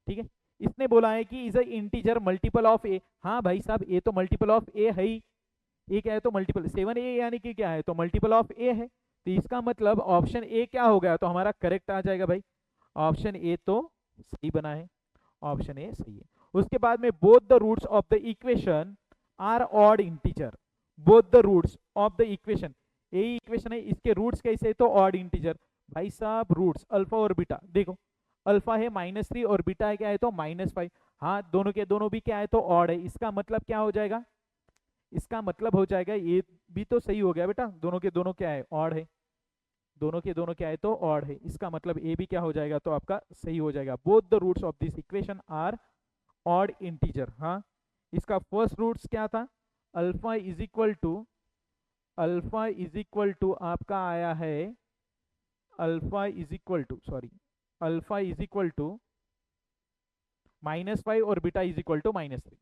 Speaker 2: ठीक है, इसने बोला है कि is a integer multiple of A. हाँ भाई साहब, ये तो मल्टीपल ऑफ ए है ही, ये क्या है, तो मल्टीपल 7a यानी कि क्या है, तो मल्टीपल ऑफ ए है। तो इसका मतलब ऑप्शन ए क्या हो गया, तो हमारा करेक्ट आ जाएगा भाई, ऑप्शन ए तो सही बना है, ऑप्शन ए सही है। उसके बाद में both the roots of the equation are odd integer, both the roots of the equation, यही इक्वेशन है, इसके रूट्स कैसे, तो ऑड इंटीजर। भाई साहब रूट्स अल्फा और बीटा, देखो अल्फा है -3 और बीटा है क्या है, तो -5। हाँ, दोनों के दोनों भी क्या है, तो ऑड है। इसका मतलब क्या हो जाएगा, इसका मतलब हो जाएगा, ये भी तो सही हो गया बेटा, दोनों के दोनों क्या है, ऑड है, दोनों के दोनों क्या है, तो ऑड है। इसका मतलब ए भी क्या हो जाएगा, तो आपका सही हो जाएगा। Both the roots of this equation are odd integer. हाँ, इसका फर्स्ट रूट्स क्या था, alpha is equal to alpha is equal to आपका आया है, alpha is equal to, sorry, alpha is equal to -5 और बीटा इज इक्वल टू -3,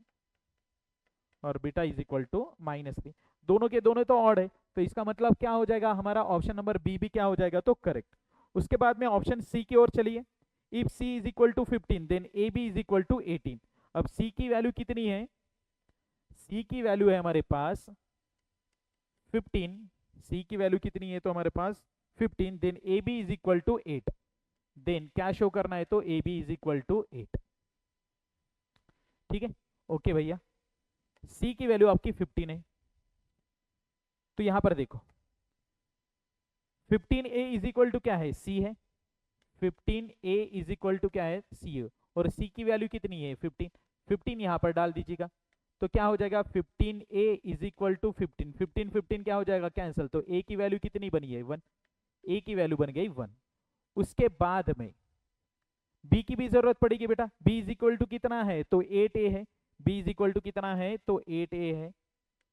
Speaker 2: और बीटा इज इक्वल टू -3, दोनों के दोनों तो ऑड है, तो इसका मतलब क्या हो जाएगा, हमारा ऑप्शन नंबर बी भी क्या हो जाएगा, तो करेक्ट। उसके बाद में ऑप्शन सी की ओर चलिए। If C is equal to 15 then A B is equal to 18। अब सी की वैल्यू कितनी है, सी की वैल्यू है हमारे पास 15, सी की वैल्यू कितनी है तो हमारे पास 15, then A B is equal to 8, then क्या शो करना है, तो a B is equal to 8। ठीक है, ओके भैया, सी की वैल्यू आपकी 15 है, तो यहां पर देखो 15a इज इक्वल टू क्या है, सी है, 15a इज इक्वल टू क्या है, सी है, और सी की वैल्यू कितनी है 15, 15 यहां पर डाल दीजिएगा, तो क्या हो जाएगा 15a इज इक्वल टू 15, 15 15 क्या हो जाएगा कैंसिल, तो a की वैल्यू कितनी बनी है 1, a की वैल्यू बन गई 1। उसके बाद में b की भी जरूरत पड़ेगी बेटा, b इज इक्वल टू कितना है, तो 8a है, b इज इक्वल टू कितना है, तो 8a है,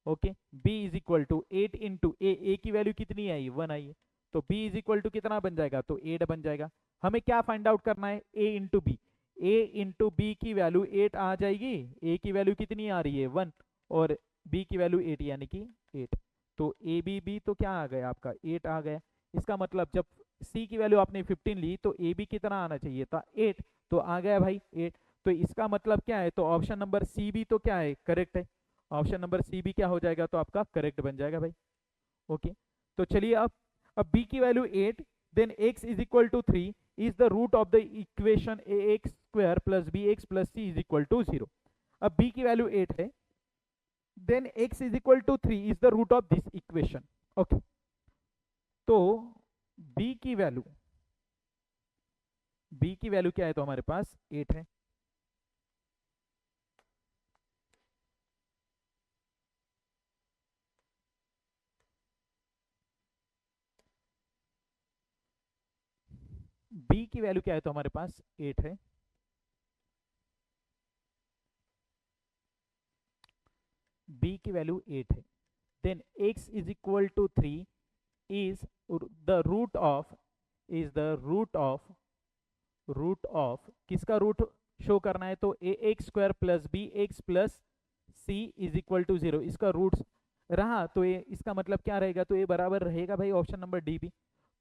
Speaker 2: okay, b is equal to 8 into A की वैल्यू कितनी आई 1 आई है, तो b इज इक्वल टू कितना बन जाएगा, तो 8 बन जाएगा। हमें क्या फाइंड आउट करना है, a into b, a into b की वैल्यू 8 आ जाएगी, a की वैल्यू कितनी आ रही है 1, और b की वैल्यू 8 यानी कि 8, तो ए बी बी तो क्या आ गया आपका 8 आ गया। इसका मतलब जब c की वैल्यू आपने 15 ली तो ए बी कितना आना चाहिए था 8, तो आ गया भाई 8, तो इसका मतलब क्या है, तो ऑप्शन नंबर सी भी तो क्या है, करेक्ट है, ऑप्शन नंबर सी भी क्या हो जाएगा, तो आपका करेक्ट बन जाएगा भाई। ओके, तो चलिए अब b की value 8, then x is equal to 3 is the root of the equation a x square plus B x plus C is equal to 0। अब b की वैल्यू 8 है, then x is equal to 3 is the root of this equation. Okay, तो b की वैल्यू क्या है, तो हमारे पास 8 है। b की वैल्यू क्या है, तो हमारे पास 8 है। b की वैल्यू 8 है, then x is equal to 3 is the root of किसका रूट शो करना है, तो ए x square plus B x plus C is equal to 0, इसका रूट रहा, तो ये इसका मतलब क्या रहेगा, तो ये बराबर रहेगा भाई ऑप्शन नंबर डी भी।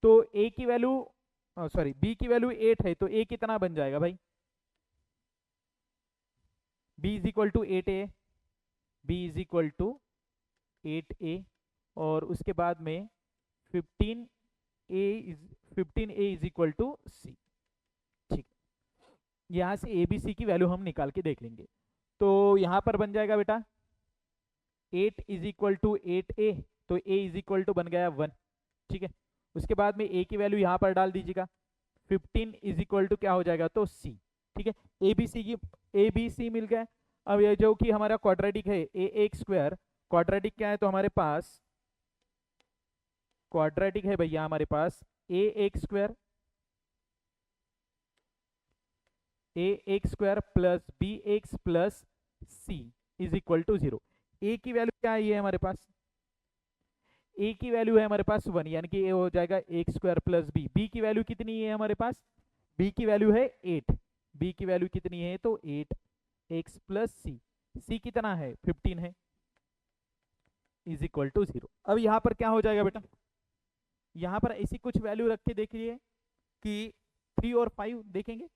Speaker 2: तो ए की वैल्यू, सॉरी, बी की वैल्यू 8 है, तो ए कितना बन जाएगा भाई, b is equal to 8a, b is equal to 8a, और उसके बाद में 15a इज इक्वल टू सी। ठीक, यहां से ए बी सी की वैल्यू हम निकाल के देख लेंगे, तो यहां पर बन जाएगा बेटा 8 इज इक्वल टू 8a, तो a इज इक्वल टू बन गया 1। ठीक है, उसके बाद में a की वैल्यू यहां पर डाल दीजिएगा, 15 इज इक्वल टू क्या हो जाएगा, तो c। ठीक है, ए बी सी मिल गया। अब ये जो कि हमारा क्वाड्रेटिक है ए एक्स स्क्वायर, क्वाड्रेटिक क्या है, तो हमारे पास क्वाड्रेटिक है भैया हमारे पास ए x square plus B x plus C is equal to 0। A की वैल्यू क्या है हमारे पास, ए की वैल्यू है हमारे पास 1, यानी कि ए हो जाएगा x square plus b. B की वैल्यू कितनी है हमारे पास, बी की वैल्यू है 8, बी की वैल्यू कितनी है, तो 8 एक्स प्लस सी, सी कितना है 15 है, इज इक्वल टू 0। अब यहां पर क्या हो जाएगा बेटा, यहां पर ऐसी कुछ वैल्यू रख के देखिए कि 3 और 5 देखेंगे,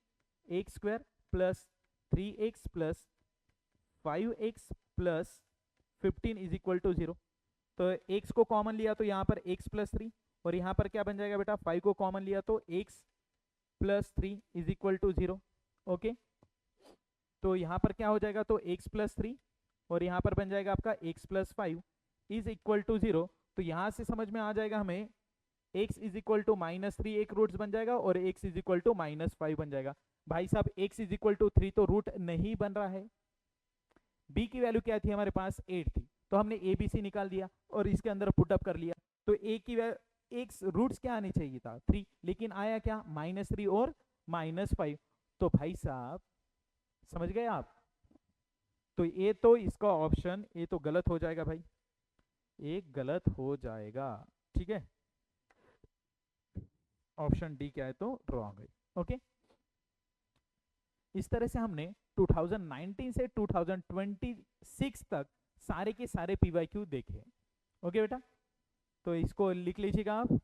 Speaker 2: x square plus 3x plus 5x plus 15 is equal to 0। तो x को कॉमन लिया तो यहाँ पर x प्लस 3, और यहाँ पर क्या बन जाएगा बेटा, 5 को कॉमन लिया तो x plus 3 is equal to 0। Okay, तो यहाँ पर क्या हो जाएगा, तो x प्लस 3, और यहाँ पर बन जाएगा आपका x plus 5 is equal to 0। तो यहाँ से समझ में आ जाएगा हमें x इज इक्वल टू -3 एक रूट्स बन जाएगा, और x इज इक्वल टू -5 बन जाएगा। भाई साहब x इज इक्वल टू 3 तो रूट नहीं बन रहा है। b की वैल्यू क्या थी हमारे पास 8 थी, तो हमने ए बी सी निकाल दिया और इसके अंदर पुटअप कर लिया, तो a की एक रूट्स क्या आनी चाहिए था 3, लेकिन आया क्या -3 और -5। तो भाई साहब समझ गए आप, तो ये तो इसका ऑप्शन ए तो गलत हो जाएगा भाई, एक गलत हो जाएगा, ठीक है। ऑप्शन डी क्या है तो रॉन्ग है। ओके, इस तरह से हमने 2019 से 2026 तक सारे के सारे पीवाईक्यू देखे। ओके बेटा, तो इसको लिख लीजिएगा आप।